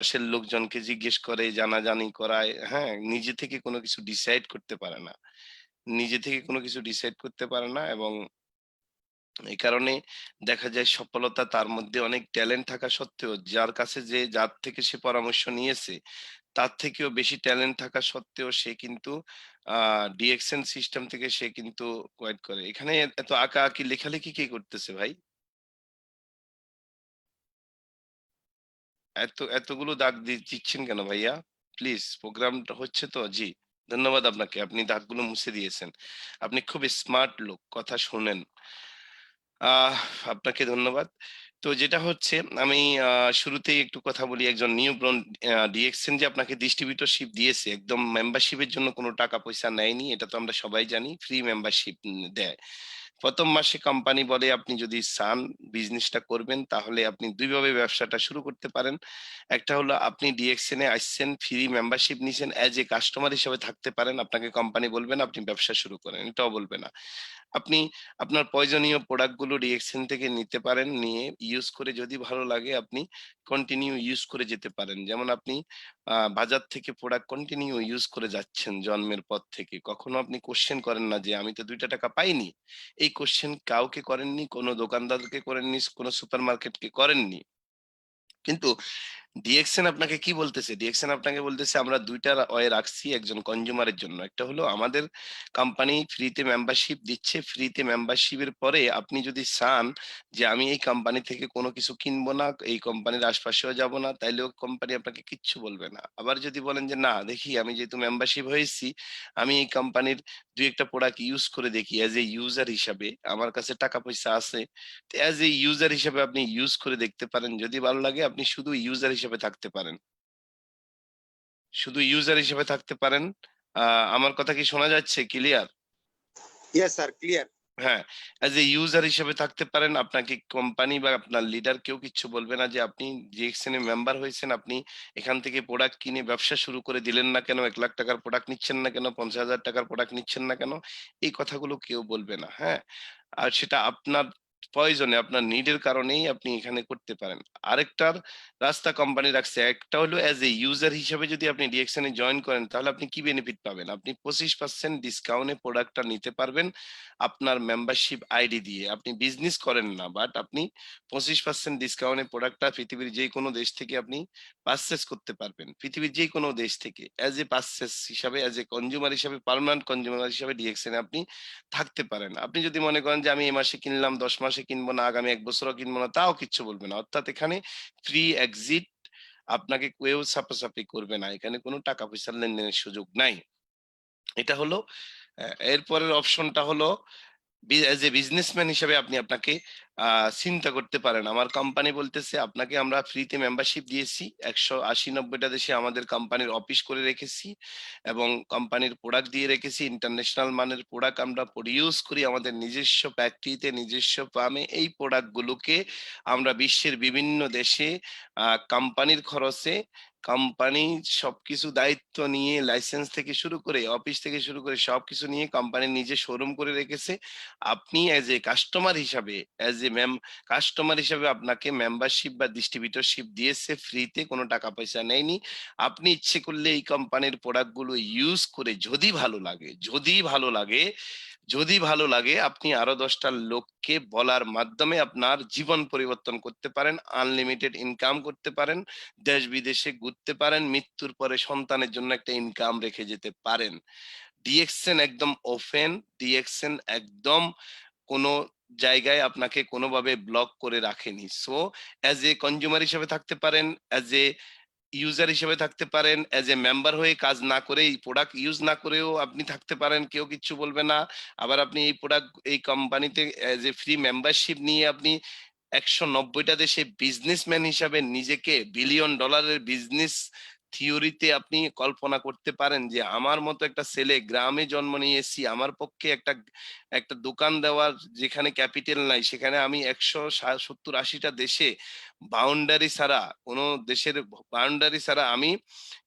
পাশের লোকজনকে জিজ্ঞেস করে, জানাজানি করায়, হ্যাঁ? নিজে থেকে কোনো কিছু ডিসাইড করতে পারে না। নিজে থেকে কোনো কিছু ডিসাইড করতে পারে না এবং এই কারণে দেখা যায় সফলতা তার মধ্যে অনেক ট্যালেন্ট থাকা সত্ত্বেও যার কাছে যার থেকে সে পরামর্শ নিয়েছে, তার থেকেও বেশি ট্যালেন্ট থাকা সত্ত্বেও সে কিন্তু ডিএক্সএন সিস্টেম থেকে সে কিন্তু কোয়েট করে। এখানে এত আঁকাআঁকি লেখালেখি কে করতেছে ভাই? এতগুলো দাগ দিচ্ছেন কেন ভাইয়া? প্লিজ প্রোগ্রামটা হচ্ছে তো? জি। ধন্যবাদ আপনাকে। আপনি দাগগুলো মুছে দিয়েছেন। আপনি খুব স্মার্ট লোক। কথা শোনেন। আহ আপনাকে ধন্যবাদ। তো যেটা হচ্ছে আমি শুরুতেই একটু কথা বলি। একজন নিউ ব্রন ডিএক্সএন যে আপনাকে ডিস্ট্রিবিউটরশিপ দিয়েছে, একদম মেম্বারশিপের জন্য কোনো টাকা পয়সা নেয়নি। এটা তো আমরা সবাই জানি। ফ্রি মেম্বারশিপ দেয়। ১ম মাসে কোম্পানি বলে আপনি যদি চান বিজনেসটা করবেন তাহলে আপনি ২ ভাবে ব্যবসাটা শুরু করতে পারেন। একটা হলো আপনি ডিএক্সএন এ আসছেন, ফ্রি মেম্বারশিপ নিছেন, এজ এ কাস্টমার হিসেবে থাকতে পারেন। আপনাকে কোম্পানি বলবে না আপনি ব্যবসা শুরু করেন। এটাও বলবে না। আপনি আপনার প্রয়োজনীয় প্রোডাক্ট গুলো রিএকশন থেকে নিতে পারেন। নিয়ে ইউজ করে যদি ভালো লাগে আপনি কন্টিনিউ ইউজ করে যেতে পারেন। যেমন আপনি বাজার থেকে প্রোডাক্ট কন্টিনিউ ইউজ করে যাচ্ছেন জন্মের পর থেকে। কখনো আপনি কোয়েশ্চেন করেন না যে আমি তো ৳২ পাইনি। এই কোয়েশ্চেন কাউকে করেননি, কোনো দোকানদারকে করেননি, কোনো সুপারমার্কেটকে করেননি। কিন্তু ডিএক্সএন আপনাকে কি বলতেছে? ডিএক্সএন আপনাকে বলতেছে আমরা ২ টা ওয়ে রাখছি একজন কনজিউমারের জন্য। একটা হলো আমাদের কোম্পানি ফ্রিতে মেম্বারশিপ দিচ্ছে। ফ্রিতে মেম্বারশিপের পরে আপনি যদি চান যে আমি এই কোম্পানি থেকে কোনো কিছু কিনবো না, এই কোম্পানির আশপাশেও যাবো না, তাইলেও কোম্পানি আপনাকে কিচ্ছু বলবে না। আবার যদি বলেন যে না দেখি আমি যেহেতু মেম্বারশিপ হয়েছি, আমি এই কোম্পানির ২-১ টা প্রোডাক্ট ইউজ করে দেখি এজ এ ইউজার হিসাবে। আমার কাছে টাকা পয়সা আছে। তো এজ এ ইউজার হিসেবে আপনি ইউজ করে দেখতে পারেন। যদি ভালো লাগে আপনি শুধু ইউজার হিসেবে থাকতে পারেন। শুধু ইউজার হিসেবে থাকতে পারেন। আ আমার কথা কি শোনা যাচ্ছে ক্লিয়ার? Yes sir, clear. হ্যাঁ, এজ এ ইউজার হিসেবে থাকতে পারেন। আপনাকে কোম্পানি বা আপনার লিডার কেউ কিচ্ছু বলবে না যে আপনি জিএক্সএন এ মেম্বার হয়েছেন। আপনি এখান থেকে প্রোডাক্ট কিনে ব্যবসা শুরু করে দিলেন না কেন? ৳১,০০,০০০ র প্রোডাক্ট নিচ্ছেন না কেন? ৳৫০,০০০ র প্রোডাক্ট নিচ্ছেন না কেন? এই কথাগুলো কেউ বলবে না। হ্যাঁ? আর সেটা আপনার প্রয়োজনে আপনার নিড এর কারণেই আপনি এখানে করতে পারেন। আরেকটার রাস্তা কোম্পানি রাখছে। একটা হলো এজ এ ইউজার হিসেবে যদি আপনি ডিএক্সএন এ জয়েন করেন তাহলে আপনি কি বেনিফিট পাবেন? আপনি ২৫% ডিসকাউন্টে প্রোডাক্টটা নিতে পারবেন আপনার মেম্বারশিপ আইডি দিয়ে। আপনি বিজনেস করেন না। বাট আপনি ২৫% ডিসকাউন্টে প্রোডাক্টটা পৃথিবীর যেকোনো দেশ থেকে আপনি পারচেজ করতে পারবেন। পৃথিবীর যেকোনো দেশ থেকে। এজ এ পারচেজ হিসাবে, এজ এ কনজিউমার হিসাবে, পার্মানেন্ট কনজিউমার হিসাবে ডিএক্সএন এ আপনি থাকতে পারেন। আপনি যদি মনে করেন যে আমি এই মাসে কিনলাম, ১০ মাসে কিনবো না, আগামী ১ বছরও কিনবো না, তাও কিচ্ছু বলবে না। অর্থাৎ এখানে ফ্রি এক্সিট আপনাকে কেউ চাপাচাপি করবে না। এখানে কোনো টাকা পয়সার লেনদেনের সুযোগ নাই। এটা হলো এরপরের অপশনটা হলো এজ এ বিজনেসম্যান হিসেবে আপনি আপনাকে চিন্তা করতে পারেন। আমার কোম্পানি বলতেছে আপনাকে আমরা ফ্রিতে মেম্বারশিপ দিয়েছি। ১৮০-৯০ টা দেশে আমাদের কোম্পানির অফিস করে রেখেছি এবং কোম্পানির প্রোডাক্ট দিয়ে রেখেছি। ইন্টারন্যাশনাল মানের প্রোডাক্ট আমরা প্রডিউস করি আমাদের নিজস্ব ফ্যাক্টরিতে, নিজস্ব ফার্মে। এই প্রোডাক্ট গুলোকে আমরা বিশ্বের বিভিন্ন দেশে কোম্পানির খরচে কোম্পানি সবকিছু দায়িত্ব নিয়ে লাইসেন্স থেকে শুরু করে, অফিস থেকে শুরু করে সবকিছু নিয়ে কোম্পানি নিজে শোরুম করে রেখেছে। আপনি এজ এ কাস্টমার হিসাবে, এজ এ কাস্টমার হিসাবে আপনাকে মেম্বারশিপ বা ডিস্ট্রিবিউটরশিপ দিয়েছে ফ্রিতে, কোনো টাকা পয়সা নেয়নি। আপনি ইচ্ছে করলে এই কোম্পানির প্রোডাক্ট গুলো ইউজ করে যদি ভালো লাগে আপনি আরো ১০ টা লোককে বলার মাধ্যমে আপনার জীবন পরিবর্তন করতে পারেন। আনলিমিটেড ইনকাম করতে পারেন। দেশ বিদেশে ঘুরতে পারেন। মৃত্যুর পরে সন্তানের জন্য একটা ইনকাম রেখে যেতে পারেন। ডিএক্সএন একদম ওপেন, ডিএক্সএন একদম কোনো জায়গায় আপনাকে কোনোভাবে ব্লক করে রাখেনি। সো এজ এ কনজিউমার হিসেবে থাকতে পারেন, এজ এ ইউজার হিসেবে থাকতে পারেন, এজ এ মেম্বার হয়ে কাজ না করেই প্রোডাক্ট ইউজ না করেও আপনি থাকতে পারেন। কেউ কিচ্ছু বলবে না। আবার আপনি এই প্রোডাক্ট এই কোম্পানিতে এজ এ ফ্রি মেম্বারশিপ নিয়ে আপনি ১৯০ টা দেশে বিজনেসম্যান হিসাবে নিজেকে বিলিয়ন ডলারের বিজনেস থিওরিতে আপনি কল্পনা করতে পারেন যে আমার মতো একটা ছেলে গ্রামে জন্ম নিয়েছি। আমার পক্ষে একটা একটা দোকান দেওয়ার যেখানে ক্যাপিটাল নাই সেখানে আমি ১৭০-৮০ টা দেশে বাউন্ডারি ছাড়া কোনো দেশের বাউন্ডারি ছাড়া আমি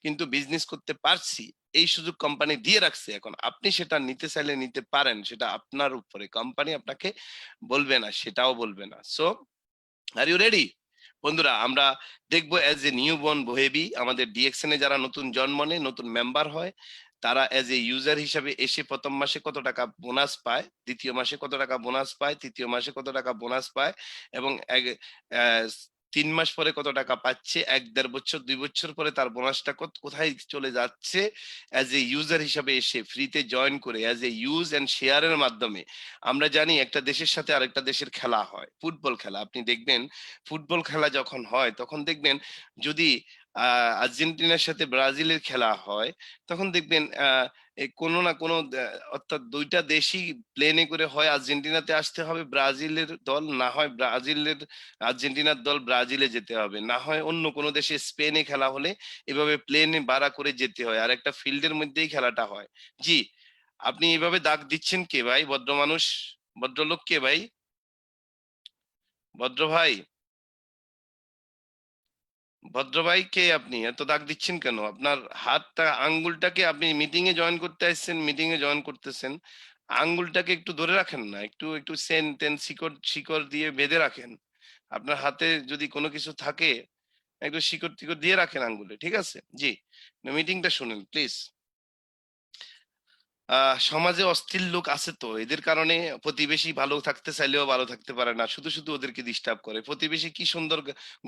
কিন্তু বিজনেস করতে পারছি। এই সুযোগ কোম্পানি দিয়ে রাখছে। এখন আপনি সেটা নিতে চাইলে নিতে পারেন। সেটা আপনার উপরে। কোম্পানি আপনাকে বলবে না, সেটাও বলবে না। So are you ready? বন্ধুরা আমরা দেখবো as a newborn baby আমাদের ডিএক্সএন এ যারা নতুন জন্ম নেয় নতুন মেম্বার হয় তারা অ্যাজ এ ইউজার হিসাবে এসে প্রথম মাসে কত টাকা বোনাস পায়, দ্বিতীয় মাসে কত টাকা বোনাস পায়, তৃতীয় মাসে কত টাকা বোনাস পায় এবং 3 মাস পরে কত টাকা পাচ্ছে, 1-1.5 বছর 2 বছর পরে তার বোনাসটা কোথায় চলে যাচ্ছে, অ্যাজ এ ইউজার হিসাবে এসে ফ্রিতে জয়েন করে অ্যাজ এ ইউজ অ্যান্ড শেয়ারের মাধ্যমে। আমরা জানি একটা দেশের সাথে আরেকটা দেশের খেলা হয়, ফুটবল খেলা। আপনি দেখবেন ফুটবল খেলা যখন হয় তখন দেখবেন যদি আর্জেন্টিনার সাথে ব্রাজিলের খেলা হয় তখন দেখবেন কোনো না কোনো অর্থাৎ দুইটা দেশই প্লেনে করে হয় আর্জেন্টিনাতে আসতে হবে ব্রাজিলের দল, না হয় আর্জেন্টিনার দল ব্রাজিলে যেতে হবে, না হয় অন্য কোনো দেশে স্পেনে খেলা হলে এভাবে প্লেনে ভাড়া করে যেতে হয় আর একটা ফিল্ডের মধ্যেই খেলাটা হয়। জি, আপনি এভাবে দাগ দিচ্ছেন কে ভাই? ভদ্র মানুষ, ভদ্রলোক কে ভাই? ভদ্র ভাই, ভদ্র ভাই কে আপনি? এত দাগ দিচ্ছেন কেন? আপনার হাতটা আঙ্গুলটাকে আপনি মিটিং এ জয়েন করতে আসছেন, মিটিং এ জয়েন করতেছেন। আঙ্গুলটাকে একটু ধরে রাখেন না। একটু সেন টেন শিকড় শিকড় দিয়ে বেঁধে রাখেন। আপনার হাতে যদি কোনো কিছু থাকে একটু শিকড় টিকড় দিয়ে রাখেন আঙ্গুলে। ঠিক আছে? জি। মিটিংটা শুনেন প্লিজ। সমাজে অস্থির লোক আছে তো এদের কারণে প্রতিবেশী ভালো থাকতে চাইলেও ভালো থাকতে পারে না, শুধু শুধু ওদেরকে ডিস্টার্ব করে। প্রতিবেশী কি সুন্দর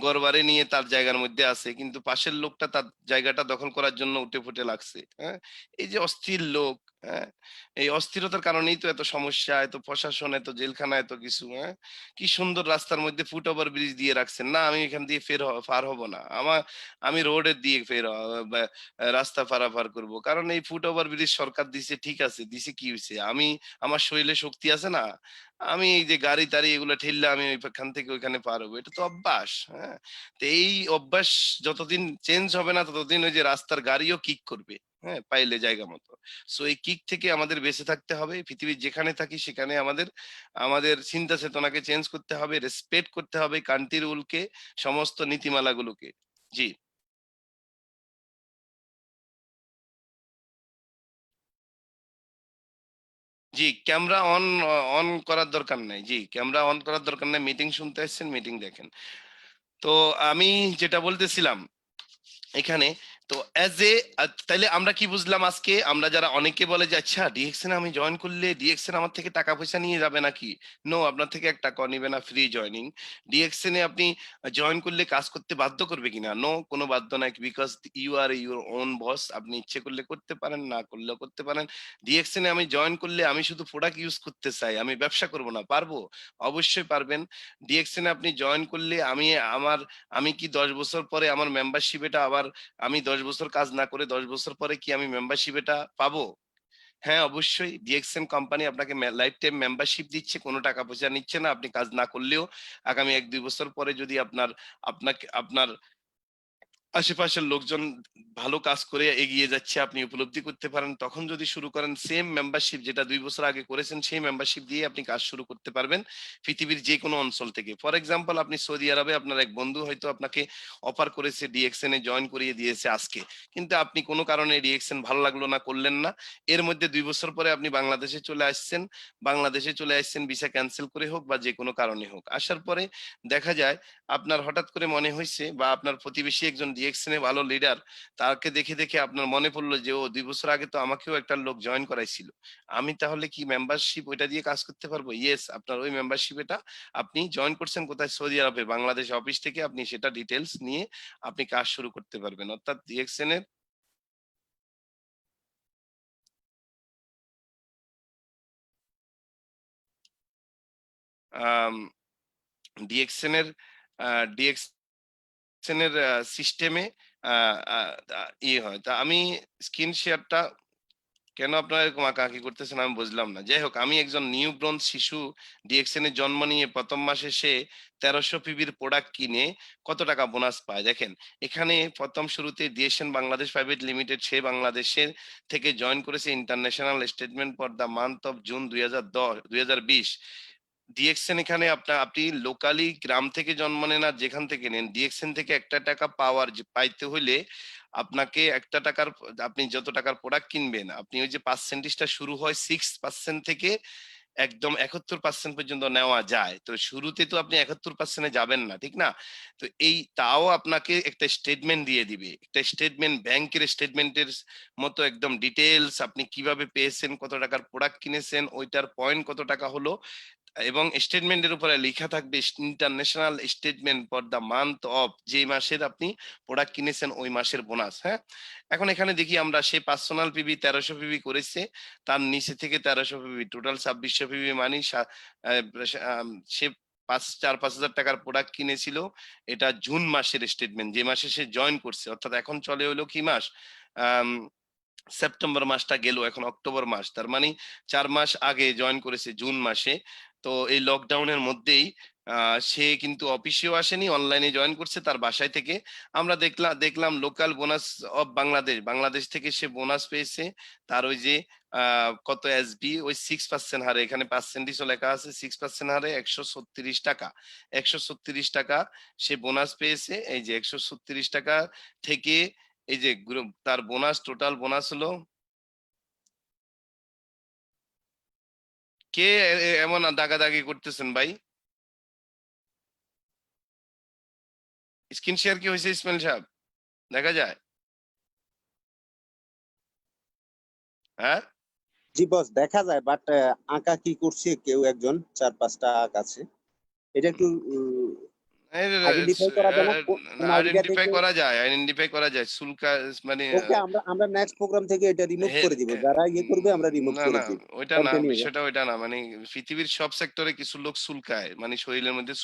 ঘরবাড়ি নিয়ে তার জায়গার মধ্যে আছে কিন্তু পাশের লোকটা তার জায়গাটা দখল করার জন্য উঠে ফুটে লাগছে। হ্যাঁ, এই যে অস্থির লোক, হ্যাঁ, এই অস্থিরতার কারণেই তো এত সমস্যা, এত প্রশাসন, এত জেলখানা, এত কিছু। হ্যাঁ, কি সুন্দর রাস্তার মধ্যে ফুট ওভার ব্রিজ দিয়ে রাখছেন, না আমি এখান দিয়ে পার হব না, আমি রোডের দিয়ে রাস্তা পারাপার করব, কারণ এই ফুট ওভার ব্রিজ সরকার দিছে, ঠিক আছে দিছে, কি হয়েছে, আমার শরীরে শক্তি আছে না, আমি এই যে গাড়ি টাড়ি এগুলো ঠেললে আমি ওইখান থেকে ওইখানে পার হবো, এটা তো অভ্যাস। হ্যাঁ, তো এই অভ্যাস যতদিন চেঞ্জ হবে না ততদিন ওই যে রাস্তার গাড়িও কিক করবে, হ্যাঁ, পাইলে জায়গা মতো। সো এই কিক থেকে আমাদের বেঁচে থাকতে হবে, পৃথিবীর যেখানে থাকি সেখানে আমাদের আমাদের চিন্তা চেতনাকে চেঞ্জ করতে হবে, রেসপেক্ট করতে হবে কান্ট্রি রুলকে, সমস্ত নীতিমালাগুলোকে। জি। জি, ক্যামেরা অন করার দরকার নাই। জি, ক্যামেরা অন করার দরকার নাই। মিটিং শুনতে আসছেন, মিটিং দেখেন। তো আমি যেটা বলতেছিলাম এখানে, তো অ্যাজ এ তাইলে আমরা কি বুঝলাম আজকে? আমরা যারা অনেকে বলে যে আচ্ছা ডিএক্সএন আমি জয়েন করলে ডিএক্সএন আমার থেকে টাকা পয়সা নিয়ে যাবে নাকি? নো, আপনার থেকে 1 টাকাও নিবে না, ফ্রি জয়েনিং। ডিএক্সএন এ আপনি জয়েন করলে কাজ করতে বাধ্য করবে কিনা? নো, কোনো বাধ্য নাই, because you are your own boss. আপনি ইচ্ছে করলে করতে পারেন, না করলেও করতে পারেন। ডিএক্সএন এ আমি জয়েন করলে আমি শুধু প্রোডাক্ট ইউজ করতে চাই, আমি ব্যবসা করব না, পারবো? অবশ্যই পারবেন। ডিএক্সএন এ আপনি জয়েন করলে আমি কি 10 বছর পরে আমার মেম্বারশিপ এটা আবার, আমি 10 বছর কাজ না করে 10 বছর পরে কি আমি মেম্বারশিপ এটা পাবো? হ্যাঁ, অবশ্যই। ডিএক্সএন কোম্পানি আপনাকে লাইফ টাইম মেম্বারশিপ দিচ্ছে, কোনো টাকা পয়সা নিচ্ছে না। আপনি কাজ না করলেও আগামী 1-2 বছর পরে যদি আপনার আশেপাশের লোকজন ভালো কাজ করে এগিয়ে যাচ্ছে আপনি উপলব্ধি করতে পারেন, তখন যদি শুরু করেন সেম মেম্বারশিপ যেটা 2 বছর আগে করেছেন সেই মেম্বারশিপ দিয়ে আপনি কাজ শুরু করতে পারবেন পৃথিবীর যে কোনো অঞ্চল থেকে। ফর এক্সাম্পল, আপনি সৌদি আরবে আপনার এক বন্ধু হয়তো আপনাকে অফার করেছে, ডিএক্সএন এ জয়েন করিয়ে দিয়েছে আজকে, কিন্তু আপনি কোনো কারণে ডিএক্সএন ভালো লাগলো না, করলেন না। এর মধ্যে 2 বছর পরে আপনি বাংলাদেশে চলে আসছেন ভিসা ক্যান্সেল করে হোক বা যে কোনো কারণে হোক, আসার পরে দেখা যায় আপনার হঠাৎ করে মনে হয়েছে বা আপনার প্রতিবেশী একজন ডিএক্সএন এ ভালো লিডার, তাকে দেখে দেখে আপনার মনে পড়লো যে ও 2 বছর আগে তো আমাকেও একটা লোক জয়েন করাইছিল, আমি তাহলে কি মেম্বারশিপ ওইটা দিয়ে কাজ করতে পারবো? ইয়েস, আপনার ওই মেম্বারশিপ এটা আপনি জয়েন করছেন কোথায়? সৌদি আরবে বাংলাদেশ অফিস থেকে আপনি সেটা ডিটেলস নিয়ে আপনি কাজ শুরু করতে পারবেন। অর্থাৎ ডিএক্সএন এর ডিএক্সএন এর ডিএক্সএন এর সিস্টেমে ইয়ে হয়। তা আমি স্ক্রিন শেয়ারটা কেন আপনারা এরকম আঁকাআঁকি করতেছেন আমি বুঝলাম না। যাই হোক, আমি একজন নিউ বর্ন শিশু ডিএক্সএন এ জন্ম নিয়ে ১ম মাসে সে ১৩০০ পিবির প্রোডাক্ট কিনে কত টাকা বোনাস পায় দেখেন। এখানে ১ম শুরুতে ডিএসএন বাংলাদেশ প্রাইভেট লিমিটেড সে বাংলাদেশের থেকে জয়েন করেছে international statement for the month of June ২০২০ DXN এখানে আপনি লোকালি গ্রাম থেকে জন্ম নেন আর যেখান থেকে নেন, ডিএক্সএন থেকে ১ টাকা পাইতে হইলে আপনাকে ১ টাকার আপনি যত টাকার প্রোডাক্ট কিনবেন, আপনি ওই যে পার্সেন্টেজটা শুরু হয় 6% থেকে একদম ৭১% পর্যন্ত নেওয়া যায়। তো শুরুতে তো আপনি ৭১% এ যাবেন না, ঠিক না? তো তাও আপনাকে একটা স্টেটমেন্ট দিয়ে দিবে। একটা স্টেটমেন্ট, ব্যাংকের স্টেটমেন্টের মতো একদম ডিটেইলস আপনি কিভাবে পেয়েছেন, কত টাকার প্রোডাক্ট কিনেছেন, ওইটার পয়েন্ট কত টাকা হলো, এবং স্টেটমেন্টের উপরে লেখা থাকবে international statement for the month of, যে মাসের আপনি প্রোডাক্ট কিনেছেন ওই মাসের বোনাস। হ্যাঁ, এখন এখানে দেখি আমরা, সে পার্সোনাল পিবি ১৩০০ পিবি করেছে, তার নিচে থেকে ১৩০০ পিবি, টোটাল ২৬০০ পিবি, মানে সে ৪-৫ হাজার টাকার প্রোডাক্ট কিনেছিল। এটা জুন মাসের স্টেটমেন্ট, যে মাসে সে জয়েন করছে, অর্থাৎ এখন চলে হলো কি মাস, আহ সেপ্টেম্বর মাসটা গেল, এখন অক্টোবর মাস, তার মানে ৪ মাস আগে জয়েন করেছে জুন মাসে। তো এই লকডাউনের মধ্যেই সে কিন্তু অফিসেও আসেনি, অনলাইনে জয়েন করছে তার বাসায় থেকে। আমরা দেখলাম লোকাল বোনাস অফ বাংলাদেশ থেকে সে বোনাস পেয়েছে। তার ওই যে কত এসবি, ওই 6% হারে, এখানে পার্সেন্টেজও লেখা আছে, 6% হারে ১৩৬ টাকা, ১৩৬ টাকা সে বোনাস পেয়েছে। এই যে ১৩৬ টাকা থেকে এই যে গ্রুপ, তার বোনাস, টোটাল বোনাস হলো, কে এমন দাগাদাগি করতেছেন ভাই? স্ক্রিন শেয়ার কি হয়েছে ইসমাইল সাহেব? দেখা যায়? হ্যাঁ, জি বস, দেখা যায়, বাট আঁকা কি করছে কেউ একজন, 4-5টা আঁক আছে। এটা একটু আইডেন্টিফাই করা যায় না কোন আইডিটা আইডেন্টিফাই থেকে? করা যায়, আইডেন্টিফাই করা যায়, সুলকা, মানে ওকে, আমরা নেক্সট প্রোগ্রাম থেকে এটা রিমুভ হে- করে দিব, যারা ইয়ে করবে আমরা রিমুভ না করে না, দিব। ওইটা না, কন্টিনিউ। বিষয়টা ওইটা না, মানে পৃথিবীর সব সেক্টরে কিছু লোক সুলকায়, মানে শরীরের মধ্যে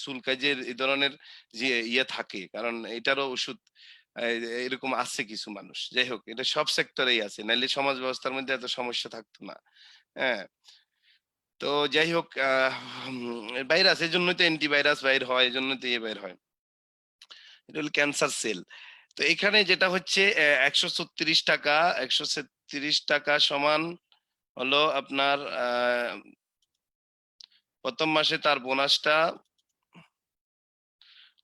সুলকায় যে এই ধরনের যে ইয়ে থাকে, কারণ এটারও ওষুধ, এই এরকম আছে কিছু মানুষ। যাই হোক, এটা সব সেক্টরেই আছে, নাইলে সমাজ ব্যবস্থার মধ্যে এত সমস্যা থাকতো না। হ্যাঁ, তো যাই হোক, ভাইরাস, এই জন্যই তো অ্যান্টিভাইরাস বাইর হয়, এই জন্যই তো ইয়ে বের হয়, এটা হলো ক্যান্সার সেল। তো এখানে যেটা হচ্ছে ১৩৬ টাকা, ১৩৬ টাকা সমান হলো আপনার প্রথম মাসে তার বোনাসটা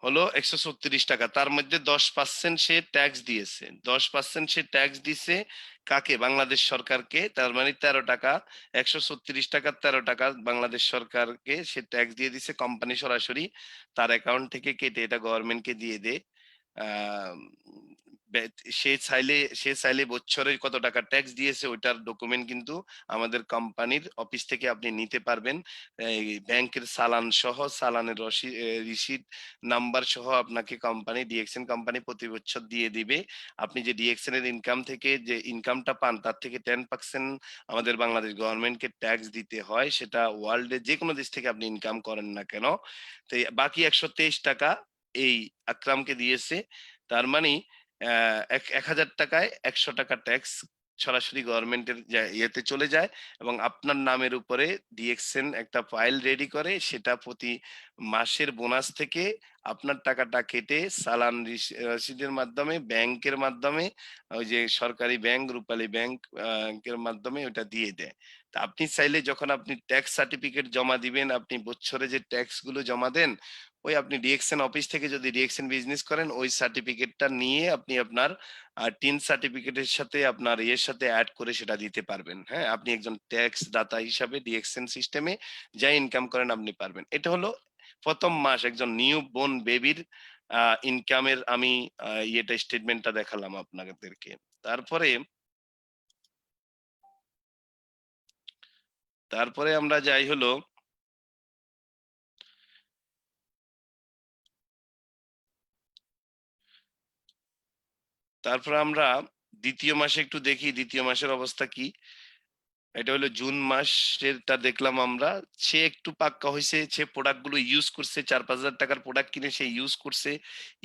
হলো ১৩৬ টাকা, তার মধ্যে ১০% সে ট্যাক্স দিয়েছে, ১০% সে ট্যাক্স দিছে কাকে? বাংলাদেশ সরকারকে। তার মানে ১৩ টাকা, ১৩৬ টাকার ১৩ টাকা বাংলাদেশ সরকারকে সে ট্যাক্স দিয়ে দিছে। কোম্পানি সরাসরি তার অ্যাকাউন্ট থেকে কেটে এটা গভর্নমেন্টকে দিয়ে দেয়। আহ সে চাইলে বছরে কত টাকা ট্যাক্স দিয়েছে ওইটার ডকুমেন্ট কিন্তু আমাদের কোম্পানির অফিস থেকে আপনি নিতে পারবেন। এই ব্যাংকের চালান সহ, চালানের রিসিট নাম্বার সহ আপনাকে ডিএক্সএন কোম্পানি প্রতি বছর দিয়ে দিবে। আপনি যে ডিএক্সএন এর ইনকাম থেকে যে ইনকামটা পান, তার থেকে 10% আমাদের বাংলাদেশ গভর্নমেন্টকে ট্যাক্স দিতে হয়। সেটা ওয়ার্ল্ডের যে কোনো দেশ থেকে আপনি ইনকাম করেন না কেন। তো বাকি ১২৩ টাকা এই আকরামকে দিয়েছে। তার মানে ১,০০০ টাকায় ১০০ টাকা ট্যাক্স সরাসরি গভর্নমেন্টের ইয়েতে চলে যায়, এবং আপনার নামের উপরে ডিএক্সএন একটা ফাইল রেডি করে, সেটা প্রতি মাসের বোনাস থেকে আপনার টাকাটা কেটে চালান রসিদের মাধ্যমে, ব্যাংকের মাধ্যমে, ওই যে সরকারি ব্যাংক, রূপালী ব্যাংক এর মাধ্যমে ওটা দিয়ে দেয়। তা আপনি চাইলে যখন আপনি ট্যাক্স সার্টিফিকেট জমা দিবেন, আপনি বছরে যে ট্যাক্স গুলো জমা দেন, ওই আপনি ডিএক্সএন অফিস থেকে যদি ডিএক্সএন বিজনেস করেন, ওই সার্টিফিকেটটা নিয়ে আপনি আপনার টিন সার্টিফিকেটের সাথে আপনার ইয়ের সাথে অ্যাড করে সেটা দিতে পারবেন। হ্যাঁ, আপনি একজন ট্যাক্স দাতা হিসাবে ডিএক্সএন সিস্টেমে যা ইনকাম করেন আপনি পারবেন। এটা হলো প্রথম মাস একজন নিউ বোর্ন বেবির ইনকামের আমি ইয়েটা স্টেটমেন্টটা দেখালাম আপনাদেরকে। তারপরে তারপরে আমরা যাই হলো, তারপর আমরা দ্বিতীয় মাসে একটু দেখি দ্বিতীয় মাসের অবস্থা কি। এটা হলো জুন মাসেরটা দেখলাম আমরা। সে একটু পাক্কা হয়েছে, সে প্রোডাক্ট গুলো ইউজ করছে, ৪-৫ হাজার টাকার প্রোডাক্ট কিনে সে ইউজ করছে।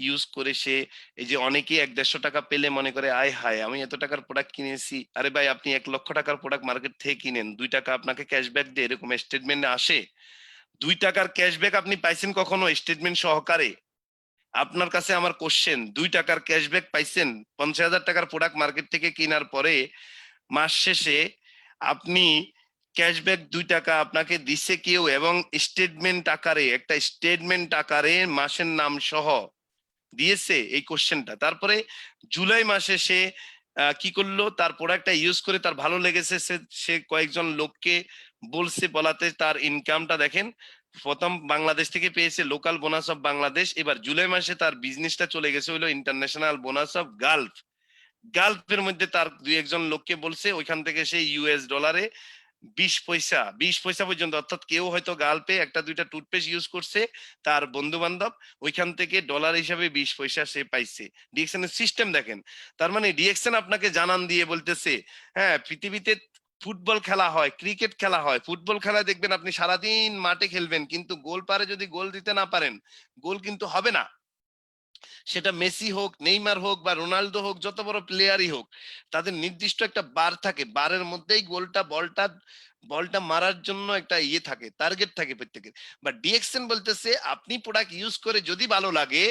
ইউজ করে সে, এই যে অনেকেই ১-১৫০ টাকা পেলে মনে করে আয় হায় আমি এত টাকার প্রোডাক্ট কিনেছি। আরে ভাই, আপনি ১,০০,০০০ টাকার প্রোডাক্ট মার্কেট থেকে কিনেন, ২ টাকা আপনাকে ক্যাশব্যাক দিয়ে, এরকম স্টেটমেন্ট আসে? ২ টাকার ক্যাশব্যাক আপনি পাইছেন কখনো স্টেটমেন্ট সহকারে? আপনার কাছে আমার কোশ্চেন, ২ টাকার ক্যাশব্যাক পাইছেন ৫০,০০০ টাকার প্রোডাক্ট মার্কেট থেকে কেনার পরে? মাস শেষে আপনি ক্যাশব্যাক ২ টাকা আপনাকে দিছে কেউ, এবং স্টেটমেন্ট আকারে, একটা স্টেটমেন্ট আকারে মাসের নাম সহ দিয়েছে? এই কোশ্চেনটা। তারপরে জুলাই মাসে সে কি করলো, তার প্রোডাক্টটা ইউজ করে তার ভালো লেগেছে, সে কয়েকজন লোককে বলছে, বলাতে তার ইনকামটা দেখেন, প্রথম বাংলাদেশ থেকে পেয়েছে লোকাল বোনাস অফ বাংলাদেশ, এবার জুলাই মাসে তার বিজনেসটা চলে গেছে হলো ইন্টারন্যাশনাল বোনাস অফ গালফ। গালফের মধ্যে তার দুই একজন লোককে বলছে, ওইখান থেকে সে ইউএস ডলারে 20 পয়সা পর্যন্ত, অর্থাৎ কেউ হয়তো গালপে একটা দুইটা টুথপেস্ট ইউজ করছে, তার বন্ধু বান্ধব ওইখান থেকে ডলার হিসাবে 20 পয়সা সে পাইছে। ডিএক্সএন এর সিস্টেম দেখেন। তার মানে ডিএক্সএন আপনাকে জানান দিয়ে বলতেছে, হ্যাঁ পৃথিবীতে ফুটবল খেলা হয়, ক্রিকেট খেলা হয়, ফুটবল খেলা দেখবেন আপনি সারাদিন মাঠে খেলবেন, কিন্তু গোল পারে যদি গোল দিতে না পারেন, গোল কিন্তু হবে না। সেটা মেসি হোক, নেইমার হোক বা রোনালদো হোক, যত বড় প্লেয়ারই হোক, তাদের নির্দিষ্ট একটা বার থাকে, বারের মধ্যেই গোলটা বলটা মারার জন্য একটা ইয়ে থাকে, টার্গেট থাকে প্রত্যেকের। বা ডিএক্সএন বলতেছে আপনি প্রোডাক্ট ইউজ করে যদি ভালো লাগে,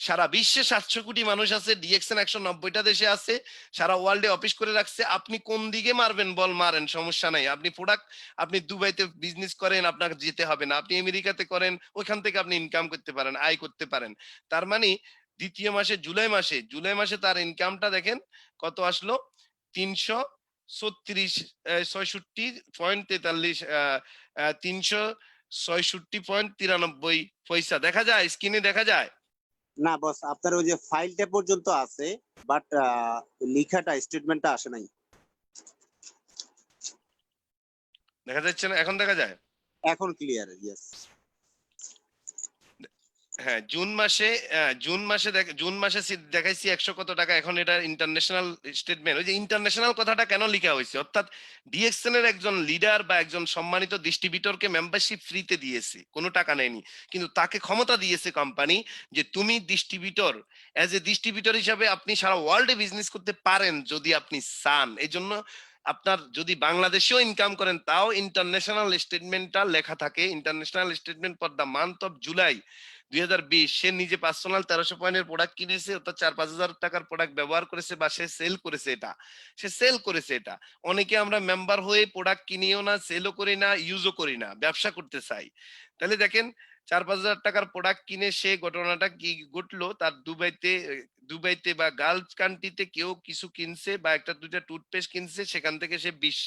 সারা বিশ্বে 700 কোটি মানুষ আছে, ডিএক্সএন 190টা দেশে আছে, সারা ওয়ার্ল্ডে অফিস করে রাখছে, আপনি কোন দিকে মারবেন বল মারেন, সমস্যা নাই। আপনি প্রোডাক্ট, আপনি দুবাইতে বিজনেস করেন, আপনাকে যেতে হবে না, আপনি আমেরিকাতে করেন, ওইখান থেকে আপনি ইনকাম করতে পারেন, আয় করতে পারেন। তার মানে দ্বিতীয় মাসে জুলাই মাসে তার ইনকামটা দেখেন কত আসলো, 366.43 366.93 পয়সা দেখা যায়, স্ক্রিনে দেখা যায়। না বস, আপনার ওই যে ফাইলটা পর্যন্ত আছে, বাট লেখাটা স্টেটমেন্টটা আসে নাই। দেখা যাচ্ছে না? এখন দেখা যায়? এখন ক্লিয়ার, ইয়েস। হ্যাঁ, জুন মাসে দেখাইছি 100 কত টাকা, এখন এটা ইন্টারন্যাশনাল স্টেটমেন্ট। ওই যে ইন্টারন্যাশনাল কথাটা কেন লেখা হয়েছে, অর্থাৎ ডিএক্সএন এর একজন লিডার বা একজন সম্মানিত ডিস্ট্রিবিউটরকে মেম্বারশিপ ফ্রিতে দিয়েছে, কোনো টাকা নেয়নি, কিন্তু তাকে ক্ষমতা দিয়েছে কোম্পানি যে তুমি ডিস্ট্রিবিউটর, অ্যাজ এ ডিস্ট্রিবিউটর হিসাবে আপনি সারা ওয়ার্ল্ডে বিজনেস করতে পারেন যদি আপনি চান। এই জন্য আপনার যদি বাংলাদেশেও ইনকাম করেন তাও ইন্টারন্যাশনাল স্টেটমেন্টটা লেখা থাকে, international statement for the month of July 2020। সে নিজে পার্সোনাল 1300 পয়েন্টের প্রোডাক্ট কিনেছে, অর্থাৎ 4-5 হাজার টাকার প্রোডাক্ট ব্যবহার করেছে, বা সে সেল করেছে এটা, অনেকে আমরা মেম্বার হয়ে প্রোডাক্ট কিনিও না, সেলও করি না, ইউজও করি না, ব্যবসা করতে চাই। তাহলে দেখেন 4-5 হাজার টাকার প্রোডাক্ট কিনে সে ঘটনাটা কি ঘটলো, তার দুবাইতে বা গালফ কান্ট্রিতে কেউ কিছু কিনছে বা একটা দুইটা টুথপেস্ট কিনছে, সেখান থেকে সে 20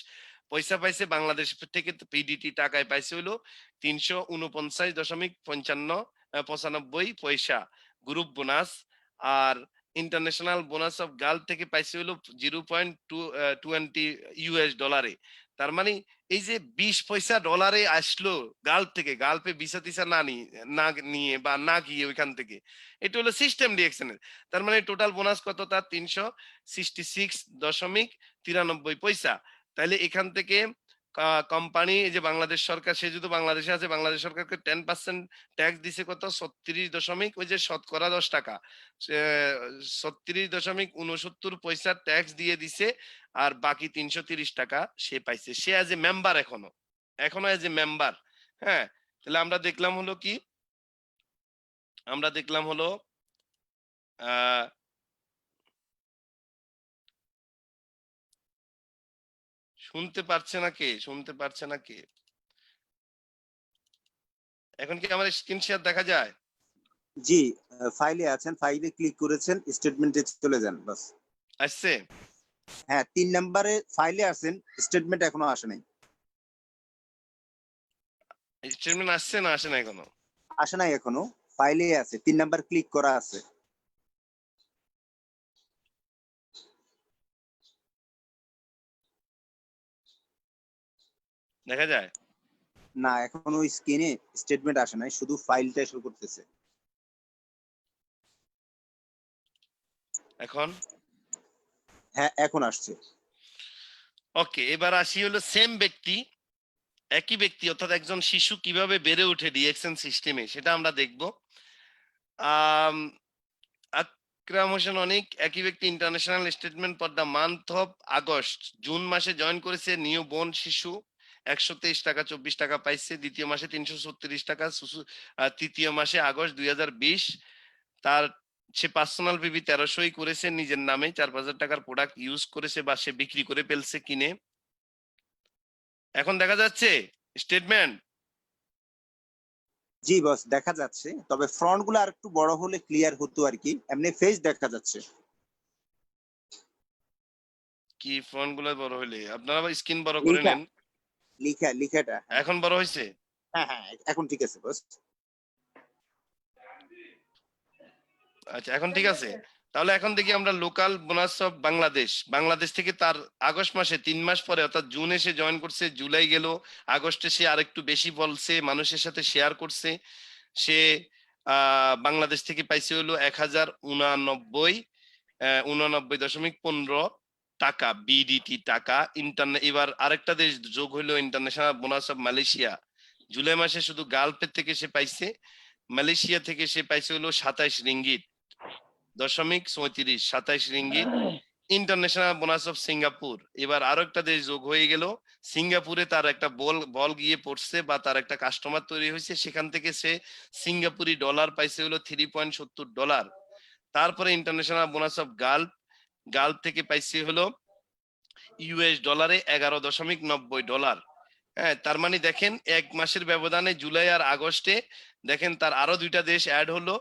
পয়সা পাইছে, বাংলাদেশ থেকে পিডিটি টাকায় পাইছে হলো 349.95 পয়সা গ্রুপ বোনাস। আর ইন্টারন্যাশনাল বোনাস অফ গালফ থেকে পাইছে হলো 0.20 ইউএস ডলারে। তার মানে এই যে 20 পয়সা ডলারে আসলো গালফ থেকে, গালফে ভিসা টিসা না নিয়ে বা না গিয়ে ওইখান থেকে, এটা হলো সিস্টেম ডিএক্সএন এর। তার মানে টোটাল বোনাস কত, তার 366.93 পয়সা। তাহলে এখান থেকে কোম্পানি, এই যে বাংলাদেশ সরকার, সে যদি বাংলাদেশে আছে, বাংলাদেশ সরকারকে 10% ট্যাক্স দিছে কত, 36 দশমিক, ওই যে শতকরা 10 টাকা, 36.69 পয়সা ট্যাক্স দিয়ে দিছে। আর বাকি 330 টাকা সে পাইছে, সে এজ এ মেম্বার, এখনো এজ এ মেম্বার। হ্যাঁ, তাহলে আমরা দেখলাম হলো কি, আহ শুনতে পারছে না কে? এখন কি আমার স্ক্রিন শেয়ার দেখা যায়? জি, ফাইলে আছেন, ফাইলে ক্লিক করেছেন, স্টেটমেন্টে চলে যান বাস। আসছে? হ্যাঁ, 3 নম্বরে ফাইলে আছেন, স্টেটমেন্ট এখনো আসে নাই। স্টেটমেন্ট আসছে না আসে না এখনো? আসে নাই এখনো, ফাইলে আছে, 3 নাম্বার ক্লিক করা আছে। দেখা যায়? না, এখনো স্ক্রিনে স্টেটমেন্ট আসে নাই, শুধু ফাইলটা শো করতেছে। এখন? হ্যাঁ, এখন আসছে। ওকে, এবার আসি হলো একই ব্যক্তি, অর্থাৎ একজন শিশু কিভাবে বেড়ে ওঠে ডিএক্সএন সিস্টেমে, সেটা আমরা দেখব। আম আকরাম হোসেন অনিক, একই ব্যক্তি, international statement for the month of August, June মাসে জয়েন করেছে, নিউ বোর্ন শিশু, 123 টাকা 24 টাকা পাইছে, দ্বিতীয় মাসে 336 টাকা, তৃতীয় মাসে আগস্ট 2020। তার সে পার্সোনাল বিবি 1300ই করেছে নিজের নামে, 4-5 হাজার টাকার প্রোডাক্ট ইউজ করেছে বা সে বিক্রি করে ফেলছে কিনে। এখন দেখা যাচ্ছে স্টেটমেন্ট? জি বস, দেখা যাচ্ছে, তবে ফ্রন্ট গুলো আর একটু বড় হলে ক্লিয়ার হতো আর কি। এমনি ফেস দেখা যাচ্ছে। কি ফন্ট গুলো বড় হলে? আপনারা স্ক্রিন বড় করে লেখা নেন। লিখাটা, হ্যাঁ। এখন বড় হইছে? হ্যাঁ, হ্যাঁ, এখন ঠিক আছে বস। আচ্ছা, এখন ঠিক আছে। তাহলে এখন দেখি আমরা local bonus of Bangladesh. Bangladesh থেকে তার আগস্ট মাসে ৩ মাস পরে অর্থাৎ জুনে সে জয়েন করছে, জুলাই গেল, আগস্টে সে আরেকটু বেশি বলছে, মানুষের সাথে শেয়ার করছে। সে বাংলাদেশ থেকে পাইছে হলো ১,০৮৯ 89.15 টাকা বিডিটি টাকা। এবার আরেকটা দেশ যোগ হইলো, international bonus of Malaysia. July মাসে শুধু গালফের থেকে সে পাইছে, মালয়েশিয়া থেকে সে পাইছে হলো ২৭.৩৫ ২৭ ইন্টারন্যাশনাল বোনাস অফ সিঙ্গাপুর। এবার আরো একটা দেশ যোগ হয়ে গেল, সিঙ্গাপুরে তার একটা বল বল গিয়ে পড়ছে বা তার একটা কাস্টমার তৈরি হয়েছে, সেখান থেকে সে সিঙ্গাপুরি ডলার পাইছে হলো $3.70। তারপরে international bonus of Gulf, Gulf থেকে পাইছে হলো ইউএস ডলারে $11.90। হ্যাঁ, তার মানে দেখেন ১ মাসের ব্যবধানে জুলাই আর আগস্টে দেখেন তার আরো ২টা দেশ অ্যাড হলো।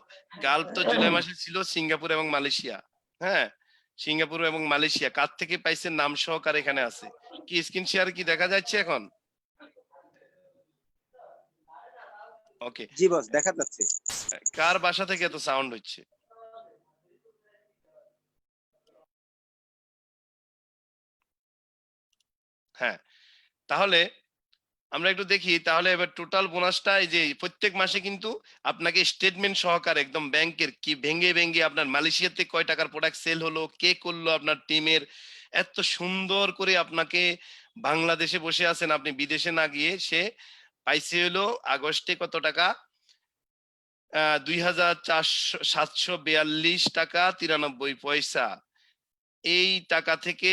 গালফ তো জুলাই মাসে ছিল, সিঙ্গাপুর এবং মালয়েশিয়া। হ্যাঁ, সিঙ্গাপুর এবং মালয়েশিয়া কার থেকে পাইছে নাম সহকারে এখানে আছে। কি স্ক্রিন শেয়ার কি দেখা যাচ্ছে এখন? ওকে। জি বস, দেখা যাচ্ছে। কার বাসা থেকে এত সাউন্ড হচ্ছে? হ্যাঁ, তাহলে আমরা একটু দেখি তাহলে এবার টোটাল বোনাসটা, এই যে প্রত্যেক মাসে কিন্তু আপনাকে স্টেটমেন্ট সহকারে একদম ব্যাংকের কি ভেঙ্গে ভেঙ্গে আপনার মালয়েশিয়াতে কয় টাকার প্রোডাক্ট সেল হলো, কে করলো আপনার টিমের, এত সুন্দর করে আপনাকে, বাংলাদেশে বসে আছেন আপনি, বিদেশে না গিয়ে সে পাইছে হলো আগস্টে কত টাকা, ২,৭৪২ টাকা ৯৩ পয়সা। এই টাকা থেকে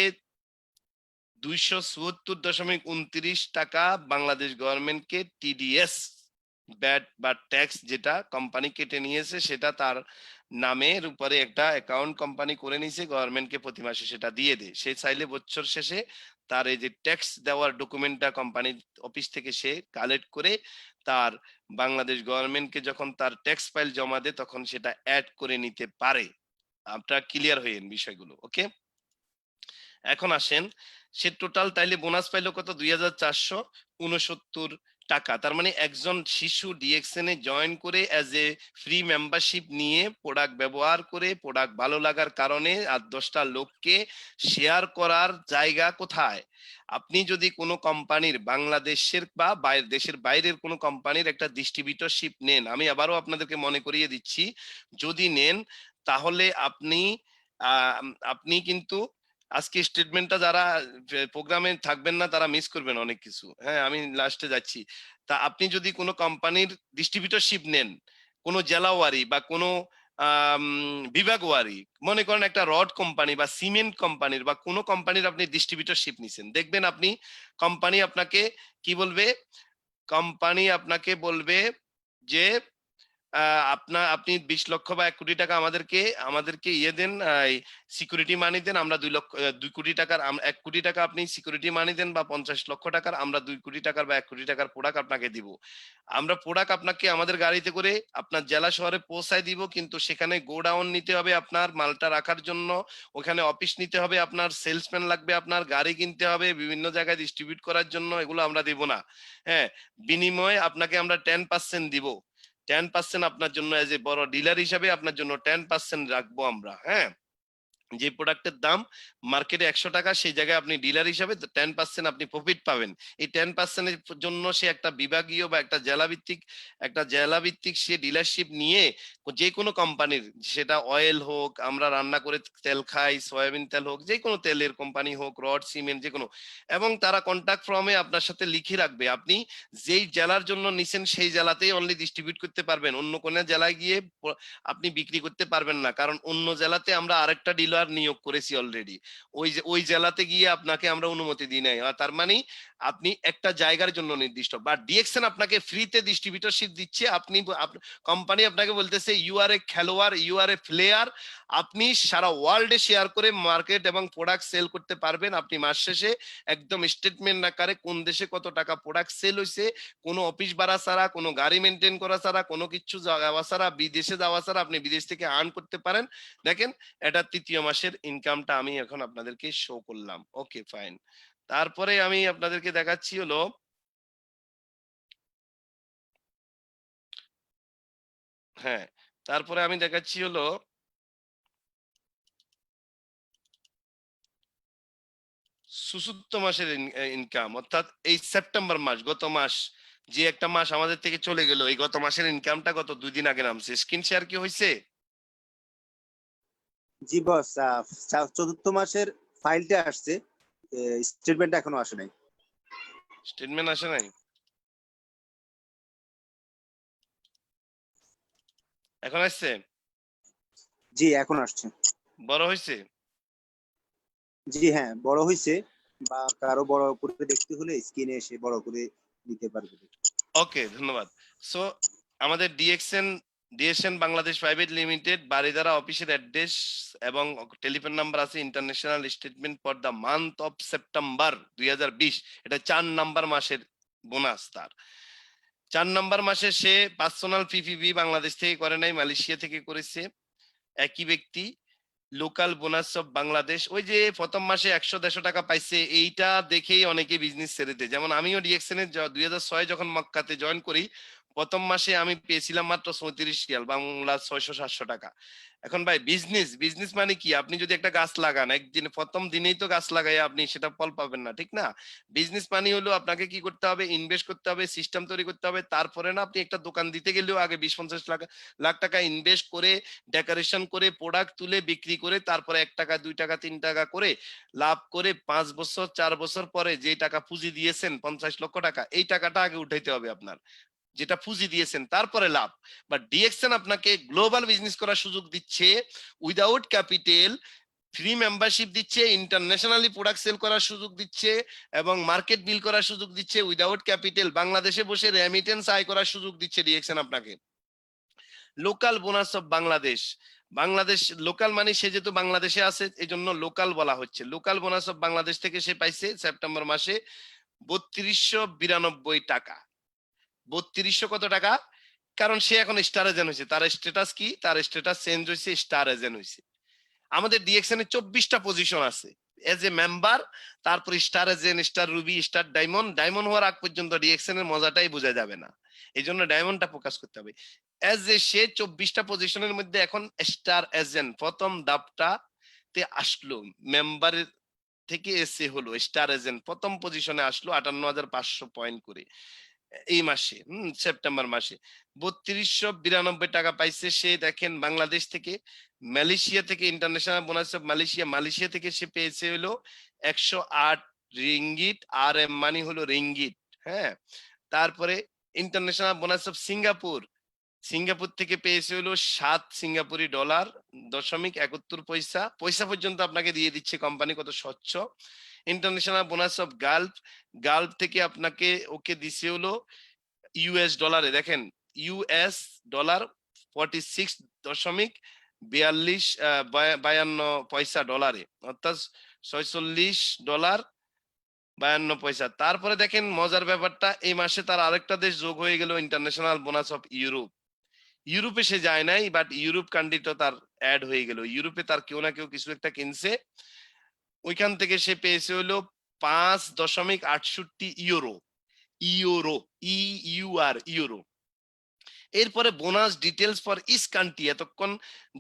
২৭৪.২৯ টাকা বাংলাদেশ গভর্নমেন্টকে টিডিএস ব্যাট বা ট্যাক্স যেটা কোম্পানি কেটে নিয়েছে, সেটা তার নামের উপরে একটা অ্যাকাউন্ট কোম্পানি করে নিয়েছে, গভর্নমেন্টকে প্রতি মাসে সেটা দিয়ে দেয়। সে চাইলে বছর শেষে তার এই যে ট্যাক্স দেওয়ার ডকুমেন্টটা কোম্পানির অফিস থেকে সে কালেক্ট করে তার বাংলাদেশ গভর্নমেন্টকে যখন তার ট্যাক্স ফাইল জমা দেয় তখন সেটা অ্যাড করে নিতে পারে। আপনারা ক্লিয়ার হইেন বিষয়গুলো, ওকে? এখন আসেন, সে টোটাল তাইলে বোনাস পাইলো কত, ২,৪৬৯ টাকা। তার মানে একজন শিশু ডিএক্সএন এ জয়েন করে অ্যাজ এ ফ্রি মেম্বারশিপ নিয়ে প্রোডাক্ট ব্যবহার করে প্রোডাক্ট ভালো লাগার কারণে আর 10টা লোককে শেয়ার করার জায়গা কোথায়? আপনি যদি কোনো কোম্পানির বাংলাদেশের বা দেশের বাইরের কোনো কোম্পানির একটা ডিস্ট্রিবিউটরশিপ নেন, আমি আবারও আপনাদেরকে মনে করিয়ে দিচ্ছি, যদি নেন তাহলে আপনি কিন্তু আজকে স্টেটমেন্টটা যারা প্রোগ্রামে থাকবেন না তারা মিস করবেন অনেক কিছু। হ্যাঁ, আমি লাস্টে যাচ্ছি। তা আপনি যদি কোনো কোম্পানির ডিস্ট্রিবিউটরশিপ নেন, কোনো জেলা ওয়ারি বা কোনো বিভাগ ওয়ারি, মনে করেন একটা রড কোম্পানি বা সিমেন্ট কোম্পানির বা কোনো কোম্পানির আপনি ডিস্ট্রিবিউটরশিপ নিছেন, দেখবেন আপনি কোম্পানি আপনাকে কি বলবে, কোম্পানি আপনাকে বলবে যে আপনি ২০ লক্ষ বা ১ কোটি টাকা আমাদেরকে ইয়ে দেন, সিকিউরিটি মানি দেন, আমরা ২ কোটি টাকার ১ কোটি টাকা আপনি সিকিউরিটি মানি দেন বা ৫০ লক্ষ টাকার, আমরা ২ কোটি টাকার বা ১ কোটি টাকার প্রোডাক্ট আপনাকে দিব। আমরা প্রোডাক্ট আপনাকে আমাদের গাড়িতে করে আপনার জেলা শহরে পৌঁছায় দিব, কিন্তু সেখানে গোডাউন নিতে হবে আপনার মালটা রাখার জন্য, ওখানে অফিস নিতে হবে আপনার, সেলসম্যান লাগবে আপনার, গাড়ি কিনতে হবে বিভিন্ন জায়গায় ডিস্ট্রিবিউট করার জন্য, এগুলো আমরা দেব না। হ্যাঁ, বিনিময়ে আপনাকে আমরা 10% দিব। 10% আপনার জন্য এজ এ বড় ডিলার হিসাবে আপনার জন্য 10% রাখবো আমরা। হ্যাঁ, যে প্রোডাক্টের দাম মার্কেটে ১০০ টাকা, সেই জায়গায় আপনি ডিলার হিসাবে 10% আপনি প্রফিট পাবেন। এই 10% এর জন্য সে একটা বিভাগীয় বা একটা জেলা ভিত্তিক সে ডিলারশিপ নিয়ে যে কোনো কোম্পানির, সেটা অয়েল হোক, আমরা রান্না করে তেল খাই, সয়াবিন তেল হোক, যে কোনো তেলের কোম্পানি হোক, রড সিমেন্ট যে কোনো, এবং তারা কন্ট্যাক্ট ফর্মে আপনার সাথে লিখে রাখবে আপনি যেই জেলার জন্য নিছেন সেই জেলাতেই অনলি ডিস্ট্রিবিউট করতে পারবেন, অন্য কোনো জেলায় গিয়ে আপনি বিক্রি করতে পারবেন না, কারণ অন্য জেলাতে আমরা আরেকটা ডিলার নিয়োগ করেছি অলরেডি, ওই জেলাতে গিয়ে আপনাকে আমরা অনুমতি দিই নাই। তার মানে আপনি একটা জায়গার জন্য নির্দিষ্ট, বা ডিএক্সএন আপনাকে ফ্রিতে ডিস্ট্রিবিউটরশিপ দিচ্ছে, কোম্পানি আপনাকে বলতেছে ইউ আর এ খেলোয়াড়, ইউ আর এ প্লেয়ার, আপনি সারা ওয়ার্ল্ডে শেয়ার করে মার্কেট এবং প্রোডাক্ট সেল করতে পারবেন। আপনি মাস শেষে একদম স্টেটমেন্ট আকারে কোন দেশে কত টাকা প্রোডাক্ট সেল হয়েছে, কোনো অফিস ভাড়া ছাড়া, কোনো গাড়ি মেনটেন করা ছাড়া, কোনো কিছু যাওয়া ছাড়া, বিদেশে যাওয়া ছাড়া আপনি বিদেশ থেকে আর্ন করতে পারেন। দেখেন, এটা ৩য় মাসের ইনকামটা আমি এখন আপনাদেরকে শো করলাম। ওকে, ফাইন। তারপরে আমি আপনাদেরকে দেখাচ্ছি হলো হ্যাঁ, তারপরে আমি দেখাচ্ছি হলো চতুর্থ মাসের ইনকাম, অর্থাৎ এই সেপ্টেম্বর মাস, গত মাস, যে একটা মাস আমাদের থেকে চলে গেল, এই গত মাসের ইনকামটা গত 2 দিন আগে নামছে। স্ক্রিন শেয়ার কি হয়েছে? জি বস, চতুর্থ মাসের ফাইলটা আসছে, স্টেটমেন্ট এখনো আসে নাই। স্টেটমেন্ট আসে নাই? এখন আসছে? জি এখন আসছে। বড় হয়েছে? জি হ্যাঁ, বড় হয়েছে, বা কারো বড় করে দেখতে হলে স্ক্রিনে এসে বড় করে নিতে পারবে। ওকে, ধন্যবাদ। সো আমাদের DSN Bangladesh private limited Baridhara অফিসের অ্যাড্রেস এবং টেলিফোন নাম্বার আছে। International statement for the month of September 2020, এটা 4 নাম্বার মাসের বোনাস তার। 4 নাম্বার মাসে সে পার্সোনাল পিপিবি বাংলাদেশ থেকে করে নাই, মালয়েশিয়া থেকে করেছে। একই ব্যক্তি লোকাল বোনাস অফ বাংলাদেশ, ওই যে প্রথম মাসে 100-150 টাকা পাইছে, এইটা দেখেই অনেকে বিজনেস ছেড়ে দেয়। যেমন আমিও ডিএক্সএন এর 2006 যখন মক্কাতে জয়েন করি, প্রথম মাসে আমি পেয়েছিলাম মাত্র 34 রিয়াল, বাংলা 600-700 টাকা। এখন ভাই বিজনেস মানে কি? আপনি যদি একটা গাছ লাগান, একদিন প্রথম দিনেই তো গাছ লাগাই আপনি সেটা ফল পাবেন না, ঠিক না? বিজনেস মানে হলো আপনাকে কি করতে হবে, ইনভেস্ট করতে হবে, সিস্টেম তৈরি করতে হবে। তারপরে না আপনি একটা দোকান দিতে গেলেও আগে 20-50 লাখ লাখ টাকা ইনভেস্ট করে, ডেকোরেশন করে, প্রোডাক্ট তুলে বিক্রি করে, তারপরে 1 টাকা 2 টাকা 3 টাকা করে লাভ করে 5 বছর 4 বছর পরে যে টাকা পুঁজি দিয়েছেন 50 লক্ষ টাকা, এই টাকাটা আগে উঠাইতে হবে আপনার, যেটা পুঁজি দিয়েছেন, তারপরে লাভ। বাট ডিএক্সএন আপনাকে গ্লোবাল বিজনেস করার সুযোগ দিচ্ছে উইদাউট ক্যাপিটাল, ফ্রি মেম্বারশিপ দিচ্ছে, ইন্টারন্যাশনালি প্রোডাক্ট সেল করার সুযোগ দিচ্ছে এবং মার্কেট বিল করার সুযোগ দিচ্ছে উইদাউট ক্যাপিটাল। বাংলাদেশে বসে রেমিটেন্স আয় করার সুযোগ দিচ্ছে ডিএক্সএন আপনাকে। Local bonus of Bangladesh, Bangladesh local মানে সে যেহেতু বাংলাদেশে আছে এই জন্য লোকাল বলা হচ্ছে। লোকাল বোনাস অফ বাংলাদেশ থেকে সে পাইছে সেপ্টেম্বর মাসে 3292 টাকা। 3200 কত টাকা? কারণ সে এখন স্টার এজেন্ট হয়েছে, তার স্ট্যাটাস কি, তার স্ট্যাটাস চেঞ্জ হয়েছে, স্টার এজেন্ট হয়েছে। আমাদের ডিএক্সএন এ 24টা পজিশন আছে এজ এ মেম্বার, তারপর star agent, star ruby, star diamond. Diamond হওয়ার আগ পর্যন্ত ডিএক্সএন এর মজাটাই বোঝা যাবে না, এই জন্য ডায়মন্ডটা ফোকাস করতে হবে। এজ এ সে 24টা পজিশনের মধ্যে এখন স্টার এজেন্ট প্রথম ধাপটা তে আসলো, মেম্বারের থেকে এসে হলো স্টার এজেন্ট, প্রথম পজিশনে আসলো 58,500 পয়েন্ট করে এই মাসে, সেপ্টেম্বর মাসে 3292 টাকা পাইছে সে। দেখেন বাংলাদেশ থেকে, মালয়েশিয়া থেকে, international bonus of Malaysia, Malaysia থেকে সে পেয়েছে হলো 108 রিঙ্গিট, আর এম মানি হলো রিঙ্গিট। হ্যাঁ, তারপরে international bonus of Singapore, Singapore থেকে পেয়েছে হলো 7 সিঙ্গাপুরি ডলার 0.71 পয়সা, পয়সা পর্যন্ত আপনাকে দিয়ে দিচ্ছে কোম্পানি, কত স্বচ্ছ। International bonus of Gulf, Gulf থেকে আপনাকে ওকে দিছে হলো ইউএস ডলারে, দেখেন ইউএস ডলার 46.42 পয়সা ডলারে, অর্থাৎ $46.52। তারপরে দেখেন মজার ব্যাপারটা, এই মাসে তার আরেকটা দেশ যোগ হয়ে গেল, ইন্টারন্যাশনাল বোনাস অফ ইউরোপ। ইউরোপে সে যায় নাই, বাট ইউরোপ কান্ট্রিটা তার অ্যাড হয়ে গেল। ইউরোপে তার কেউ না কেউ কিছু একটা কিনছে, ওইখান থেকে সে পেয়েছে হলো 5.68 ইউরো, ইউরো, ইউরো। এরপরে bonus details for is country, এতক্ষণ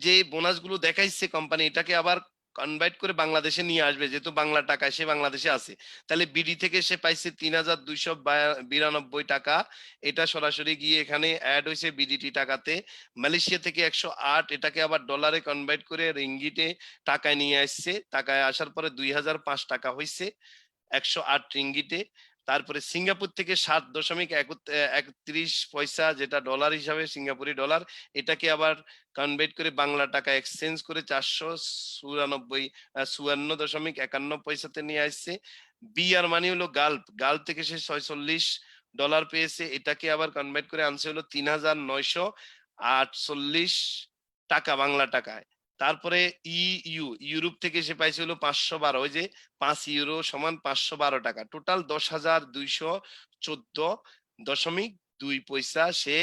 যে বোনাস গুলো দেখাইছে কোম্পানি, এটাকে আবার কনভার্ট করে বাংলাদেশে নিয়ে আসবে, যেহেতু বাংলা টাকায় সে বাংলাদেশে আছে। তাহলে বিডি থেকে সে পাইছে 3292 টাকা, এটা সরাসরি গিয়ে এখানে অ্যাড হয়েছে বিডিটি টাকাতে। মালয়েশিয়া থেকে 108, এটাকে আবার ডলারে কনভার্ট করে রিঙ্গিটে টাকায় নিয়ে আসছে, টাকায় আসার পরে 2005 টাকা হয়েছে 108 রিঙ্গিটে। তারপরে সিঙ্গাপুর থেকে 7.31 পয়সা, যেটা ডলার হিসাবে সিঙ্গাপুরি ডলার, এটাকে আবার কনভার্ট করে বাংলা টাকা এক্সচেঞ্জ করে 454.51 পয়সাতে নিয়ে আসছে। বিআর মানে হলো গালফ, গালফ থেকে সে 46 ডলার পেয়েছে, এটাকে আবার কনভার্ট করে আনছে হলো 3948 টাকা বাংলা টাকায়। তারপরে ইউরোপ থেকে সে পাইছে হলো 512, ওই যে 5 ইউরো সমান 512 টাকা, টোটাল 10,214.2 পয়সা সে।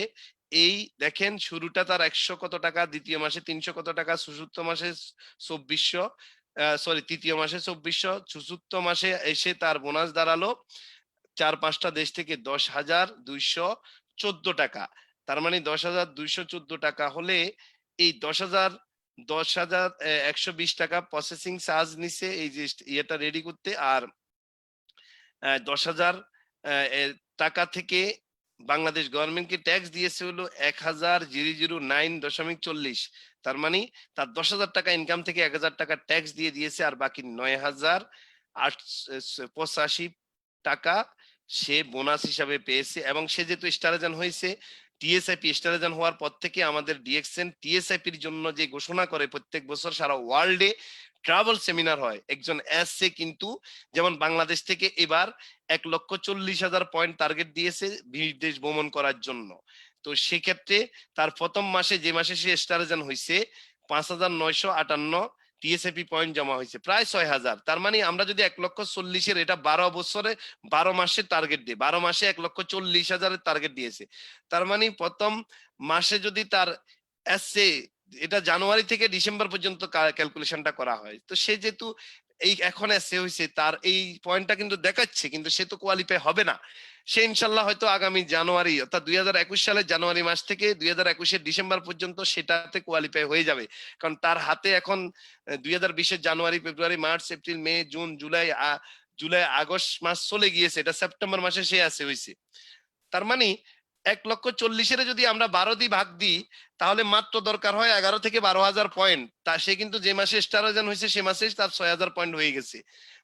এই দেখেন শুরুটা তার 100 কত টাকা, দ্বিতীয় মাসে 300 কত টাকা, চতুর্থ মাসে 2400, সরি তৃতীয় মাসে 2400, চতুর্থ মাসে এসে তার বোনাস দাঁড়ালো 4-5টা দেশ থেকে 10,214 টাকা। তার মানে 10,214 টাকা হলে এই 10,120 টাকা প্রসেসিং চার্জ নিছে এই যে ইয়েটা রেডি করতে। আর 10,000 টাকা থেকে বাংলাদেশ গভর্নমেন্টকে ট্যাক্স দিয়েছে হলো 1,009.40। তার মানে তার 10,000 টাকা ইনকাম থেকে 1,000 টাকা ট্যাক্স দিয়ে দিয়েছে, আর বাকি 9,885 টাকা সে বোনাস হিসাবে পেয়েছে। এবং সে যেহেতু স্টার এজেন্ট হয়েছে, টিএসআইপি স্টার এজেন্ট হওয়ার পর থেকে আমাদের ডিএক্সএন টিএসআইপির জন্য যে ঘোষণা করে প্রত্যেক বছর সারা ওয়ার্ল্ডে ট্রাভেল সেমিনার হয়, একজন এসছে কিন্তু যেমন বাংলাদেশ থেকে এবার 1,40,000 পয়েন্ট টার্গেট দিয়েছে বিদেশ ভ্রমণ করার জন্য। তো সেক্ষেত্রে তার প্রথম মাসে, যে মাসে সে স্টার এজেন্ট হয়েছে, 5,958 টিএসএপি পয়েন্ট জমা হয়েছে, প্রায় 6,000। তার মানে আমরা যদি 1,40,000 এটা 12 বছরে 12 মাসে টার্গেট দিই, 12 মাসে 1,40,000 টার্গেট দিয়েছে। তার মানে প্রথম মাসে যদি তার এসছে, এটা জানুয়ারি থেকে ডিসেম্বর পর্যন্ত ক্যালকুলেশনটা করা হয়, তো সে যেহেতু এই এখন এসে হয়েছে, তার এই পয়েন্টটা কিন্তু দেখাচ্ছে, কিন্তু সে তো কোয়ালিফাই হবে না। সে ইনশাল্লাহ হয়তো আগামী জানুয়ারি অর্থাৎ 2021 সালের জানুয়ারি মাস থেকে 2021 ডিসেম্বর পর্যন্ত সেটাতে কোয়ালিফাই হয়ে যাবে। কারণ তার হাতে এখন 2020 জানুয়ারি, ফেব্রুয়ারি, মার্চ, এপ্রিল, মে, জুন, জুলাই, আগস্ট মাস চলে গিয়েছে, এটা সেপ্টেম্বর মাসে সে আসে হয়েছে। তার মানে 1,40,000 যদি আমরা 12 দিয়ে ভাগ দিই, তাহলে মাত্র দরকার হয় 11 থেকে 12,000 পয়েন্ট। তা সে কিন্তু যে মাসে স্টার এজেন্ট হয়েছে সে মাসে তার 6,000 পয়েন্ট হয়ে গেছে।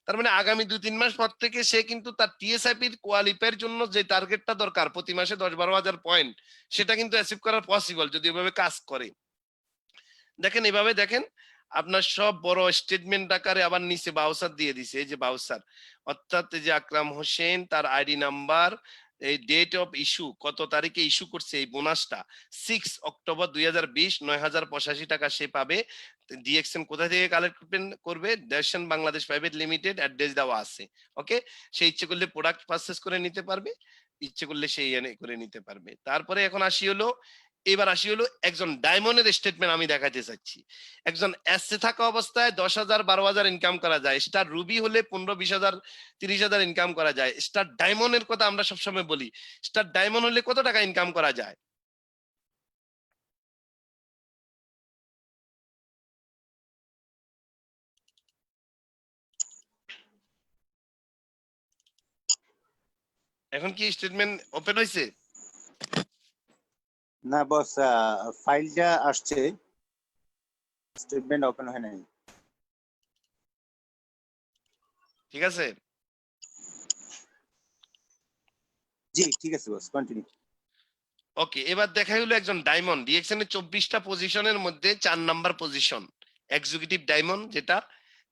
তার মানে আগামী 2-3 মাস পর থেকে সে কিন্তু তার টিএসআইপির কোয়ালিফাইয়ের জন্য যে টার্গেটটা দরকার প্রতি মাসে 10-12,000 পয়েন্ট, সেটা কিন্তু অ্যাচিভ করা পসিবল যদি এভাবে কাজ করে। দেখেন এভাবে দেখেন, আপনার সব বড় স্টেটমেন্ট আকারে আবার নিচে বাউসার দিয়ে দিছে, এই যে বাউসার, অর্থাৎ এই যে আকরাম হোসেন, তার আইডি নাম্বার, এই ডেট অফ ইস্যু, কত তারিখে ইস্যু করছে এই বোনাসটা, 6 অক্টোবর 2020, 9,085 টাকা সে পাবে। ডিএক্সএন কোথা থেকে কালেক্ট করবে? দেশন বাংলাদেশ প্রাইভেট লিমিটেড, অ্যাড্রেস দেওয়া আছে। ওকে, সে ইচ্ছে করলে প্রোডাক্ট পারচেজ করে নিতে পারবে, ইচ্ছে করলে সে এনে করে নিতে পারবে। তারপরে এখন আসি হলো একজন ডায়মন্ডের স্টেটমেন্ট আমি দেখাতে চাচ্ছি। একজন এসে থাকা অবস্থায় 10,000 12,000 ইনকাম করা যায়, স্টার রুবি হলে 15-20,000 30,000 ইনকাম করা যায়। স্টার ডায়মন্ডের কথা আমরা সবসময় বলি, স্টার ডায়মন্ড হলে কত টাকা ইনকাম করা যায়? এখন কি স্টেটমেন্ট ওপেন হয়েছে? না বস, ফাইলটা আসছে, স্টেটমেন্ট ওপেন হয় নাই। ঠিক আছে, জি ঠিক আছে বস, কন্টিনিউ। ওকে। এবার দেখা হলো একজন ডায়মন্ড, ডিএক্সএন এর 24টা পজিশনের মধ্যে 4 নাম্বার পজিশন এক্সিকিউটিভ ডায়মন্ড যেটা।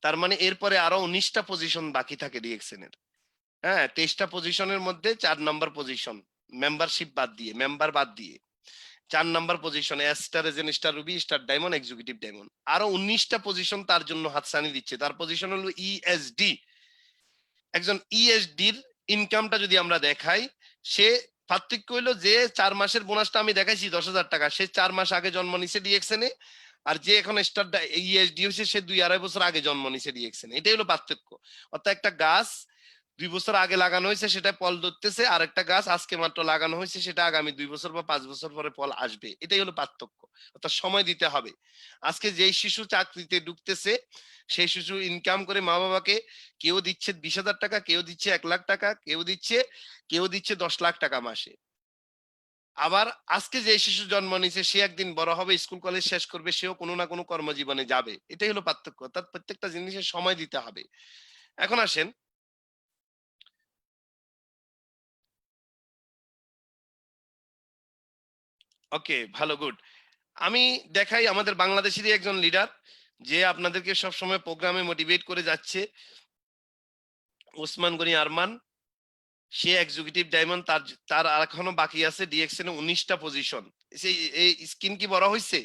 তার মানে এরপরে আরো 19টা পজিশন বাকি থাকে ডিএক্সএন এর। হ্যাঁ, 23টা পজিশনের মধ্যে 4 নাম্বার পজিশন, মেম্বারশিপ বাদ দিয়ে, মেম্বার বাদ দিয়ে 4 নাম্বার পজিশনে star agent, star ruby, star diamond, executive diamond. আরো 19টা পজিশন তার জন্য হাতছানি দিচ্ছে। তার পজিশন হলো ইএসডি। একজন ইএসডির ইনকামটা যদি আমরা দেখাই, সে পার্থক্য হইলো যে 4 মাসের বোনাসটা আমি দেখাইছি 10,000 টাকা, সে 4 মাস আগে জন্ম নিছে ডিএক্সএন এ, আর যে এখন স্টার ইএসডি হয়েছে সে 2-2.5 বছর আগে জন্ম নিছে ডিএক্সএন। এটাই হলো পার্থক্য। অর্থাৎ একটা গাছ 2 বছর আগে লাগানো হয়েছে, সেটা ফল ধরতেছে, আর একটা গাছ আজকে মাত্র লাগানো হয়েছে, সেটা আগামী 2 বছর বা 5 বছর পরে ফল আসবে। এটাই হলো পার্থক্য। অর্থাৎ সময় দিতে হবে। আজকে যেই শিশু চাকরিতে ঢুকতেছে, সেই শিশু ইনকাম করে মা বাবাকে কেউ দিচ্ছে 20,000 টাকা, কেউ দিচ্ছে 1,00,000 টাকা, কেউ দিচ্ছে 10 লাখ টাকা মাসে। আবার আজকে যে শিশু জন্ম নিছে সে একদিন বড় হবে, স্কুল কলেজ শেষ করবে, সেও কোনো না কোনো কর্মজীবনে যাবে। এটাই হলো পার্থক্য। অর্থাৎ প্রত্যেকটা জিনিসের সময় দিতে হবে। এখন আসেন, ওকে, ভালো, গুড। আমি দেখাই আমাদের বাংলাদেশেরই একজন লিডার, যে আপনাদেরকে সব সময় প্রোগ্রামে মোটিভেট করে যাচ্ছে, ওসমান গনি আরমান। সে এক্সিকিউটিভ ডায়মন্ড, তার তার আর এখনো বাকি আছে ডিএক্সএন এ 19টা পজিশন। সেই এই স্ক্রিন কি বড় হয়েছে?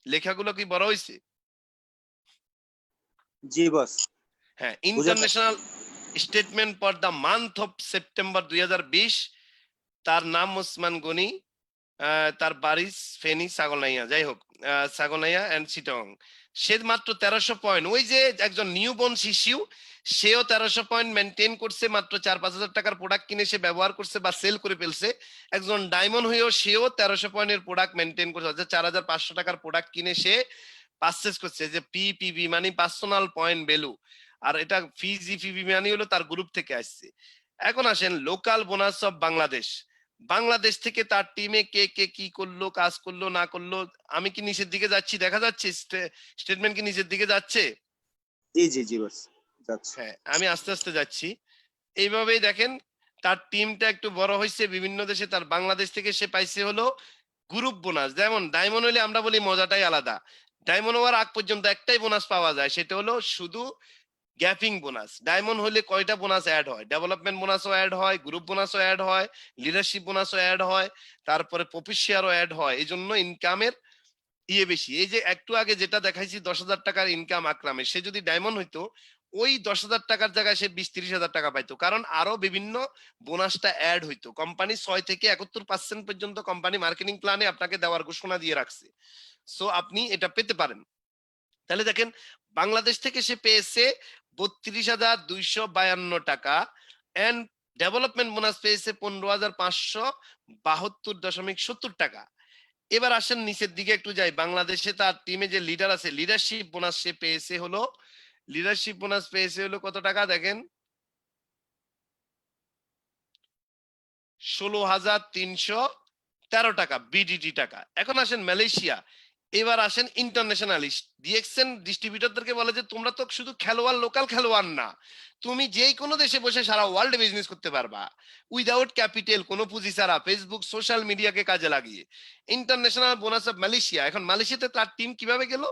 লেখাগুলো কি বড় হয়েছে? জি বস। হ্যাঁ, international statement for the month of September 2020। তার নাম ওসমান গনি, তার বাড়ি ফেনী, ছাগলনাইয়া, যাই হোক, ছাগলনাইয়া এন্ড চিটাগং। সে মাত্র 1300 পয়েন্ট। ওই যে একজন নিউবর্ন শিশু, সেও 1300 পয়েন্ট মেনটেন করছে, মাত্র 4-5 হাজার টাকার প্রোডাক্ট কিনে সে ব্যবহার করছে বা সেল করে ফেলছে। একজন ডায়মন্ড হয়েও সেও 1300 পয়েন্টের প্রোডাক্ট মেনটেন করছে, অর্থাৎ 4500 টাকার প্রোডাক্ট কিনে সে পারচেজ করছে। যে পিপিবি মানে পার্সোনাল পয়েন্ট ভ্যালু, আর এটা ফিজিপিবি মানে হলো তার গ্রুপ থেকে আসছে। এখন আসেন local bonus of Bangladesh. Bangladesh থেকে তার টিমে কে কে কি করলো, কাজ করলো না করলো। আমি কি নিচের দিকে যাচ্ছি, দেখা যাচ্ছে স্টেটমেন্ট কি নিচের দিকে যাচ্ছে? জি জি জি বস, যাচ্ছে। হ্যাঁ, আমি আস্তে আস্তে যাচ্ছি। এইভাবেই দেখেন তার টিমটা একটু বড় হয়েছে বিভিন্ন দেশে। তার বাংলাদেশ থেকে সে পাইছে হলো গ্রুপ বোনাস। যেমন ডায়মন্ড হলে আমরা বলি মজাটাই আলাদা। ডায়মন্ড হওয়ার আগ পর্যন্ত একটাই বোনাস পাওয়া যায়, সেটা হলো শুধু গ্যাপিং বোনাস। ডায়মন্ড হলে কয়টা বোনাস অ্যাড হয়? ডেভেলপমেন্ট বোনাসও অ্যাড হয়, গ্রুপ বোনাসও অ্যাড হয়, লিডারশিপ বোনাসও অ্যাড হয়, তারপরে প্রফিট শেয়ারও অ্যাড হয়। এই জন্য ইনকামের বেশি। এই যে একটু আগে যেটা দেখাইছি 10,000 টাকার ইনকাম আকরামে, সে যদি ডায়মন্ড হইতো ওই 10,000 টাকার জায়গায় সে 20-30 হাজার টাকা পাইতো, কারণ আরো বিভিন্ন বোনাসটা অ্যাড হইতো। কোম্পানি 6 থেকে 71% পর্যন্ত কোম্পানি মার্কেটিং প্ল্যানে আপনাকে দেওয়ার ঘোষণা দিয়ে রাখছে। সো আপনি এটা পেতে পারেন। তাহলে দেখেন বাংলাদেশ থেকে সে পেয়েছে 32,252 টাকা, এন্ড ডেভেলপমেন্ট বোনাস পেয়েছে 15,572.70 টাকা। এবার আসেন নিচের দিকে একটু যাই। বাংলাদেশে তার টিমে যে লিডার আছে, লিডারশিপ বোনাস সে পেয়েছে হলো, লিডারশিপ বোনাস পেয়েছে হলো কত টাকা দেখেন, 16,313 টাকা বিডিটি টাকা। এখন আসেন মালয়েশিয়া। এবার আসেন ইন্টারন্যাশনালিস্ট। ডিএক্সএন ডিস্ট্রিবিউটরদেরকে বলে যে তোমরা তো শুধু খেলোয়াড়, লোকাল খেলোয়াড় না, তুমি যেই কোনো দেশে বসে সারা ওয়ার্ল্ডে বিজনেস করতে পারবা উইদাউট ক্যাপিটাল, কোনো পুঁজি ছাড়া, ফেসবুক সোশ্যাল মিডিয়াকে কাজে লাগিয়ে। International bonus of Malaysia. এখন মালয়েশিয়াতে তার টিম কিভাবে গেল,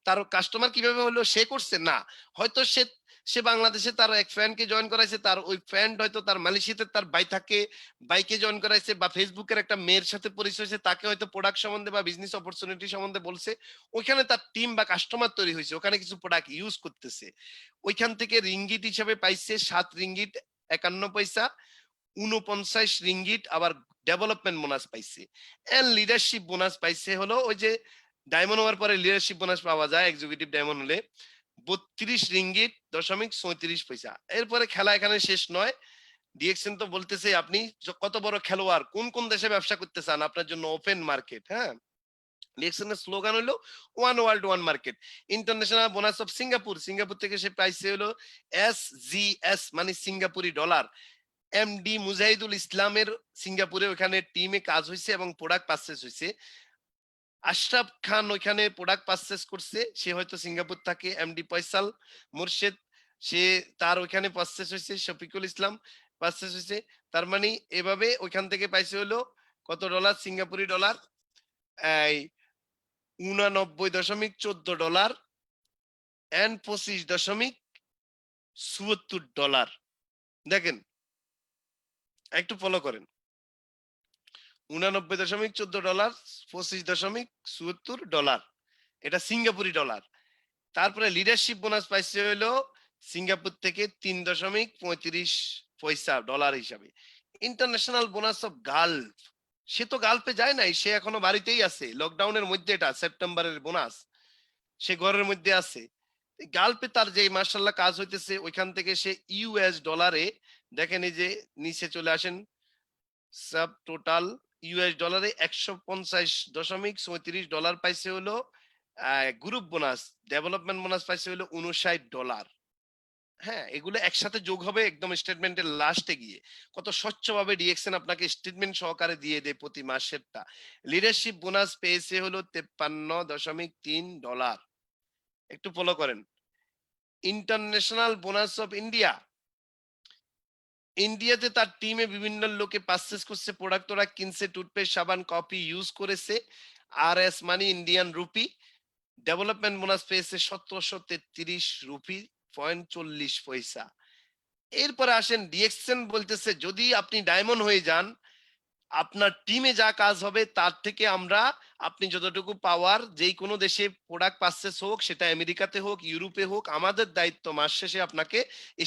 তার কাস্টমার কিভাবে হলো, সে করছে না, হয়তো সে সে বাংলাদেশে তার এক ফ্রেন্ডকে জয়েন করাইছে, তার ওই ফ্রেন্ড হয়তো তার মালয়েশিয়াতে তার ভাই থাকে, বাইকে জয়েন করাইছে, বা ফেসবুকের একটা মেয়ের সাথে পরিচয় হয়েছে, তাকে হয়তো প্রোডাক্ট সম্বন্ধে বা বিজনেস অপরচুনিটি সম্বন্ধে বলছে, ওইখানে তার টিম বা কাস্টমার তৈরি হয়েছে, ওখানে কিছু প্রোডাক্ট ইউজ করতেছে। ওইখান থেকে রিঙ্গিট হিসাবে পাইছে 7 রিঙ্গিট 51 পয়সা, 49 রিঙ্গিট আবার ডেভেলপমেন্ট বোনাস পাইছে। এন্ড লিডারশিপ বোনাস পাইছে হলো ওই যে ডায়মন্ড হওয়ার পরে লিডারশিপ বোনাস পাওয়া যায় এক্সিকিউটিভ ডায়মন্ড হলে 32 রিঙ্গিট 34 পয়সা। এরপরে খেলা এখানে শেষ নয়। ডিএক্সএন তো বলতেছে আপনি কত বড় খেলোয়াড়, কোন কোন দেশে ব্যবসা করতে চান, আপনার জন্য ওপেন মার্কেট। হ্যাঁ, ডিএক্সএন এর স্লোগান হলো one world one market. International bonus of Singapore. Singapore থেকে সে পাইছে হলো SGS মানে সিঙ্গাপুরি ডলার। এমডি মুজাহিদুল ইসলামের সিঙ্গাপুরে ওখানে টিমে কাজ হয়েছে এবং প্রোডাক্ট পারচেজ হয়েছে। আশরাফ খান ওইখানে প্রোডাক্ট পারচেজ করছে, সে হয়তো সিঙ্গাপুর থাকে। এমডি ফয়সাল মুর্শেদ, সে তার ওইখানে পারচেজ হয়েছে। শফিকুল ইসলাম পারচেজ হয়েছে। তার মানে এভাবে ওইখান থেকে পাইছে হলো কত ডলার, সিঙ্গাপুরি ডলার এই 89.14 ডলার এন্ড 25.74 ডলার। দেখেন একটু ফলো করেন, 89.14 ডলার, 25.74 ডলার, এটা সিঙ্গাপুরি ডলার। তারপরে লিডারশিপ বোনাস পাইছে হলো সিঙ্গাপুর থেকে 3.35 পয়সা ডলার হিসাবে। ইন্টারন্যাশনাল বোনাস অফ গালফ, সে তো গালফে যায় নাই, সে এখনো বাড়িতেই আছে। লকডাউনের মধ্যে, এটা সেপ্টেম্বরের বোনাস, সে ঘরের মধ্যে আছে। গালফে তার যে মার্শাল্লাহ কাজ হইতেছে, ওইখান থেকে সে ইউএস ডলারে, দেখেন এই যে নিচে চলে আসেন, সাব টোটাল ইউএস ডলারে 150.37 ডলার পাইছে হলো গ্রুপ বোনাস। ডেভেলপমেন্ট বোনাস পাইছে হলো 59 ডলার। হ্যাঁ, এগুলো একসাথে যোগ হবে একদম স্টেটমেন্টের লাস্টে গিয়ে। কত স্বচ্ছভাবে ডিএক্সএন আপনাকে স্টেটমেন্ট সহকারে দিয়ে দেয় প্রতি মাসেরটা। লিডারশিপ বোনাস পেয়েছে হলো 53.3 ডলার। একটু ফলো করেন। International bonus of India. ইন্ডিয়াতে তার টিমে বিভিন্ন লোকে পারচেজ করছে, প্রোডাক্ট ওরা কিনছে, টুথপেস্ট সাবান কফি ইউজ করেছে। RS মানে ইন্ডিয়ান রুপি। ডেভেলপমেন্ট বোনাস পেয়েছে 1733 রুপি 40 পয়সা। এরপরে আসেন ডিএক্সএন বলতেছে যদি আপনি ডায়মন্ড হয়ে যান, আপনার টিমে যা কাজ হবে তার থেকে আমরা, আপনি যতটুকু পাওয়ার, যেই কোনো দেশে প্রোডাক্ট পারচেস হোক, সেটা আমেরিকাতে হোক ইউরোপে হোক, আমাদের দায়িত্ব মাস শেষে আপনাকে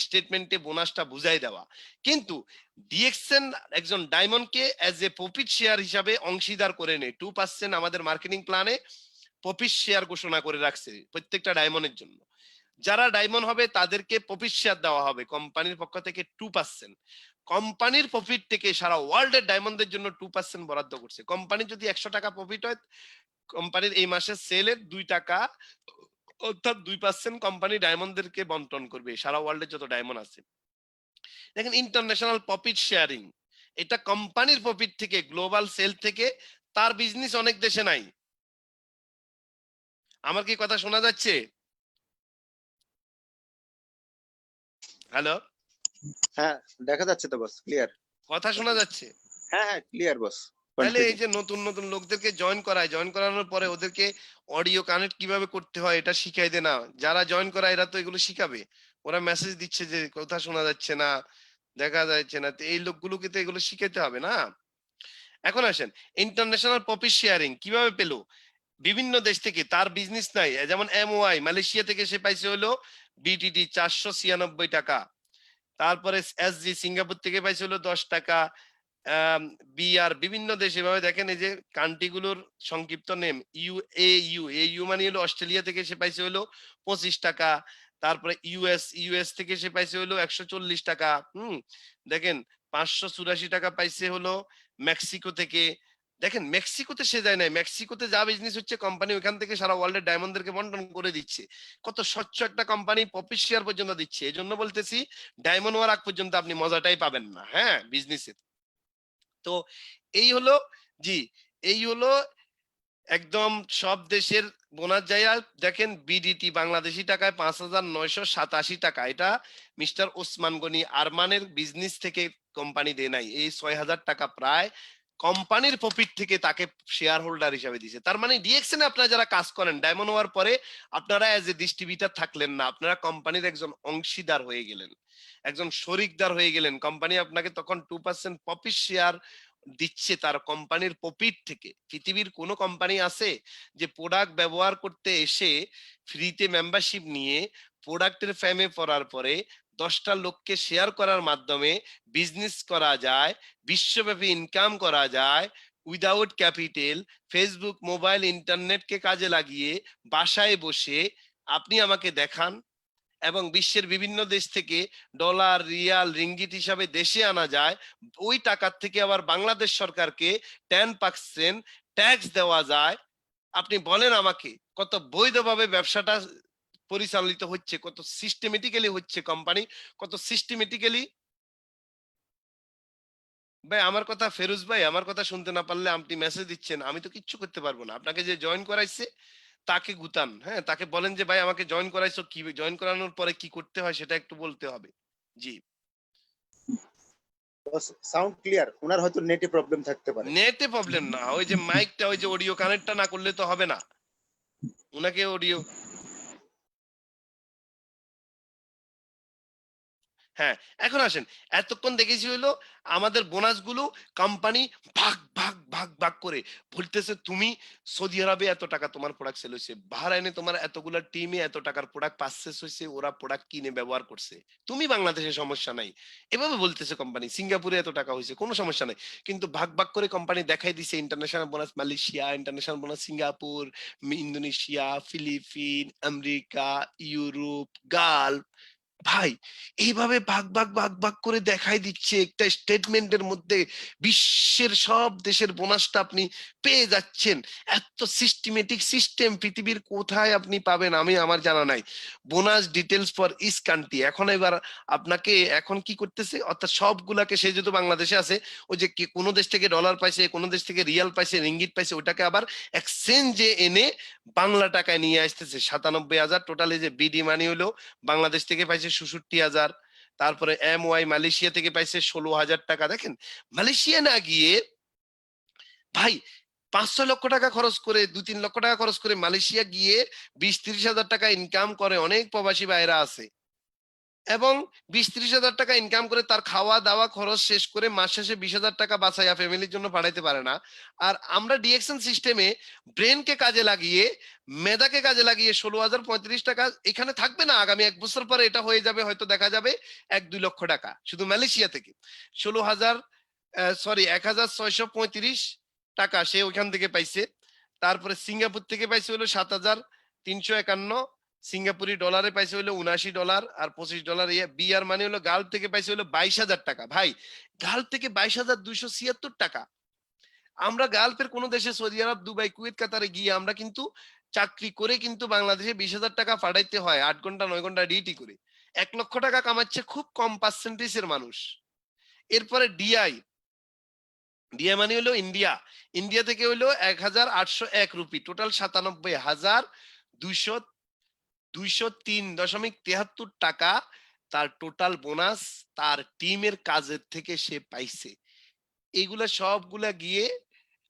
স্টেটমেন্টে বোনাসটা বুঝাই দেওয়া। কিন্তু ডিএক্সএন একজন ডায়মন্ডকে অ্যাজ এ প্রফিট শেয়ার হিসাবে অংশীদার করে নেয় 2% আমাদের মার্কেটিং প্ল্যানে। প্রফিট শেয়ার ঘোষণা করে রাখছে প্রত্যেকটা ডায়মন্ডের জন্য। যারা ডায়মন্ড হবে তাদেরকে প্রফিট শেয়ার দেওয়া হবে কোম্পানির পক্ষ থেকে 2%। কোম্পানির প্রফিট থেকে সারা ওয়ার্ল্ডের ডায়মন্ডের জন্য 2% বরাদ্দ করছে। কোম্পানি যদি 100 টাকা প্রফিট হয়, কোম্পানির এই মাসের সেলের 2 টাকা অর্থাৎ 2% কোম্পানি ডায়মন্ডদেরকে বন্টন করবে সারা ওয়ার্ল্ডের যত ডায়মন্ড আছে। দেখেন ইন্টারন্যাশনাল প্রফিট শেয়ারিং, এটা কোম্পানির প্রফিট থেকে, গ্লোবাল সেল থেকে। তার বিজনেস অনেক দেশে নাই। আমার কি কথা শোনা যাচ্ছে? হ্যালো, হ্যাঁ দেখা যাচ্ছে তো বস, ক্লিয়ার। কথা শোনা যাচ্ছে? হ্যাঁ হ্যাঁ ক্লিয়ার বস। তাহলে এই যে নতুন নতুন লোকদেরকে জয়েন করায়, জয়েন করানোর পরে ওদেরকে অডিও কানেক্ট কিভাবে করতে হয় এটা শিখাই দে না। যারা জয়েন করায় এরা তো এগুলো শিখাবে। ওরা মেসেজ দিচ্ছে যে কথা শোনা যাচ্ছে না, দেখা যাচ্ছে না, তো এই লোকগুলোকে তো এগুলো শিখাইতে হবে না। এখন আসেন, ইন্টারন্যাশনাল প্রফিট শেয়ারিং কিভাবে পেলো? বিভিন্ন দেশ থেকে, তার বিজনেস নাই। যেমন এমওআই মালয়েশিয়া থেকে সে পাইছে হলো বিটিটি 496 টাকা। তারপরে এসজি সিঙ্গাপুর থেকে পাইছে হলো 10 টাকা। বিআর বিভিন্ন দেশ এভাবে দেখেন, এই যে কান্ট্রি গুলোর সংক্ষিপ্ত নেম ইউএইউ, এইউ মানে হলো অস্ট্রেলিয়া থেকে সে পাইছে হলো 25 টাকা। তারপরে ইউএস থেকে সে পাইছে হলো 140 টাকা। দেখেন 584 টাকা পাইছে হলো মেক্সিকো থেকে। দেখেন মেক্সিকোতে সে যায় নাই, মেক্সিকোতে যা বিজনেস হচ্ছে কোম্পানি ওইখান থেকে সারা ওয়ার্ল্ডের ডায়মন্ডদেরকে বন্টন করে দিচ্ছে। কত স্বচ্ছ একটা কোম্পানি, প্রফিট শেয়ার পর্যন্ত দিচ্ছে। এই জন্য বলতেছি ডায়মন্ড হওয়ার আগ পর্যন্ত আপনি মজাটাই পাবেন না, হ্যাঁ, বিজনেসের। তো এই হলো, জি, এই হলো একদম সব দেশের বোনাস যাইয়া। দেখেন বিডিটি বাংলাদেশি টাকায় 5,987 টাকা। এটা মিস্টার ওসমান গনি আরমানের বিজনেস থেকে কোম্পানি দেয় নাই। এই 6,000 টাকা প্রায় কোম্পানির প্রফিট থেকে তাকে শেয়ার হোল্ডার হিসাবে দিয়েছে। তার মানে ডিএক্সএনে আপনারা যারা কাজ করেন, ডায়মন্ড হওয়ার পরে আপনারা এজ এ ডিস্ট্রিবিউটর থাকলেন না, আপনারা কোম্পানির একজন অংশীদার হয়ে গেলেন, একজন শরিকদার হয়ে গেলেন। কোম্পানি আপনাকে তখন 2% প্রফিট শেয়ার দিচ্ছে তার কোম্পানির প্রফিট থেকে। পৃথিবীর কোন কোম্পানি আছে যে প্রোডাক্ট ব্যবহার করতে এসে ফ্রিতে মেম্বারশিপ নিয়ে প্রোডাক্টের ফ্যামে পড়ার পরে 10টা লোককে শেয়ার করার মাধ্যমে বিজনেস করা যায়, বিশ্বব্যাপী ইনকাম করা যায় উইদাউট ক্যাপিটাল, ফেসবুক, মোবাইল, ইন্টারনেটকে কাজে লাগিয়ে বাসায় বসে? আপনি আমাকে দেখান। এবং বিশ্বের বিভিন্ন দেশ থেকে ডলার, রিয়াল, রিঙ্গিট হিসাবে দেশে আনা যায়। ওই টাকার থেকে আবার বাংলাদেশ সরকারকে 10% ট্যাক্স দেওয়া যায়। আপনি বলেন আমাকে কত বৈধভাবে ব্যবসাটা পরিচালিত হচ্ছে, কত সিস্টেমেটিক্যালি হচ্ছে কোম্পানি, কত সিস্টেমেটিক্যালি। ভাই আমার কথা, ফেরুজ ভাই আমার কথা শুনতে না পারলে আপনি মেসেজ দিচ্ছেন, আমি তো কিচ্ছু করতে পারবো না। আপনাকে যে জয়েন করাইছে তাকে গুতান, হ্যাঁ, তাকে বলেন যে ভাই আমাকে জয়েন করাইছো, কি জয়েন করানোর পরে কি করতে হয় সেটা একটু বলতে হবে। জি, সাউন্ড ক্লিয়ার, ওনার হয়তো নেটে প্রবলেম থাকতে পারে। নেটে প্রবলেম না, ওই যে মাইকটা, ওই যে অডিও কানেক্টটা না করলে তো হবে না। উনাকে অডিও, হ্যাঁ। এখন আসেন, এতক্ষণ দেখেছি হলো আমাদের বোনাস গুলো কোম্পানি ভাগ ভাগ ভাগ ভাগ করে বলতেছে, তুমি সৌদি আরবে এত টাকা তোমার প্রোডাক্ট সেল হয়েছে, বাহরাইনে তোমার এতগুলা টিমে এত টাকার প্রোডাক্ট পারচেস হয়েছে, ওরা প্রোডাক্ট কিনে ব্যবহার করছে, তুমি বাংলাদেশে সমস্যা নাই। এভাবে বলতেছে কোম্পানি। সিঙ্গাপুরে এত টাকা হয়েছে, কোনো সমস্যা নাই। কিন্তু ভাগ ভাগ করে কোম্পানি দেখাই দিছে international bonus Malaysia, international bonus Singapore, Indonesia, Philippines, America, Europe, Gulf. ভাই এইভাবে ভাগ ভাগ ভাগ ভাগ করে দেখাই দিচ্ছে একটা স্টেটমেন্টের মধ্যে বিশ্বের সব দেশের বোনাসটা আপনি পেয়ে যাচ্ছেন। এত সিস্টেমেটিক সিস্টেম পৃথিবীর কোথায় আপনি পাবেন আমি, আমার জানা নাই। Bonus details for each country. এখন এবার আপনাকে এখন কি করতেছে, অর্থাৎ সবগুলাকে, সে যেহেতু বাংলাদেশে আছে, ওই যে কোন দেশ থেকে ডলার পাইছে, কোন দেশ থেকে রিয়াল পাইছে, রিঙ্গিট পাইছে, ওটাকে আবার এক্সচেঞ্জে এনে বাংলা টাকায় নিয়ে আসতেছে। 97,000 টোটালি যে বিডি মানি হলো বাংলাদেশ থেকে পাইছে 66,000। তারপরে ওয়াই মালয়েশিয়া থেকে পাইছে 16,000 টাকা। দেখেন মালয়েশিয়া না গিয়ে ভাই 5-6 লক্ষ টাকা খরচ করে, 2-3 লক্ষ টাকা খরচ করে মালয়েশিয়া গিয়ে 20-30 হাজার টাকা ইনকাম করে অনেক প্রবাসী ভাইরা আছে। এবং 20-30 হাজার টাকা ইনকাম করে তার খাওয়া দাওয়া খরচ শেষ করে মাস শেষে 20,000 টাকা বাঁচাইয়া ফ্যামিলির জন্য পাঠাইতে পারে না। আর আমরা ডিএকশন সিস্টেমে ব্রেনকে কাজে লাগিয়ে, মেধাকে কাজে লাগিয়ে 16,035 টাকা এখানে থাকবে না, আগামী 1 বছর পরে এটা হয়ে যাবে, হয়তো দেখা যাবে 1-2 লক্ষ টাকা শুধু মালয়েশিয়া থেকে। 16,000 1,635 টাকা সে ওইখান থেকে পাইছে। তারপরে সিঙ্গাপুর থেকে পাইছে হলো 7,351, সিঙ্গাপুরি ডলারে পাইছে হলো $79 আর $25। বিআর মানে হলো গালফ থেকে পাইছে হলো 22,000 টাকা। ভাই গালফ থেকে 22,276 টাকা। আমরা গালফের কোন দেশে সৌদি আরব, দুবাই, কুয়েত, কাতারে গিয়ে আমরা কিন্তু চাকরি করে কিন্তু বাংলাদেশে 20,000 টাকা পাঠাইতে হয় 8 ঘন্টা 9 ঘন্টা ডিউটি করে। 1 লক্ষ টাকা কামাচ্ছে খুব কম পার্সেন্টেজের মানুষ। এরপরে ডিআই, ডিআই মানে হলো ইন্ডিয়া, ইন্ডিয়া থেকে হলো 1,801 রুপি, টোটাল 97,203.73 টাকা তার টোটাল বোনাস তার টিমের কাজের থেকে সে পাইছে। এইগুলা সবগুলা গিয়ে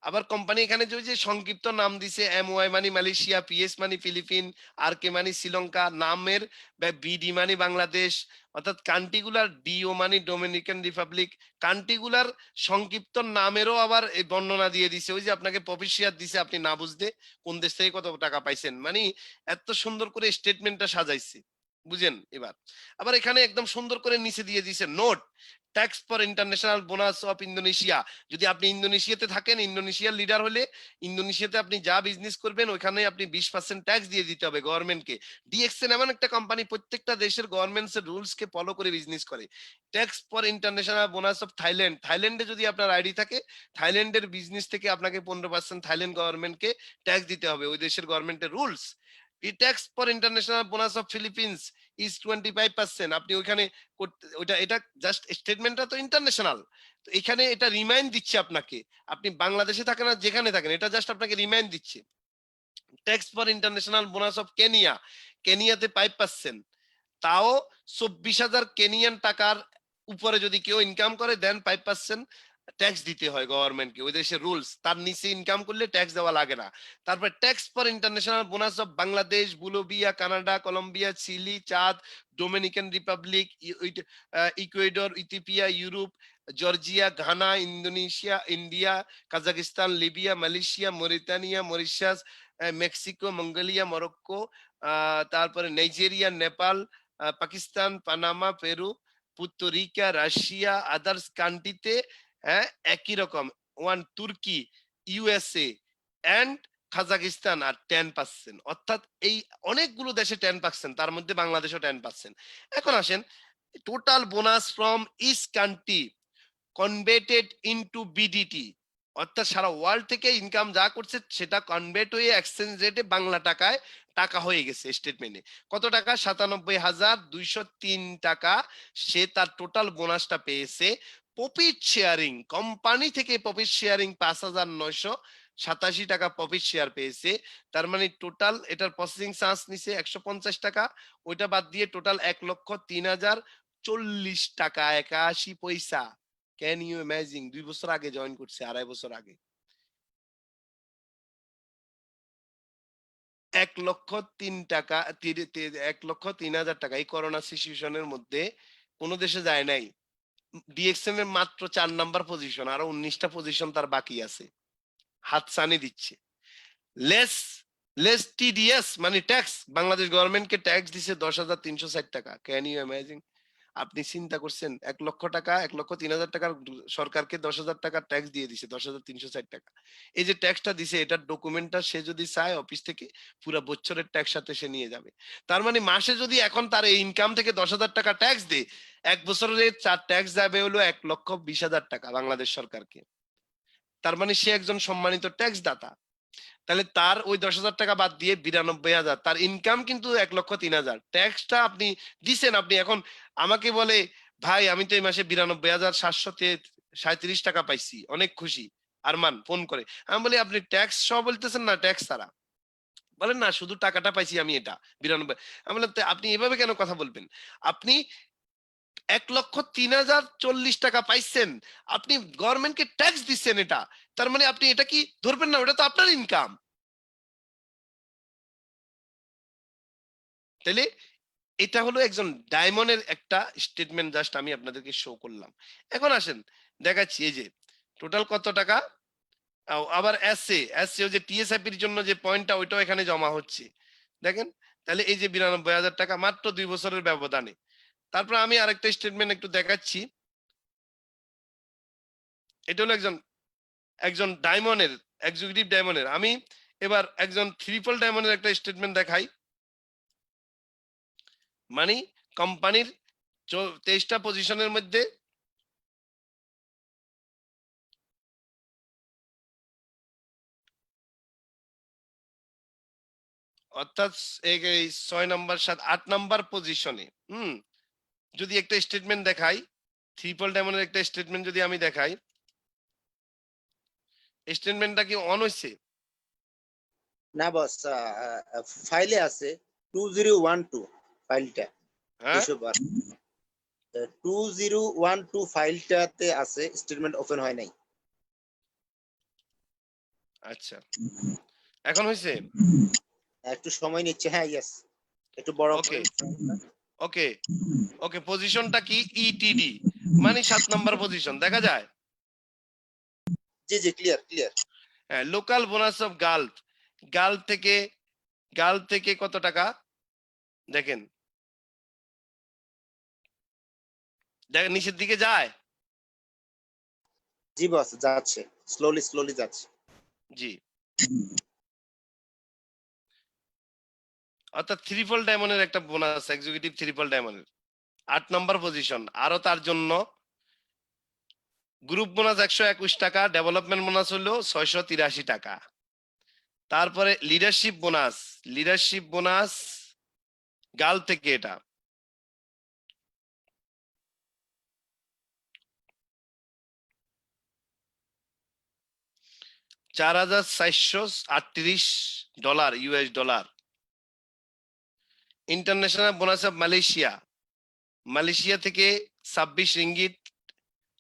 আবার কোম্পানি এখানে যে সংক্ষিপ্ত নাম দিছে, এমওয়াই মানে মালয়েশিয়া, পিএস মানে ফিলিপিন, আর কে মানে শ্রীলঙ্কা, নামের বিডি মানে বাংলাদেশ, অর্থাৎ কান্ট্রিগুলার, ডিও মানে ডোমিনিকান রিপাবলিক, কান্ট্রিগুলার সংক্ষিপ্ত নামেরও আবার এই বর্ণনা দিয়ে দিছে। ওই যে আপনাকে প্রফিট শেয়ার দিছে, আপনি না বুঝতে কোন দেশ থেকে কত টাকা পাইছেন, মানে এত সুন্দর করে স্টেটমেন্টটা সাজাইছে, বুঝেন। এবার আবার এখানে একদম সুন্দর করে নিচে দিয়ে দিছে note, tax for international bonus of Indonesia. যদি আপনি ইন্দোনেশিয়াতে থাকেন, ইন্দোনেশিয়ার লিডার হলে ইন্দোনেশিয়াতে আপনি যা বিজনেস করবেন ওইখানে আপনি 20% ট্যাক্স দিয়ে দিতে হবে গভর্নমেন্টকে। ডিএক্সএন এমন একটা কোম্পানি প্রত্যেকটা দেশের গভর্নমেন্টস এর রুলস কে ফলো করে বিজনেস করে। Tax for international bonus of Thailand, থাইল্যান্ডে যদি আপনার আইডি থাকে, থাইল্যান্ডের বিজনেস থেকে আপনাকে 15% থাইল্যান্ড গভর্নমেন্টকে ট্যাক্স দিতে হবে, ওই দেশের গভর্নমেন্টের rules. Tax for international bonus of Philippines is 25%। আপনি ওইখানে ওইটা, এটা জাস্ট স্টেটমেন্টটা তো ইন্টারন্যাশনাল, তো এখানে এটা রিমাইন্ড দিচ্ছে আপনাকে, আপনি বাংলাদেশে থাকেন আর যেখানে থাকেন, এটা জাস্ট আপনাকে রিমাইন্ড দিচ্ছে। Tax for international bonus of Kenya, কেনিয়াতে 5%, তাও 24,000 কেনিয়ান টাকার উপরে যদি কেউ ইনকাম করে দেন 5% ট্যাক্স দিতে হয় গভর্নমেন্টকে, ওই দেশের রুলস। তার নিচে ইনকাম করলে ট্যাক্স দেওয়া লাগে না। তারপর tax for international bonus of Bangladesh, Bolivia, Canada, Colombia, Chile, Chad, Dominican Republic, Ecuador, Ethiopia, Europe, Georgia, Ghana, Indonesia, India, Kazakhstan, Libya, Malaysia, Mauritania, Mauritius, Mexico, Mongolia, Morocco, তারপরে Nigeria, Nepal, Pakistan, Panama, Peru, Puerto Rico, Russia, others কান্ট্রিতে হ্যাঁ একই রকম, তুর্কি, USA and Kazakhstan আর 10%। অর্থাৎ এই অনেকগুলো দেশে 10%, তার মধ্যে বাংলাদেশও 10%। এখন আসেন, total bonus from each country converted into BDT, অর্থাৎ সারা ওয়ার্ল্ড থেকে ইনকাম যা করছে সেটা কনভার্ট হয়ে এক্সচেঞ্জ রেটে বাংলা টাকায় টাকা হয়ে গেছে স্টেটমেন্টে। কত টাকা? 97,203 টাকা সে তার টোটাল বোনাসটা পেয়েছে। প্রফিট শেয়ারিং, কোম্পানি থেকে প্রফিট শেয়ারিং 5,987 টাকা প্রফিট শেয়ার পেয়েছে। তার মানে টোটাল এটার প্রসেসিং চার্জ নিছে 150 টাকা, ওইটা বাদ দিয়ে টোটাল 1,03,040 টাকা 81 পয়সা। Can you imagine? 2 বছর আগে জয়েন করছে, 2.5 বছর আগে। 1,03,000 টাকা, 1,03,000 টাকা এই করোনা সিচুয়েশনের মধ্যে কোন দেশে যায় নাই। ডিএক্সএম এর মাত্র 4 নাম্বার পজিশন, আরো 19টা পজিশন তার বাকি আছে, হাতছানি দিচ্ছে। লেস লেস টিডিএস মানে ট্যাক্স, বাংলাদেশ গভর্নমেন্টকে ট্যাক্স দিছে 10,360 টাকা। Can you imagine? আপনি চিন্তা করছেন 1 লক্ষ টাকা, 1,03,000 টাকার সরকারকে 10,000 টাকা ট্যাক্স দিয়ে দিছে, 10,360 টাকা। এই যে ট্যাক্সটা দিছে এটার ডকুমেন্টটা সে যদি চায় অফিস থেকে পুরো বছরের ট্যাক্স সাথে সে নিয়ে যাবে। তার মানে মাসে যদি এখন তার এই ইনকাম থেকে 10,000 টাকা ট্যাক্স দেয়, 1 বছরে তার ট্যাক্স যাবে হলো 1,20,000 টাকা বাংলাদেশ সরকারকে। তার মানে সে একজন সম্মানিত ট্যাক্স দাতা। তাহলে তার ওই 10,000 টাকা বাদ দিয়ে 92,000, তার ইনকাম কিন্তু 1,03,000। ট্যাক্সটা আপনি দিছেন, আপনি এখন আমাকে বলে ভাই আমি তো এই মাসে 92,737 টাকা পাইছি, অনেক খুশি। আরমান ফোন করে, আমি বলি আপনি ট্যাক্স সহ বলতেছেন না ট্যাক্স ছাড়া? বলেন না শুধু টাকাটা পাইছি আমি, এটা 92। আমি বললাম আপনি এভাবে কেন কথা বলবেন? আপনি 1,03,040 টাকা পাইছেন, আপনি গভর্নমেন্টকে ট্যাক্স দিচ্ছেন, এটা তার মানে আপনি এটা কি ধরবেন না? ওটা তো আপনার ইনকাম। তাহলে এটা হলো একজন ডায়মন্ডের একটা স্টেটমেন্ট, জাস্ট আমি আপনাদেরকে শো করলাম। এখন আসেন দেখাচ্ছি, এই যে টোটাল কত টাকা। আবার এসএ এসএ ওই যে টিএসআইপি এর জন্য যে পয়েন্টটা ওইটাও এখানে জমা হচ্ছে, দেখেন। তাহলে এই যে 92,000 টাকা মাত্র 2 বছরের ব্যবধানে। তারপর আমি আরেকটা স্টেটমেন্ট একটু দেখাচ্ছি। এটা হলো একজন একজন ডায়মন্ডের, এক্সিকিউটিভ ডায়মন্ডের। আমি এবার একজন ট্রিপল ডায়মন্ডের একটা স্টেটমেন্ট দেখাই। মানে কোম্পানির 23টা পজিশনের মধ্যে অর্থাৎ এই 6 নাম্বার 7 8 নাম্বার পজিশনে যদি একটা স্টেটমেন্ট দেখাই, ট্রিপল ডায়মন্ডের একটা স্টেটমেন্ট যদি আমি দেখাই, স্টেটমেন্টটা কি অন হইছে? না বস, ফাইলে আছে 2012 ফাইলটা, হ্যাঁ 2012 ফাইলটাতে আছে, স্টেটমেন্ট ওপেন হয় নাই। আচ্ছা, এখন হইছে? একটু সময় নিচ্ছে, হ্যাঁ ইয়েস, একটু বড় ওকে করে। ওকে ওকে, পজিশনটা কি ইটিডি, মানে 7 নাম্বার পজিশন দেখা যায়। জি জি, ক্লিয়ার ক্লিয়ার। হ্যাঁ, local bonus of Gulf, Gulf থেকে কত টাকা দেখেন, দেখেন নিচের দিকে যায়। জি বস, যাচ্ছে, স্লোলি স্লোলি যাচ্ছে। জি, অর্থাৎ ট্রিপল ডায়মন্ডের একটা বোনাস, এক্সিকিউটিভ ট্রিপল ডায়মন্ডের 8 নাম্বার পজিশন। আরো তার জন্য গ্রুপ বোনাস 121 টাকা, ডেভেলপমেন্ট বোনাস হলো 683 টাকা। তারপরে লিডারশিপ বোনাস গাল থেকে এটা 4,438 dollar, US dollar. International bonus of Malaysia থেকে 26 ringgit.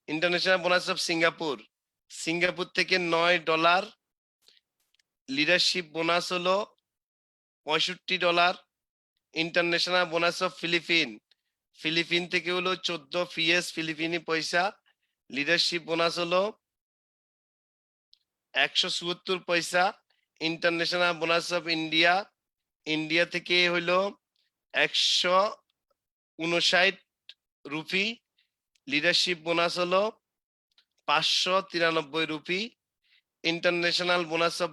International bonus of Singapore থেকে $9। লিডারশিপ বোনাস হলো $65। ইন্টারন্যাশনাল বোনাস অফ ফিলিপিন থেকে হলো 14 পিএস ফিলিপিনি পয়সা। লিডারশিপ বোনাস হলো 174 পয়সা। ইন্টারন্যাশনাল বোনাস অফ ইন্ডিয়া থেকে হইলো 159 রুপি। লিডারশিপ বোনাস হলো 593 rupee. International bonus of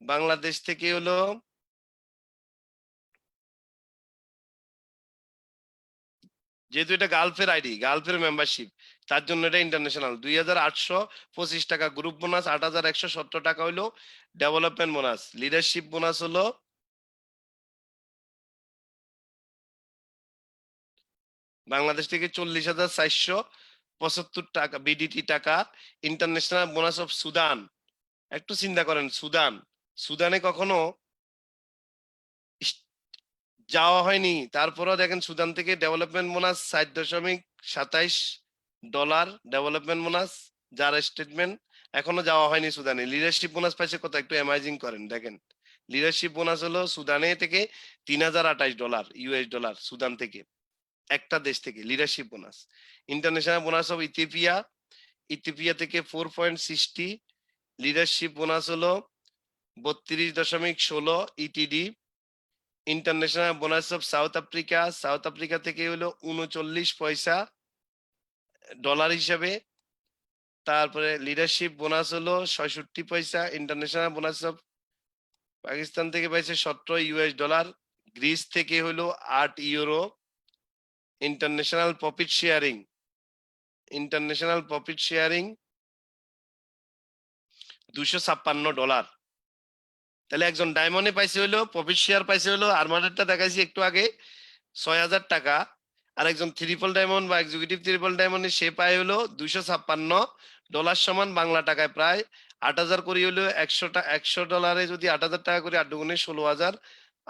Bangladesh থেকে হলো যেহেতু এটা গালফের মেম্বারশিপ, তার জন্য এটা ইন্টারন্যাশনাল 2,825 টাকা গ্রুপ বোনাস, 8,117 টাকা হইলো ডেভেলপমেন্ট বোনাস। লিডারশিপ বোনাস হলো বাংলাদেশ থেকে 40,475 টাকা বিডিটি টাকা। ইন্টারন্যাশনাল বোনাস অফ সুদান, একটু চিন্তা করেন, সুদানে কখনো যাওয়া হয়নি, তারপরেও দেখেন সুদান থেকে ডেভেলপমেন্ট বোনাস $7.27 ডেভেলপমেন্ট বোনাস, যার স্টেটমেন্ট এখনো যাওয়া হয়নি সুদানে। লিডারশিপ বোনাস পাইছে কত, একটু অ্যামাইজিং করেন দেখেন। লিডারশিপ বোনাস হলো সুদানে থেকে $3,028 ইউএস ডলার, সুদান থেকে, একটা দেশ থেকে leadership bonus. International bonus of Ethiopia থেকে 4.60। লিডারশিপ বোনাস হলো 32.16 ETD. International bonus of south Africa থেকে হলো 39 পয়সা ডলার হিসাবে। তারপরে লিডারশিপ বোনাস হলো 66 পয়সা। ইন্টারন্যাশনাল বোনাস অফ পাকিস্তান থেকে পাইছে 17 ইউএস ডলার। গ্রিস থেকে হলো 8 ইউরো। International profit sharing $256। তাহলে একজন ডায়মন্ডে পাইছে হলো, প্রফিট শেয়ার পাইছে হলো, আর্মারেরটা দেখাইছি একটু আগে 6,000 টাকা। আর একজন ট্রিপল ডায়মন্ড বা এক্সিকিউটিভ ট্রিপল ডায়মন্ডে সে পায় হলো $256, সমান বাংলা টাকায় প্রায় 8,000 করে হলো। 100 ডলারে যদি 8,000 টাকা করে 8 গুণে 16,000,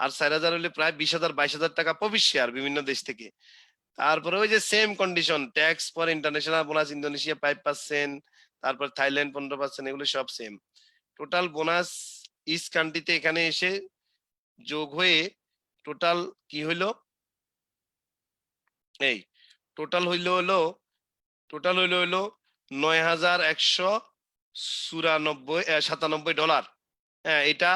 আর 4,000 হলে প্রায় 20,000 22,000 টাকা প্রফিট শেয়ার বিভিন্ন দেশ থেকে। তারপরে ওই যে same condition, tax for international bonus Indonesia 5%, তারপর থাইল্যান্ড 15%, এগুলো সব সেম। টোটাল বোনাস ইস কান্ট্রিতে এখানে এসে যোগ হয়ে টোটাল কি হইলো, এই টোটাল হইলো হলো $9,197। হ্যাঁ, এটা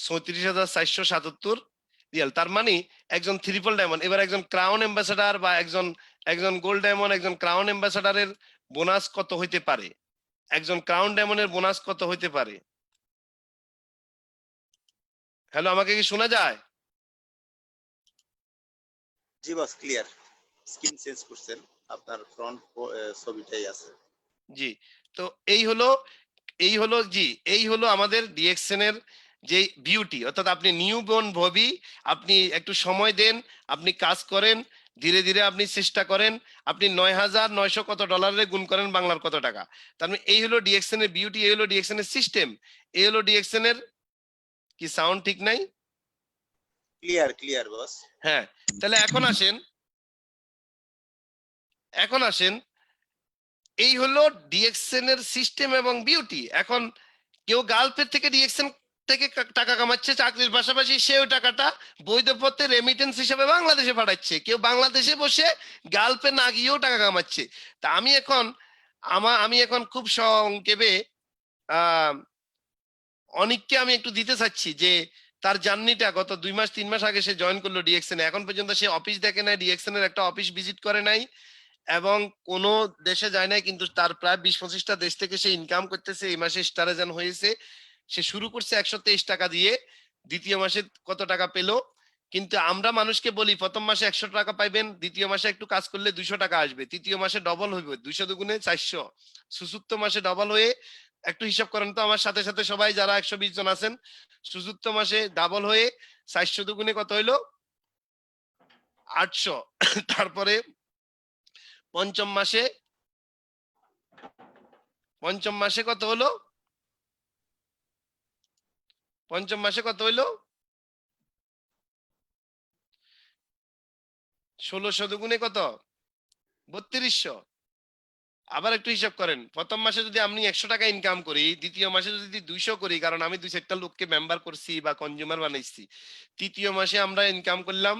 34,477 রিয়াল। তার মানে একজন ট্রিপল ডায়মন্ড, এবার একজন ক্রাউন অ্যাম্বাসেডার বা একজন গোল্ড ডায়মন্ড, একজন ক্রাউন অ্যাম্বাসেডারের বোনাস কত হইতে পারে? একজন ক্রাউন ডায়মন্ডের বোনাস কত হইতে পারে? হ্যালো, আমাকে কি শোনা যায়? জি বস, ক্লিয়ার। স্ক্রিন চেঞ্জ করছেন, আপনার ফ্রন্ট ছবিটাই আছে। জি। তো এই হলো জি, এই হলো আমাদের ডিএক্সএন এর যে বিউটি, অর্থাৎ আপনি নিউ বর্ন ভবি, আপনি একটু সময় দেন, আপনি কাজ করেন, ধীরে ধীরে আপনি চেষ্টা করেন, আপনি ৯,৯০০ কত ডলারে গুণ করেন বাংলার কত টাকা। তার মানে এই হলো ডিএক্সএন এর বিউটি, এই হলো ডিএক্সএন এর সিস্টেম, এই হলো ডিএক্সএন এর কি সাউন্ড ঠিক নাই? ক্লিয়ার ক্লিয়ার বস। হ্যাঁ, তাহলে এখন আসেন, এই হলো ডিএক্সএন এর সিস্টেম এবং বিউটি। এখন কেউ গালফের থেকে ডিএক্সএন থেকে টাকা কামাচ্ছে চাকরির পাশাপাশি, সেও টাকাটা বৈধ পথে রেমিটেন্স হিসেবে বাংলাদেশে পাঠাচ্ছে। কেউ বাংলাদেশে বসে গালফে না গিয়েও টাকা কামাচ্ছে। তা আমি এখন খুব সংক্ষেপে আহ অনেককে আমি একটু দিতে চাচ্ছি যে তার জার্নিটা গত 2 মাস 3 মাস আগে সে জয়েন করলো ডিএক্সএন, এখন পর্যন্ত সে অফিস দেখে নাই, ডিএক্সএন এর একটা অফিস ভিজিট করে নাই, এবং কোনো দেশে যায় নাই, কিন্তু তার প্রায় 20-25টা দেশ থেকে সে ইনকাম করতেছে। এই মাসে স্টারেজান হয়েছে, সে শুরু করছে 123 টাকা দিয়ে, দ্বিতীয় মাসে কত টাকা পেলো? কিন্তু আমরা মানুষকে বলি প্রথম মাসে 100 টাকা পাইবেন, দ্বিতীয় মাসে একটু কাজ করলে 200 টাকা আসবে, তৃতীয় মাসে ডবল হইবে, 200 দুগুণে 400, চতুর্থ মাসে ডবল হয়ে, একটু হিসাব করেন তো আমার সাথে সাথে সবাই যারা 120 জন আছেন, চতুর্থ মাসে ডাবল হয়ে 400 দুগুণে কত হইলো? 800। তারপরে পঞ্চম মাসে কত হলো? পঞ্চম মাসে কত হইলো? 1600 দুগুণে কত? 3200। আবার একটু হিসাব করেন, প্রথম মাসে যদি আমি 100 টাকা ইনকাম করি, দ্বিতীয় মাসে যদি 200 করি, কারণ আমি 2-4টা লোককে মেম্বার করছি বা কনজিউমার বানাইছি, তৃতীয় মাসে আমরা ইনকাম করলাম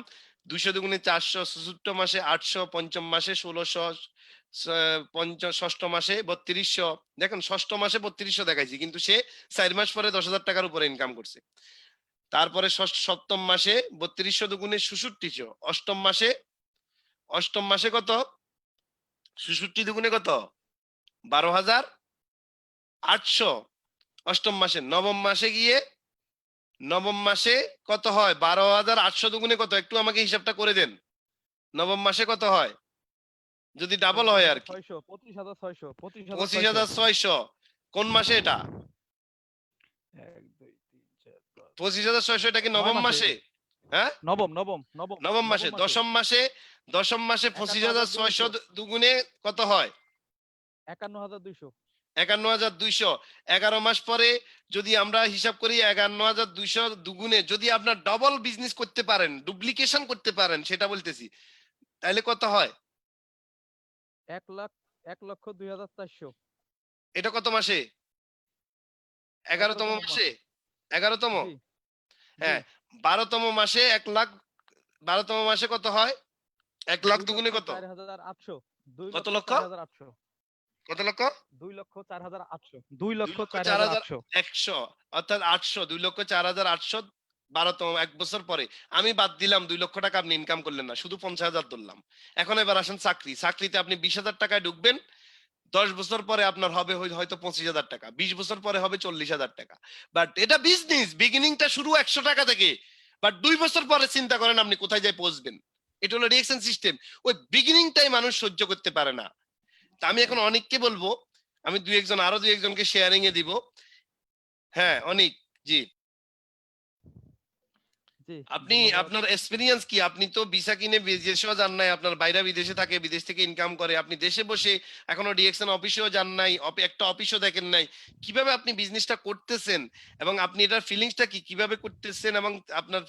200 দুগুণে 400, চতুর্থ মাসে 800, পঞ্চম মাসে 1600, ষষ্ঠ মাসে 3200। দেখেন, ষষ্ঠ মাসে 3200 দেখাইছি, কিন্তু সে 4 মাস পরে 10,000 টাকার উপরে ইনকাম করছে। তারপরে সপ্তম মাসে 3200 দুগুণে 6600, অষ্টম মাসে কত? 66 দুগুণে কত? 12,800 অষ্টম মাসে। নবম মাসে কত হয়? 12,800 দুগুণে কত? একটু আমাকে হিসাবটা করে দেন। নবম মাসে কত হয় যদি ডাবল হয় আর কি? 25,600 25,600। কোন মাসে এটা? 1 2 3 4 5 25,600 এটা কি নবম মাসে? হ্যাঁ, নবম নবম মাসে। দশম মাসে 25,600 দুগুণে কত হয়? 51,200 51,200। 11 মাস পরে যদি আমরা হিসাব করি, 51,200 দুগুণে যদি আপনার ডবল বিজনেস করতে পারেন, ডুপ্লিকেশন করতে পারেন, সেটা বলতেছি, তাহলে কত হয়? 1,02,400 এটা কত মাসে? 11তম মাসে। 11তম? জি হ্যাঁ। 12তম মাসে 1 লাখ। 12তম মাসে কত হয়? 1 লাখ দুগুণে কত? 2,04,800 কত লক্ষ? 2,04,800 কত লক্ষ? 2,04,800 2,04,100। অর্থাৎ 800, 2,04,800। 12তম 1 বছর পরে আমি বাদ দিলাম 2 লক্ষ টাকা, আপনি ইনকাম করলেন না, শুধু 50,000 ধরলাম। এখন এবার আসেন চাকরিতে আপনি 20,000 টাকায় ঢুকবেন, 10 বছর পরে আপনার হবে হয়তো 25,000 টাকা, 20 বছর পরে হবে 40,000 টাকা। বাট এটা বিজনেস, বিগিনিংটা শুরু 100 টাকা থেকে। বাট 2 বছর পরে চিন্তা করেন আপনি কোথায় যায় পৌঁছবেন। এটা হলো রিঅ্যাকশন সিস্টেম। ওই বিগিনিংটাই মানুষ সহ্য করতে পারে না। তা আমি এখন অনেককে বলবো, আমি আরো 2-1জনকে শেয়ারিং এ দিব। হ্যাঁ, অনেক। জি, জি আপনি ধন্যবাদ। আপনার এক্সপেরিয়েন্স কি? আপনি তো ভিসা কিনে বিদেশেও যান নাই, আপনার বাইরে বিদেশে থাকে, বিদেশ থেকে ইনকাম করে, আপনি দেশে বসে এখনো ডিএক্সএন অফিসেও যান নাই, একটা অফিসও দেখেন নাই, কিভাবে আপনি বিজনেসটা করতেছেন এবং আপনি এটার ফিলিংসটা কি, কিভাবে করতেছেন, এবং আপনার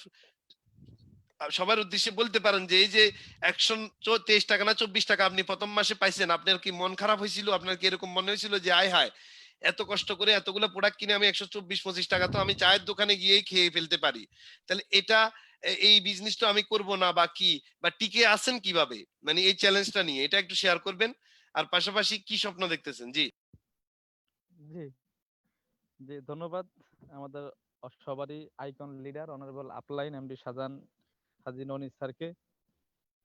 সবার উদ্দেশ্যে বলতে পারেন যে এই যে 123 টাকা না 24 টাকা আপনি প্রথম মাসে পাইছেন, আপনার কি মন খারাপ হয়েছিল? আপনার কি এরকম মনে হয়েছিল যে আয় হায়, এত কষ্ট করে এতগুলো প্রোডাক্ট কিনে আমি 124-25 টাকা তো আমি চায়ের দোকানে গিয়েই খেয়ে ফেলতে পারি, তাহলে এই বিজনেসটা আমি করব না বা কি, বা টিকে আছেন কিভাবে, মানে এই চ্যালেঞ্জটা নিয়ে এটা একটু শেয়ার করবেন। আর পাশাপাশি কি স্বপ্ন দেখতেছেন? জি। জি জি ধন্যবাদ আমাদের সবারই icon leader honourable upline MD Shahjahan Haji Noni স্যারকে।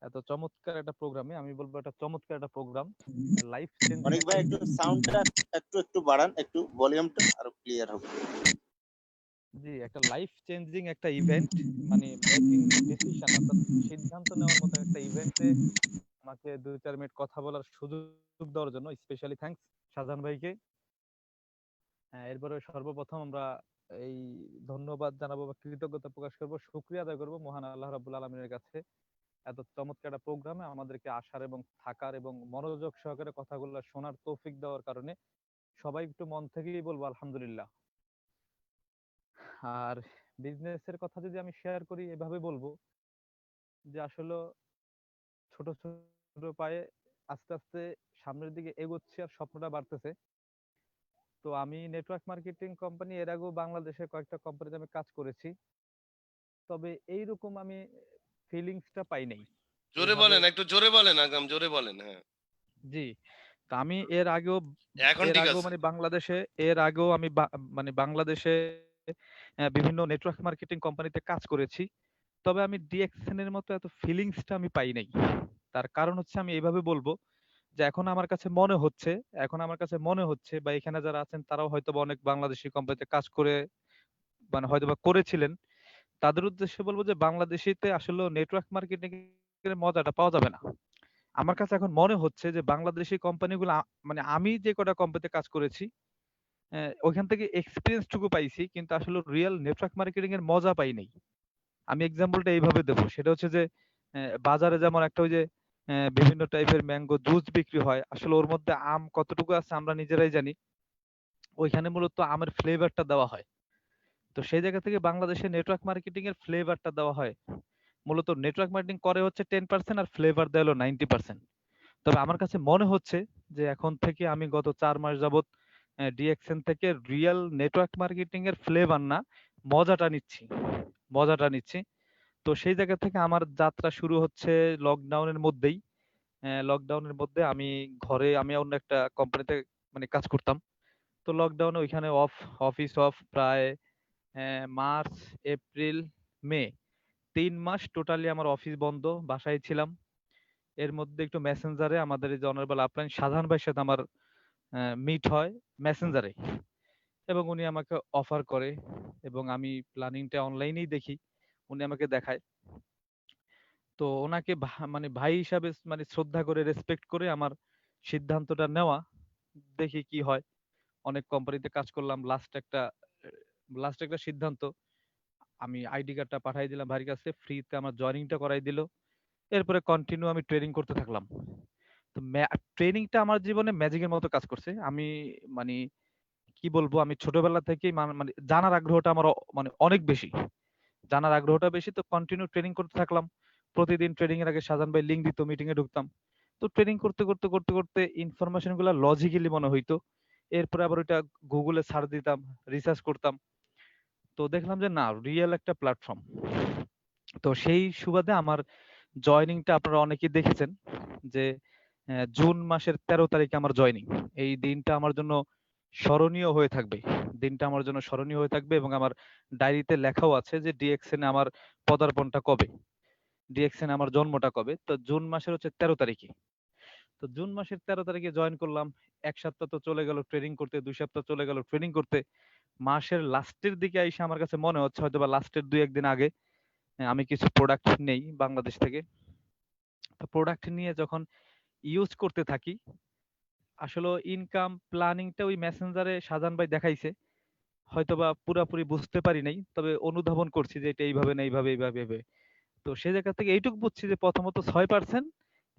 এত চমৎকার একটা প্রোগ্রামে আমি বলবো এটা চমৎকার একটা প্রোগ্রাম, লাইফ চেঞ্জিং অনেক একটা ভাই একটু সাউন্ডটা একটু বাড়ান, একটু ভলিউমটা আরো ক্লিয়ার হবে। জি একটা লাইফ চেঞ্জিং একটা ইভেন্ট, মানে মেকিং ডিসিশন অর্থাৎ সিদ্ধান্ত নেওয়ার মতো একটা ইভেন্টে আমাকে 2-4 মিনিট কথা বলার সুযোগ দেওয়ার জন্য স্পেশালি থ্যাঙ্কস শাহজাহান ভাইকে। এরপরে সর্বপ্রথম আমরা এই ধন্যবাদ জানাবো বা কৃতজ্ঞতা প্রকাশ করবো, শুকরিয়া আদায় করবো মহান আল্লাহ রাব্বুল আলামিনের কাছে এত চমৎকার একটা প্রোগ্রামে আমাদেরকে আসার এবং থাকার এবং মনোযোগ সহকারে কথাগুলো শোনার তৌফিক দেওয়ার কারণে সবাই একটু মন থেকেই বলবো আলহামদুলিল্লাহ। আর বিজনেসের কথা যদি আমি শেয়ার করি এভাবে বলবো যে আসলে ছোট ছোট পায়ে আস্তে আস্তে সামনের দিকে এগোচ্ছি আর স্বপ্নটা বাড়তেছে। তো আমি নেটওয়ার্ক মার্কেটিং কোম্পানি এর আগেও বাংলাদেশে কয়েকটা কোম্পানিতে আমি কাজ করেছি, তবে এইরকম আমি ফিলিংসটা পাই নাই জোরে এইভাবে। বলেন, একটু জোরে বলেন, একদম জোরে বলেন। হ্যাঁ, জি, তা আমি এর আগেও এখন এর ঠিক আগেও আছে। মানে বাংলাদেশে এর আগেও আমি মানে বাংলাদেশে বিভিন্ন নেটওয়ার্ক মার্কেটিং কোম্পানিতে কাজ করেছি, তবে আমি ডিএক্সএন এর মতো এত ফিলিংসটা আমি পাই নাই। তার কারণ হচ্ছে আমি এইভাবে বলবো যে এখন আমার কাছে মনে হচ্ছে বা এখানে যারা আছেন তারাও হয়তো বা অনেক বাংলাদেশি কোম্পানিতে কাজ করে মানে হয়তো বা করেছিলেন, তাদের উদ্দেশ্যে বলবো যে বাংলাদেশিতে আসলে নেটওয়ার্ক মার্কেটিং এর মজাটা পাওয়া যাবে না। আমার কাছে এখন মনে হচ্ছে যে বাংলাদেশি কোম্পানিগুলো মানে আমি যে কটা কোম্পানিতে কাজ করেছি ওইখান থেকে এক্সপিরিয়েন্স টুকু পাইছি, কিন্তু আসলে রিয়েল নেটওয়ার্ক মার্কেটিং এর মজা পাই নাই। আমি এক্সাম্পলটা এইভাবে দেবো, সেটা হচ্ছে যে বাজারে যেমন একটা ওই যে বিভিন্ন টাইপের ম্যাঙ্গো জুস বিক্রি হয়, আসলে ওর মধ্যে আম কতটুকু আছে আমরা নিজেরাই জানি। ওইখানে মূলত আমের ফ্লেভারটা দেওয়া হয়। তো সেই জায়গা থেকে বাংলাদেশে নেটওয়ার্ক মার্কেটিং এর ফ্লেভারটা দেওয়া হয়, মূলত নেটওয়ার্ক মার্কেটিং করে হচ্ছে 10% আর ফ্লেভার দেয় হলো 90%। তবে আমার কাছে মনে হচ্ছে যে এখন থেকে আমি গত 4 মাস যাবত ডিএক্সএন থেকে রিয়েল নেটওয়ার্ক মার্কেটিং এর ফ্লেভার না, মজাটা নিচ্ছি মজাটা নিচ্ছি। তো সেই জায়গা থেকে আমার যাত্রা শুরু হচ্ছে লকডাউনের মধ্যেই। লকডাউনের মধ্যে আমি অন্য একটা কোম্পানিতে মানে কাজ করতাম। তো লকডাউনে ওইখানে অফিস অফ প্রায় মার্চ, এপ্রিল, মে 3 মাস টোটালি আমার অফিস বন্ধ, বাসায় ছিলাম। এর মধ্যে একটু মেসেঞ্জারে আমাদের এই যে অনারেবল আপলাইন সাধারণ ভাইয়ের সাথে আমার মিট হয় মেসেঞ্জারে, এবং উনি আমাকে অফার করে এবং আমি প্ল্যানিংটা অনলাইনেই দেখি, উনি আমাকে দেখায়। তো ওনাকে মানে ভাই হিসাবে মানে শ্রদ্ধা করে রেসপেক্ট করে আমার সিদ্ধান্তটা নেওয়া, দেখি কি হয়। অনেক কোম্পানিতে কাজ করলাম, লাস্ট একটা সিদ্ধান্ত, আমি আইডি কার্ডটা পাঠিয়ে দিলাম ভাইয়ের কাছে, ফ্রিতে আমার জয়েনিংটা করাই দিল। এরপরে কন্টিনিউ আমি ট্রেনিং করতে থাকলাম। তো ট্রেনিংটা আমার জীবনে ম্যাজিকের মতো কাজ করছে। আমি মানে কি বলবো, আমি ছোটবেলা থেকেই মানে জানার আগ্রহটা আমার মানে অনেক বেশি, জানার আগ্রহটা বেশি। তো কন্টিনিউ ট্রেনিং করতে থাকলাম। প্রতিদিন ট্রেনিং এর আগে সাজান ভাই লিঙ্ক দিত, মিটিং এ ঢুকতাম। তো ট্রেনিং করতে করতে করতে করতে ইনফরমেশন গুলা লজিক্যালি মনে হইতো। এরপরে আবার ওইটা গুগলে সার্চ দিতাম, রিসার্চ করতাম। তো দেখলাম যে না, রিয়েল একটা প্ল্যাটফর্ম। তো সেই সুবাদে আমার জয়নিংটা আপনারা অনেকেই দেখেছেন যে জুন মাসের 13 তারিখে আমার জয়নিং। এই দিনটা আমার জন্য স্মরণীয় হয়ে থাকবে, দিনটা আমার জন্য স্মরণীয় হয়ে থাকবে এবং আমার ডায়েরিতে লেখাও আছে যে ডিএক্সএন এ আমার পদার্পণটা কবে, ডিএক্সএন আমার জন্মটা কবে। তো জুন মাসের হচ্ছে 13 তারিখে। তো জুন মাসের 13 তারিখে জয়েন করলাম। 1 সপ্তাহ তো চলে গেল ট্রেনিং করতে, 2 সপ্তাহ চলে গেল ট্রেনিং করতে। মাসের লাস্টের দিকে এসে আমার কাছে মনে হচ্ছে হয়তো বা লাস্টের 2-1 দিন আগে আমি কিছু প্রোডাক্ট নেই বাংলাদেশ থেকে। তো প্রোডাক্ট নিয়ে যখন ইউজ করতে থাকি, আসলে ইনকাম প্ল্যানিংটা ওই মেসেঞ্জারে শাহজাহান ভাই দেখাইছে, হয়তোবা পুরাপুরি বুঝতে পারি নাই, তবে অনুধাবন করছি যে এটা এইভাবে না এইভাবে এইভাবে এইভাবে। তো সে জায়গা থেকে এইটুকু বুঝছি যে প্রথমত 6%,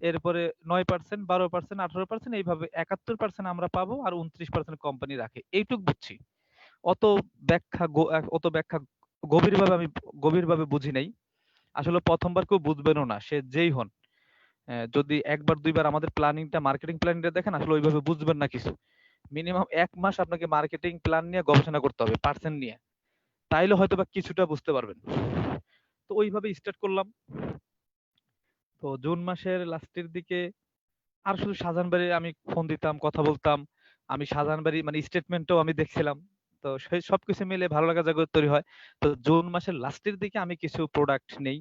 এরপরে 9%, 12%, 18%, এইভাবে 71% আমরা পাবো আর 29% কোম্পানি রাখে, এইটুকু বুঝছি। অত অত ব্যাখ্যা গভীরভাবে বুঝি নাই। আসলে প্রথমবার কেউ বুঝবেনও না, সে যেই হন। যদি একবার দুইবার আমাদের মার্কেটিং প্ল্যানিংটা দেখেন, আসলে ওইভাবে বুঝবেন না কিছু। মিনিমাম 1 মাস আপনাকে মার্কেটিং প্ল্যান নিয়ে গবেষণা করতে হবে, পার্সেন্ট নিয়ে, তাইলে হয়তো বা কিছুটা বুঝতে পারবেন। তো ওইভাবে স্টার্ট করলাম। তো জুন মাসের লাস্টের দিকে আর শুধু শাহজাহান বাড়ি আমি ফোন দিতাম, কথা বলতাম। আমি শাহজাহান বাড়ি মানে স্টেটমেন্টও আমি দেখছিলাম। তো সেই সবকিছু মিলে ভালো লাগা জায়গা তৈরি হয়। তো জুন মাসের লাস্টের দিকে আমি কিছু প্রোডাক্ট নেই।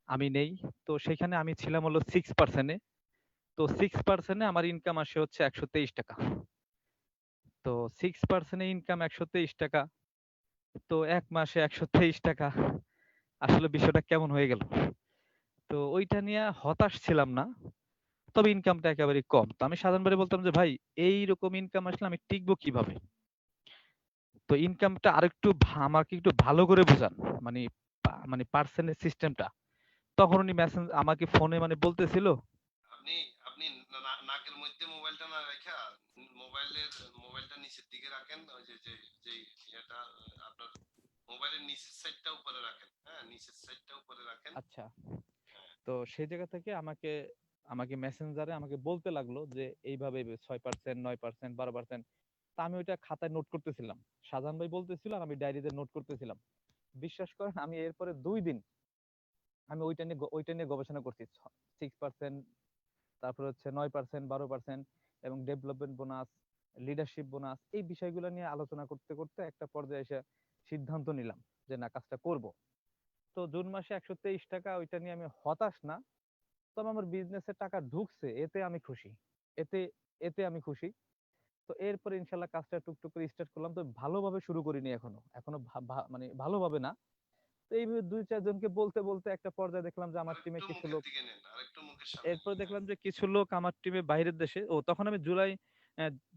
আমি নেই। তো সেখানে আমি ছিলাম হলো 6%-এ। তো 6%-এ আমার ইনকাম আসে হচ্ছে 123 টাকা। তো 6%-এ ইনকাম 123 টাকা। তো এক মাসে 123 টাকা। আসলে বিষয়টা কেমন হয়ে গেল? তো ওইটা নিয়ে হতাশ ছিলাম না। তবে ইনকামটা একেবারেই কম। তো আমি সাধারণভাবে বলতাম যে ভাই এইরকম ইনকাম আসলে আমি টিকবো কিভাবে? তো ইনকামটা আরেকটু আমাকে একটু ভালো করে বুঝান। মানে মানে পার্সেন্টেজ সিস্টেমটা। তখন উনি আমাকে ফোনে মানে বলতেছিল। আপনি আপনি নাকের মধ্যে মোবাইলটা না রাখা মোবাইলটা নিচের দিকে রাখেন, ওই যে এটা আপনার মোবাইলের নিচের সাইডটা উপরে রাখেন, হ্যাঁ নিচের সাইডটা উপরে রাখেন। আচ্ছা। হ্যাঁ, তো সেই জায়গা থেকে আমাকে আমাকে মেসেঞ্জারে আমাকে বলতে লাগলো যে এইভাবে 6%, 9%, 12%। তা আমি ওইটা খাতায় নোট করতেছিলাম। শাহজাহান ভাই বলতেছিল আর আমি ডায়েরিতে নোট করতেছিলাম। বিশ্বাস করেন আমি এরপরে 2 দিন আমি ওইটা নিয়ে গবেষণা করছি। 6%, তারপরে হচ্ছে 9%, 12% এবং ডেভেলপমেন্ট বোনাস, লিডারশিপ বোনাস, এই বিষয়গুলো নিয়ে আলোচনা করতে করতে একটা পর্যায়ে এসে সিদ্ধান্ত নিলাম যে না, কাজটা করব। তো জুন মাসে 123 টাকা, ওইটা নিয়ে আমি হতাশ না। তবে আমার বিজনেসে টাকা ঢুকছে, এতে আমি খুশি। এতে এতে আমি খুশি। তো এরপরে ইনশাল্লাহ কাজটা টুকটুক করে স্টার্ট করলাম। তো ভালোভাবে শুরু করিনি এখনো। এখনো মানে ভালোভাবে না। তো এইভাবে 2-4 জনকে বলতে বলতে একটা পর্যায়ে দেখলাম যে আমার টিমে আরেকটু কিছু মুখের লোক, দিকে নেন, আরেকটু মুখের সামনে এরপর নিন, হ্যাঁ। দেখলাম যে কিছু লোক আমার টিমে বাইরের দেশে। ও তখন আমি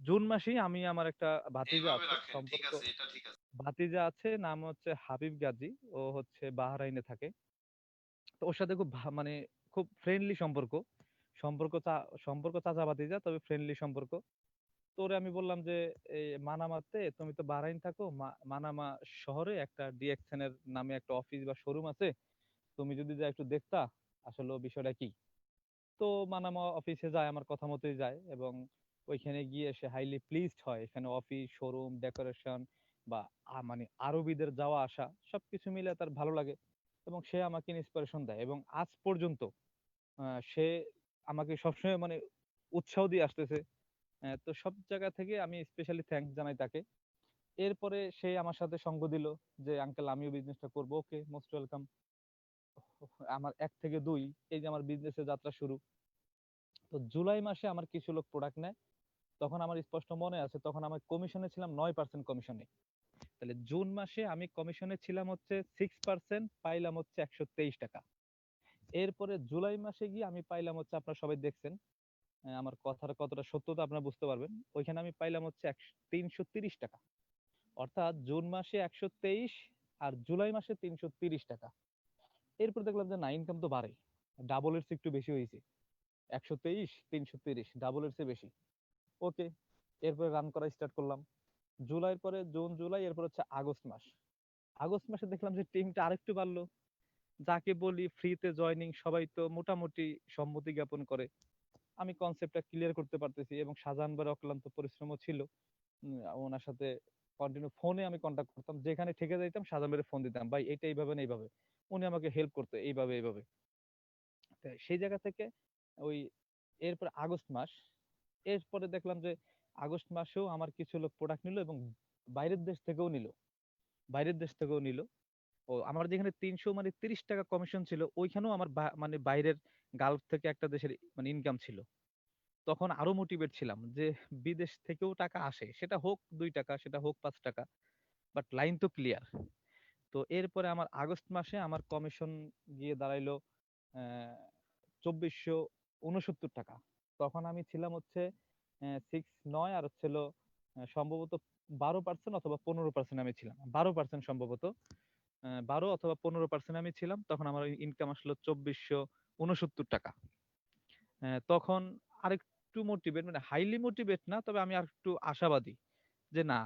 জুন মাসেই আমি আমার একটা ভাতিজা এইভাবে আছে রাখেন, ঠিক সম্পর্ক, আছে, এটা ঠিক আছে। ভাতিজা আছে, নাম হচ্ছে হাবিব গাজী। ও হচ্ছে বাহরাইনে থাকে। তো ওর সাথে খুব মানে খুব ফ্রেন্ডলি সম্পর্ক। সম্পর্ক সম্পর্ক চাচা ভাতিজা, তবে ফ্রেন্ডলি সম্পর্ক। তো ওরে আমি বললাম যে এই মানামাতে তুমি তো বাহরাইন থাকো, মানামা শহরে একটা ডিএক্সএন এর নামে একটা অফিস বা শোরুম আছে, তুমি যদি যা একটু দেখতা আসলে বিষয়টা কি। তো মানামা অফিসে যায়, আমার কথা মতোই যায়, এবং ওইখানে গিয়ে সে হাইলি প্লিজড হয়। এখানে অফিস, শোরুম, ডেকোরেশন বা মানে আরবিদের যাওয়া আসা সবকিছু মিলে তার ভালো লাগে, এবং সে আমাকে ইন্সপিরেশন দেয়। এবং আজ পর্যন্ত সে আমাকে সবসময় মানে উৎসাহ দিয়ে আসতেছে। তো সব জায়গা থেকে আমি স্পেশালি থ্যাঙ্কস জানাই তাকে। এরপরে সে আমার সাথে সঙ্গ দিল যে আঙ্কেল আমিও বিজনেসটা করবো। ওকে, মোস্ট ওয়েলকাম। আমার 1 থেকে 2 এই যে আমার বিজনেসের যাত্রা শুরু। তো জুলাই মাসে আমার কিছু লোক প্রোডাক্ট নেয়। তখন আমার স্পষ্ট মনে আছে, তখন আমার কমিশনে ছিলাম 9% কমিশনে। তাহলে জুন মাসে আমি কমিশনে ছিলাম হচ্ছে 6%, পাইলাম হচ্ছে 123 টাকা। এরপরে জুলাই মাসে গিয়ে আমি পাইলাম হচ্ছে, আপনারা সবাই দেখছেন আমার কথার কতটা সত্যতা আপনারা বুঝতে পারবেন। ওইখানে আমি পাইলাম হচ্ছে 330 টাকা। অর্থাৎ জুন মাসে 123 আর জুলাই মাসে 330 টাকা। এরপর দেখলাম যে না, ইনকাম তো বাড়ে, ডাবল এর চেয়ে একটু বেশি হয়েছে। 123, 330, ডাবল এর চেয়ে বেশি। ওকে, এরপরে রান করা স্টার্ট করলাম। জুলাইয়ের পরে জুন, জুলাই, এরপর হচ্ছে আগস্ট মাস। আগস্ট মাসে দেখলাম যে টিমটা আরেকটু বাড়লো। যাকে বলি ফ্রিতে জয়নিং, সবাই তো মোটামুটি সম্মতি জ্ঞাপন করে। আমি কনসেপ্টটা ক্লিয়ার করতে পারতেছি, এবং শাহজাহান ভাইয়ের অক্লান্ত পরিশ্রমও ছিল। ওনার সাথে কন্টিনিউ ফোনে আমি কন্ট্যাক্ট করতাম, যেখানে ঠেকে যাইতাম শাহজাহান ভাইয়ের ফোন দিতাম, ভাই এটা এইভাবে না এইভাবে। উনি আমাকে হেল্প করতো এইভাবে এইভাবে। তো সেই জায়গা থেকে ওই এরপর আগস্ট মাস, এরপরে দেখলাম যে আগস্ট মাসেও আমার কিছু লোক প্রোডাক্ট নিল, এবং বাইরের দেশ থেকেও নিল, বাইরের দেশ থেকেও নিল। ও আমার যেখানে 300 মানে 30 টাকা কমিশন ছিল, ওইখানেও আমার মানে বাইরের গালফ থেকে একটা দেশের মানে ইনকাম ছিল। তখন আরো মোটিভেট ছিলাম যে বিদেশ থেকেও টাকা আসে, সেটা হোক 2 টাকা, সেটা হোক 5 টাকা, বাট লাইন তো ক্লিয়ার। তো এরপরে আমার আগস্ট মাসে আমার কমিশন গিয়ে দাঁড়াইলো 2469 টাকা। তখন আমি ছিলাম হচ্ছে 6, 9 আর হচ্ছিল সম্ভবত 12% অথবা 15% আমি ছিলাম, 12% সম্ভবত। 12 অথবা 15% আমি ছিলাম। তখন আমার ইনকাম আসলো 2469 টাকা। তখন আরেকটু মোটিভেট, মানে হাইলি মোটিভেট না, তবে আমি আর একটু আশাবাদী যে না,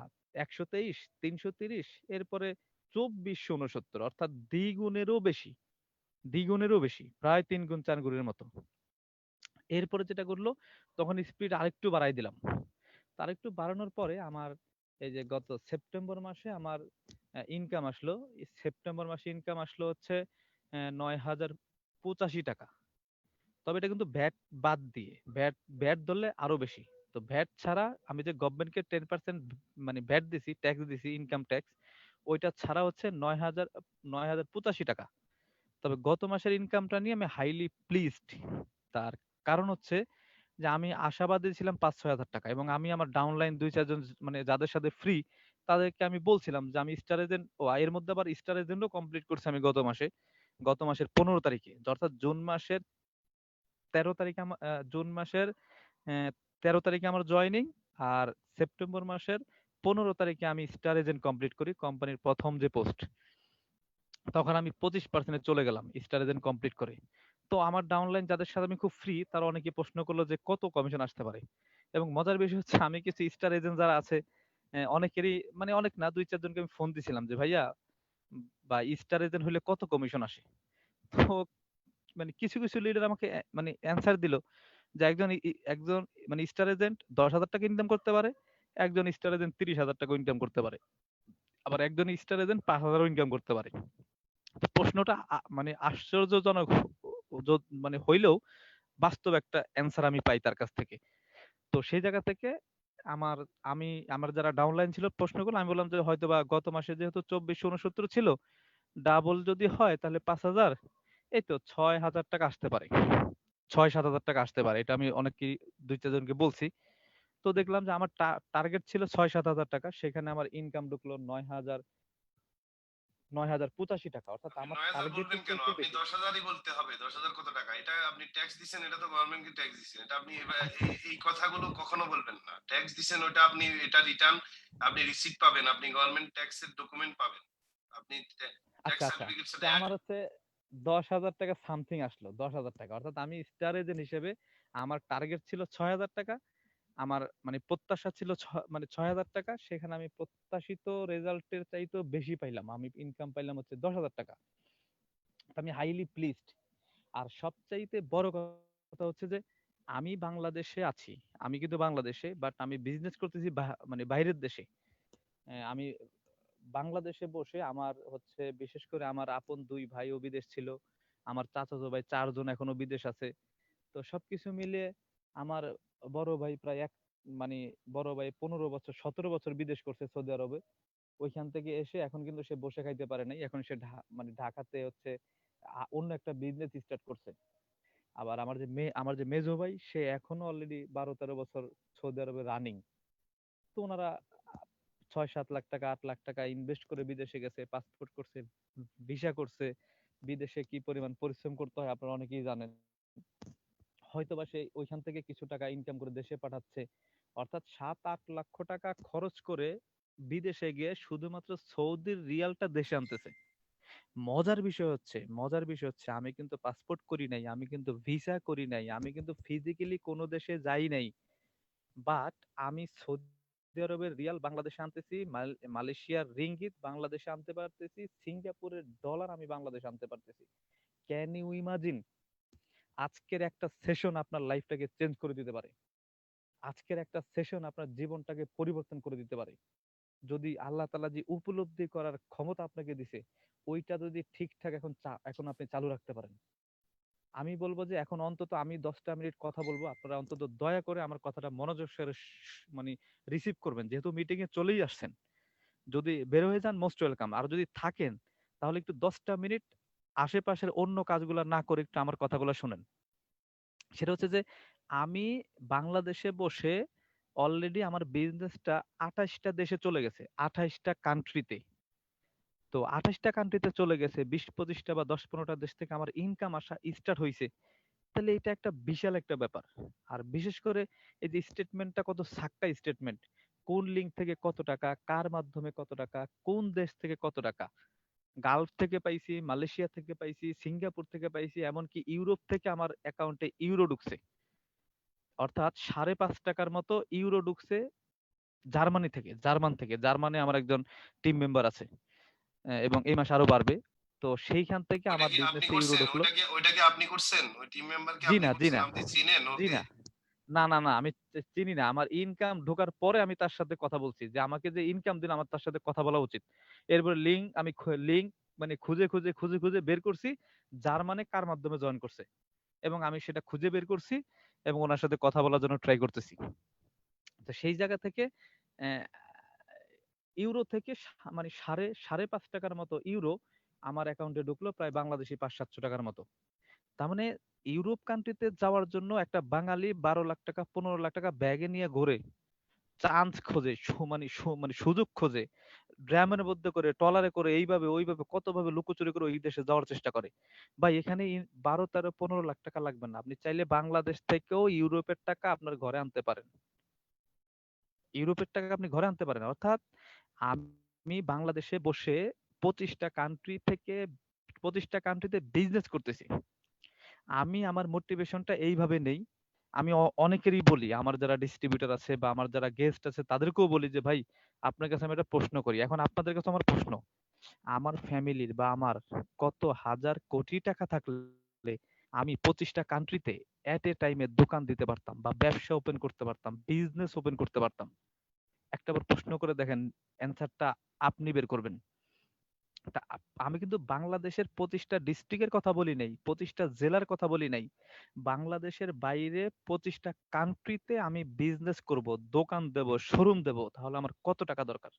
123, 330, এরপরে 2469, অর্থাৎ দ্বিগুণেরও বেশি, দ্বিগুণেরও বেশি, প্রায় 3 গুণ 4 গুণের মতো। এরপরে যেটা করলো, তখন স্পিড আরেকটু বাড়াই দিলাম। আরেকটু বাড়ানোর পরে আমার এই যে গত সেপ্টেম্বর মাসে আমার ইনকাম আসলো, এই সেপ্টেম্বর মাসে ইনকাম আসলো হচ্ছে 9,085 টাকা। তবে এটা কিন্তু ভ্যাট বাদ দিয়ে, ভ্যাট ভ্যাট ধরলে আরো বেশি। তো ভ্যাট ছাড়া আমি যে গভর্নমেন্টকে 10% মানে ভ্যাট দিছি, ট্যাক্স দিছি, ইনকাম ট্যাক্স, ওইটা ছাড়া হচ্ছে 9,085 টাকা। তবে গত মাসের ইনকামটা নিয়ে আমি হাইলি প্লিজড। তার কারণ হচ্ছে যে আমি আশাবাদী ছিলাম ৫-৬ হাজার টাকা, এবং আমি আমার ডাউনলাইন ২-৪ জন মানে যাদের সাথে ফ্রি তাদেরকে আমি বলছিলাম যে আমি স্টার এজেন্ট, ও এর মধ্যে আবার স্টার এজেন্টও কমপ্লিট করছি আমি গত মাসে, গত মাসের ১৫ তারিখে, অর্থাৎ জুন মাসের ১৩ তারিখে জুন মাসের ১৩ তারিখে আমার জয়েনিং, আর সেপ্টেম্বর মাসের ১৫ তারিখে আমি স্টার এজেন্ট কমপ্লিট করি, কোম্পানির প্রথম যে পোস্ট। তখন আমি 25% চলে গেলাম স্টার এজেন্ট কমপ্লিট করে। তো আমার ডাউনলাইন যাদের সাথে আমি খুব ফ্রি, তারা অনেকে প্রশ্ন করলো যে কত কমিশন আসতে পারে। এবং মজার বিষয় হচ্ছে আমি কিছু স্টার এজেন্ট যারা আছে, অনেকেরই মানে অনেক না, ২-৪ জনকে আমি ফোন দিছিলাম যে ভাইয়া বা স্টার এজেন্ট হলে কত কমিশন আসে। তো মানে কিছু কিছু লিডার আমাকে মানে অ্যান্সার দিল যে একজন মানে স্টার এজেন্ট ১০,০০০ টাকা ইনকাম করতে পারে, একজন স্টার এজেন্ট ৩০,০০০ টাকা ইনকাম করতে পারে, আবার একজন স্টার এজেন্ট ৫,০০০ ইনকাম করতে পারে। তো প্রশ্নটা মানে আশ্চর্যজনক মানে হইলেও বাস্তব একটা অ্যান্সার আমি পাই তার কাছ থেকে। তো সেই জায়গা থেকে আমার আমি আমার যারা ডাউনলাইন ছিল প্রশ্নগুলো, আমি বললাম যে হয়তোবা গত মাসে যেহেতু ২৪৬৯ ছিল, ডাবল যদি হয় তাহলে ৫,০০০, এই তো ৬,০০০ টাকা আসতে পারে, ৬-৭ হাজার টাকা আসতে পারে। এটা আমি অনেককেই ২-৪ জনকে বলছি। তো দেখলাম যে আমার টার্গেট ছিল ৬-৭ হাজার টাকা, সেখানে আমার ইনকাম ঢুকলো ৯,০৮৫ টাকা, অর্থাৎ আপনি আমার ৯,০০০ বলবেন টার্গেটের কেন? চাইতে আপনি বেশি। ১০,০০০ই বলতে হবে। ১০,০০০ কত টাকা? এটা আপনি ট্যাক্স দিছেন, এটা তো গভর্নমেন্টকে ট্যাক্স দিছেন। এটা আপনি এই কথাগুলো কখনো বলবেন না। ট্যাক্স দিছেন ওটা আপনি, এটা রিটার্ন আপনি রিসিপ্ট পাবেন। আপনি গভর্নমেন্ট ট্যাক্স এর ডকুমেন্ট পাবেন। আপনি ট্যাক্স আচ্ছা আচ্ছা, সার্টিফিকেট তো সাথে আমার হচ্ছে ১০,০০০ টাকা সামথিং আসলো, ১০,০০০ টাকা, অর্থাৎ আমি স্টার এজেন্ট হিসেবে আমার টার্গেট ছিল ৬,০০০ টাকা, আমার মানে প্রত্যাশা ছিল মানে ৬,০০০ টাকা, সেখানে আমি প্রত্যাশিত রেজাল্টের চাইতেও বেশি পাইলাম, আমি ইনকাম পাইলাম হচ্ছে ১০,০০০ টাকা। আমি হাইলি প্লিজড। আর সবচাইতে বড় কথা হচ্ছে যে আমি বাংলাদেশে আছি, আমি কিন্তু বাংলাদেশে, বাট আমি বিজনেস করতেছি মানে বাইরের দেশে। আমি বাংলাদেশে বসে আমার হচ্ছে বিশেষ করে আমার আপন ২ ভাইও বিদেশ ছিল, আমার চাচাতো ভাই ৪ জন এখনো বিদেশ আছে। তো সবকিছু মিলিয়ে আমার বড় ভাই প্রায় মানে বড় ভাই ১৫ বছর ১৭ বছর বিদেশ করছে সৌদি আরবে। ওইখান থেকে এসে এখন কিন্তু সে বসে খাইতে পারে নাই। এখন সে মানে ঢাকাতে হচ্ছে অন্য একটা বিজনেস স্টার্ট করছে। আবার আমার যে মেজো ভাই, সে এখনো অলরেডি ১২-১৩ বছর সৌদি আরবে রানিং। তো ওনারা ৬-৭ লাখ টাকা ৮ লাখ টাকা ইনভেস্ট করে বিদেশে গেছে, পাসপোর্ট করছে, ভিসা করছে। বিদেশে কি পরিমাণ পরিশ্রম করতে হয় আপনারা অনেকেই জানেন। হয়তোবা সে ওইখান থেকে কিছু টাকা ইনকাম করে দেশে পাঠাচ্ছে, অর্থাৎ ৭-৮ লক্ষ টাকা খরচ করে বিদেশে গিয়ে শুধুমাত্র সৌদির রিয়ালটা দেশে আনতেছে। মজার বিষয় হচ্ছে আমি কিন্তু পাসপোর্ট করি নাই, আমি কিন্তু ভিসা করি নাই, আমি কিন্তু ফিজিক্যালি কোনো দেশে যাই নাই, বাট আমি সৌদি আরবের রিয়াল বাংলাদেশে আনতেছি, মালয়েশিয়ার রিঙ্গিত বাংলাদেশে আনতে পারতেছি, সিঙ্গাপুরের ডলার আমি বাংলাদেশে আনতে পারতেছি। Can you imagine? আজকের একটা সেশন আপনার লাইফটাকে চেঞ্জ করে দিতে পারে, আজকের একটা সেশন আপনার জীবনটাকে পরিবর্তন করে দিতে পারে। যদি আল্লাহ তাআলা যে উপলব্ধি করার ক্ষমতা আপনাকে দিছে, ওইটা যদি ঠিকঠাক এখন আপনি চালু রাখতে পারেন, আমি বলবো যে এখন অন্তত আমি ১০টা মিনিট কথা বলবো, আপনারা অন্তত দয়া করে আমার কথাটা মনোযোগ সহকারে মানে রিসিভ করবেন, যেহেতু মিটিং এ চলেই আসছেন। যদি বের হয়ে যান মোস্ট ওয়েলকাম, আর যদি থাকেন তাহলে একটু ১০টা মিনিট আশেপাশের অন্য কাজগুলো না করে একটু আমার কথাগুলো শুনেন। সেটা হচ্ছে যে আমি বাংলাদেশে বসে অলরেডি আমার বিজনেসটা ২৮টা দেশে চলে গেছে, ২৮টা কান্ট্রিতে। তো ২৮টা কান্ট্রিতে চলে গেছে, ২০-২৫টা বা ১০-১৫টা দেশ থেকে আমার ইনকাম আসা স্টার্ট হইছে। তাহলে এটা একটা বিশাল একটা ব্যাপার। আর বিশেষ করে এই যে স্টেটমেন্টটা কত সাক্কা স্টেটমেন্ট, কোন লিঙ্ক থেকে কত টাকা, কার মাধ্যমে কত টাকা, কোন দেশ থেকে কত টাকা, গালফ থেকে পাইছি, মালয়েশিয়া থেকে পাইছি, সিঙ্গাপুর থেকে পাইছি, এমনকি ইউরোপ থেকে আমার অ্যাকাউন্টে ইউরো ঢুকছে, অর্থাৎ ৫.৫ টাকার মতো ইউরো ঢুকছে জার্মানে আমার একজন টিম মেম্বার আছে, এবং এই মাসে আরো বাড়বে। তো সেইখান থেকে ওইটা আমার কি আপনি বিজনেসে ইউরো করছেন? ঢুকলো। ওইটা কি আপনি করছেন? ওই টিম মেম্বারকে জি আপনি না, জি করছেন? না, আপনি চিনেন জি ওকে? না, না, আমি চিনি না। আমার ইনকাম ঢোকার পরে আমি তার সাথে কথা বলছি যে আমাকে যে ইনকাম দিন আমার তার সাথে কথা বলা উচিত। এরপরে লিঙ্ক মানে খুঁজে বের করছি জার্মানে কার মাধ্যমে জয়েন করছে, এবং আমি সেটা খুঁজে বের করছি এবং ওনার সাথে কথা বলার জন্য ট্রাই করতেছি। তো সেই জায়গা থেকে আহ, ইউরো থেকে মানে সাড়ে ৫.৫ টাকার মতো ইউরো আমার অ্যাকাউন্টে ঢুকলো প্রায় বাংলাদেশি 500-700 টাকার মতো। তার মানে ইউরোপ কান্ট্রিতে যাওয়ার জন্য একটা বাঙালি 12 লাখ টাকা 15 লাখ টাকা ব্যাগে নিয়ে ঘোরে, চান্স খোঁজে, মানে সুযোগ খোঁজে, ড্রামের মধ্যে করে, ট্রলারে করে, এইভাবে ওইভাবে কতভাবে লুকোচুরি করে ওই দেশে যাওয়ার চেষ্টা করে। ভাই এখানে 12, 13, 15 লাখ টাকা লাগবে না, আপনি চাইলে বাংলাদেশ থেকেও ইউরোপের টাকা আপনার ঘরে আনতে পারেন। ইউরোপের টাকা আপনি ঘরে আনতে পারেন, অর্থাৎ আমি বাংলাদেশে বসে 25টা কান্ট্রি থেকে 25টা কান্ট্রিতে বিজনেস করতেছি। আমি আমার মোটিভেশনটা এইভাবে নেই। আমি অনেকেরই বলি, আমার যারা ডিস্ট্রিবিউটর আছে বা আমার যারা গেস্ট আছে তাদেরকেও বলি যে ভাই আপনার কাছে আমি একটা প্রশ্ন করি, এখন আপনাদের কাছে আমার প্রশ্ন, আমার ফ্যামিলির বা আমার কত হাজার কোটি টাকা থাকলে আমি 25টা কান্ট্রিতে এট এ টাইমে দোকান দিতে পারতাম বা ব্যবসা ওপেন করতে পারতাম, বিজনেস ওপেন করতে পারতাম? একটাবার প্রশ্ন করে দেখেন, অ্যান্সারটা আপনি বের করবেন। আমি কিন্তু বাংলাদেশের 25টা ডিস্ট্রিক্টের কথা বলি নাই, 25টা জেলার কথা বলি নাই, বাংলাদেশের বাইরে 25টা কান্ট্রিতে আমি বিজনেস করব, দোকান দেব, শোরুম দেব, তাহলে আমার কত টাকা দরকার?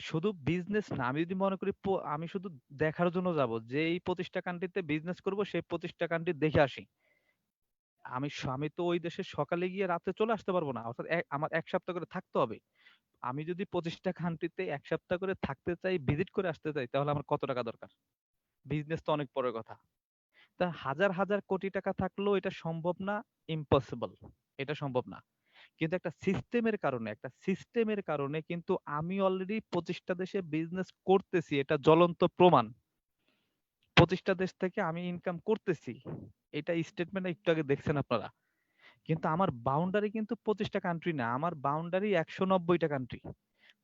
শুধু বিজনেস না, আমি যদি মনে করি আমি শুধু দেখার জন্য যাব যে এই 25টা কান্ট্রিতে বিজনেস করব, সেই 25টা কান্ট্রি দেখে আসি, আমি তো ওই দেশে সকালে গিয়ে রাতে চলে আসতে পারবো না, অর্থাৎ আমার 1 সপ্তাহ করে থাকতে হবে। আমি যদি 25টা কান্ট্রিতে 1 সপ্তাহ করে থাকতে চাই, ভিজিট করে আসতে চাই, তাহলে আমার কত টাকা দরকার? বিজনেস তো অনেক পরের কথা। তা হাজার হাজার কোটি টাকা থাকলেও এটা সম্ভব না, ইম্পসিবল, এটা সম্ভব না। কিন্তু একটা সিস্টেমের কারণে কিন্তু আমি অলরেডি 25টা দেশে বিজনেস করতেছি, এটা জ্বলন্ত প্রমাণ। 25টা দেশ থেকে আমি ইনকাম করতেছি, এটা স্টেটমেন্ট একটু আগে দেখছেন আপনারা। কিন্তু আমার বাউন্ডারি কিন্তু 25টা কান্ট্রি না, আমার বাউন্ডারি 190টা কান্ট্রি।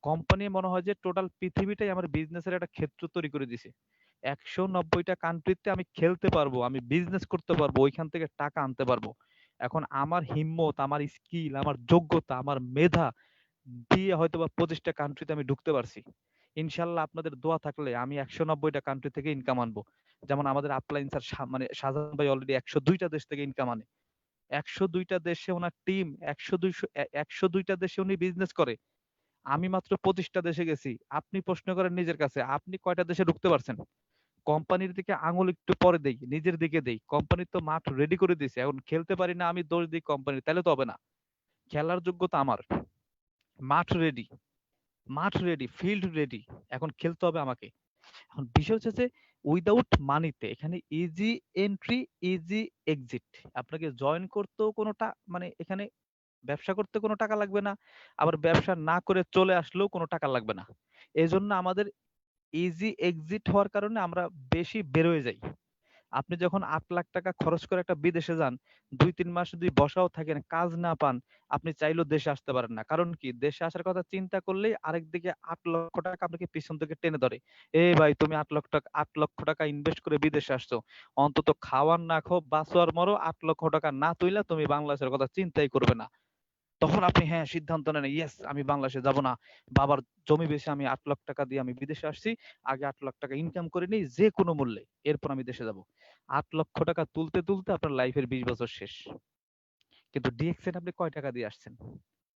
কোম্পানি মনে হয় যে টোটাল পৃথিবীটাই আমার বিজনেসের একটা ক্ষেত্র তৈরি করে দিছে। 190টা কান্ট্রিতে আমি খেলতে পারবো, আমি বিজনেস করতে পারবো, ওইখান থেকে টাকা আনতে পারবো। এখন আমার হিম্মত, আমার স্কিল, আমার যোগ্যতা, আমার মেধা দিয়ে হয়তোবা 25টা কান্ট্রিতে আমি ঢুকতে পারছি। ইনশাল্লাহ আপনাদের দোয়া থাকলে আমি 190টা কান্ট্রি থেকে ইনকাম আনবো। যেমন আমাদের আপলাইন স্যার, মানে শাহজাহান ভাই অলরেডি 102টা দেশ থেকে ইনকাম আনে। 102টা দেশে ওনার টিম, 102টা দেশে উনি বিজনেস করে। আমি মাত্র 25টা দেশে গেছি। আপনি প্রশ্ন করেন নিজের কাছে, আপনি কয়টা দেশে ঢুকতে পারছেন? কোম্পানির দিকে আঙুল একটু পরে দেই, নিজের দিকে দেই। কোম্পানি তো মাঠ রেডি করে দিছে, এখন খেলতে পারি না আমি, দোষ দিই কোম্পানির, তাহলে তো হবে না। খেলার যোগ্যতা আমার, মাঠ রেডি, ফিল্ড রেডি, এখন খেলতে হবে আমাকে। এখন বিষয় হচ্ছে যে উইদাউট মানিতে এখানে ইজি এন্ট্রি, ইজি এক্সিট। আপনাকে জয়েন করতেও মানে এখানে ব্যবসা করতে কোনো টাকা লাগবে না, আবার ব্যবসা না করে চলে আসলেও কোনো টাকা লাগবে না। এজন্য আমাদের ইজি এক্সিট হওয়ার কারণে আমরা বেশি বের হয়ে যাই। আপনি যখন 8 লাখ টাকা খরচ করে একটা বিদেশে যান, 2-3 মাস যদি বসাও থাকেন, কাজ না পান, আপনি চাইলেও দেশে আসতে পারেন না। কারণ কি, দেশে আসার কথা চিন্তা করলেই আরেকদিকে 8 লক্ষ টাকা আপনাকে পিছন থেকে টেনে ধরে। এ ভাই তুমি 8 লক্ষ টাকা ইনভেস্ট করে বিদেশে আসছো, অন্তত খাওয়ার না খাও, বাঁচো আর মরো, 8 লক্ষ টাকা না তুইলা তুমি বাংলাদেশের কথা চিন্তাই করবে না। তখন আপনি হ্যাঁ সিদ্ধান্ত নেন, ইয়েস আমি বাংলাদেশে যাব না, বাবার জমি বেচে আমি 8 লাখ টাকা দিয়ে আমি বিদেশে আসছি, আগে 8 লাখ টাকা ইনকাম করে নিই যে কোনো মূল্যে, এরপর আমি দেশে যাব। 8 লক্ষ টাকা তুলতে তুলতে আপনার লাইফের 20 বছর শেষ। কিন্তু ডিএক্সএন আপনি কয় টাকা দিয়ে আসছেন?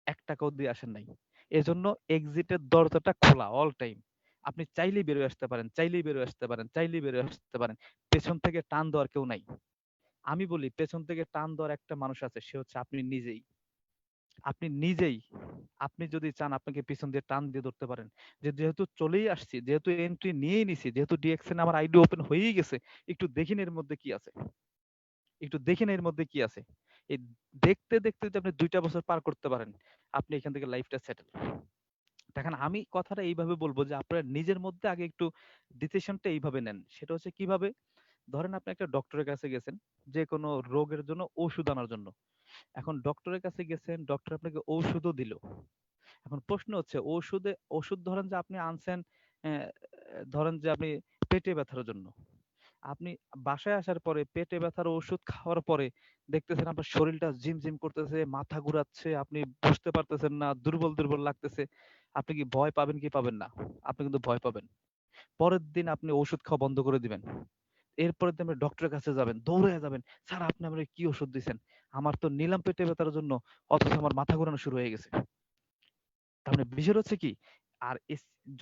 1 টাকাও দিয়ে আসেন নাই। এজন্য এক্সিটের দরজাটা খোলা অল টাইম। আপনি চাইলেই বেরোয় আসতে পারেন, চাইলেই বেরোয় আসতে পারেন, চাইলেই বেরোয় আসতে পারেন। পেছন থেকে টান দেওয়ার কেউ নাই। আমি বলি পেছন থেকে টান দেওয়ার একটা মানুষ আছে, সে হচ্ছে আপনি নিজেই। আপনি নিজেই, আপনি যদি চান আপনাকে পিছন দিয়ে টান দিয়ে ধরতে পারেন, যে যেহেতু চলেই আসছি, যেহেতু এন্ট্রি নিয়েই নিছি, যেহেতু ডিএক্সএন আমার আইডি ওপেন হয়েই গেছে, একটু দেখেন এর মধ্যে কি আছে, একটু দেখেন এর মধ্যে কি আছে। এই দেখতে দেখতে যদি আপনি 2টা বছর পার করতে পারেন, আপনি এখান থেকে লাইফটা সেটেল। দেখেন আমি কথাটা এইভাবে বলবো যে আপনারা নিজের মধ্যে আগে একটু ডিসিশনটা এইভাবে নেন। সেটা হচ্ছে কিভাবে, ধরেন আপনি একটা ডক্টরের কাছে গেছেন যে কোনো রোগের জন্য ওষুধ আনার জন্য। এখন ডক্টরের কাছে গেছেন, ডক্টর আপনাকে ঔষধও দিল। এখন প্রশ্ন হচ্ছে ওষুধ ধরেন যে আপনি আনছেন, আহ, ধরেন যে আপনি পেটে ব্যথার জন্য, আপনি বাসায় আসার পরে পেটে ব্যথার ওষুধ খাওয়ার পরে দেখতেছেন আপনার শরীরটা ঝিমঝিম করতেছে, মাথা ঘুরাচ্ছে, আপনি বুঝতে পারতেছেন না, দুর্বল দুর্বল লাগতেছে। আপনি কি ভয় পাবেন কি পাবেন না? আপনি কিন্তু ভয় পাবেন। পরের দিন আপনি ওষুধ খাওয়া বন্ধ করে দিবেন। এরপরের দিন আপনি ডক্টরের কাছে যাবেন, দৌড়ে যাবেন, স্যার আপনি আমাকে কি ওষুধ দিয়েছেন? আমার তো নিলাম পেটে ব্যথার জন্য, অথচ আমার মাথা ঘোরানো শুরু হয়ে গেছে। তার মানে বিষয় হচ্ছে কি, আর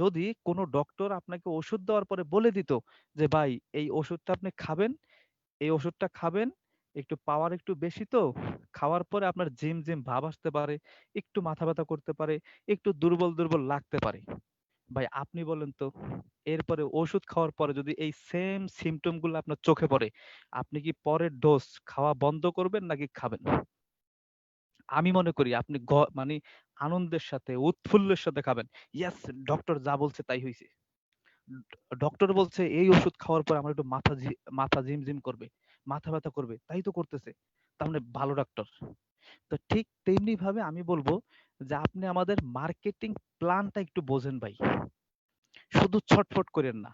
যদি কোনো ডক্টর আপনাকে ওষুধ দেওয়ার পরে বলে দিত যে ভাই এই ওষুধটা আপনি খাবেন, এই ওষুধটা খাবেন, একটু পাওয়ার একটু বেশি তো, খাওয়ার পরে আপনার জিম জিম ভাব আসতে পারে, একটু মাথা ব্যথা করতে পারে, একটু দুর্বল দুর্বল লাগতে পারে। ভাই আপনি বলেন তো, এরপরে ওষুধ খাওয়ার পরে যদি এই সেম সিমটম গুলো আপনার চোখে পড়ে, আপনি কি পরের ডোজ খাওয়া বন্ধ করবেন নাকি খাবেন? আমি মনে করি আপনি মানে আনন্দের সাথে উৎফুল্লের সাথে খাবেন। ইয়েস, ডক্টর যা বলছে তাই হইছে। ডক্টর বলছে এই ওষুধ খাওয়ার পর আমার একটু মাথা ঝিমঝিম করবে, মাথা ব্যথা করবে, তাই তো করতেছে, তার মানে ভালো ডাক্তার। তো ঠিক তেমনি ভাবে আমি বলবো যে আপনি আমাদের মার্কেটিং প্ল্যানটা একটু বোঝেন ভাই, শুধু ছটফট করেন না।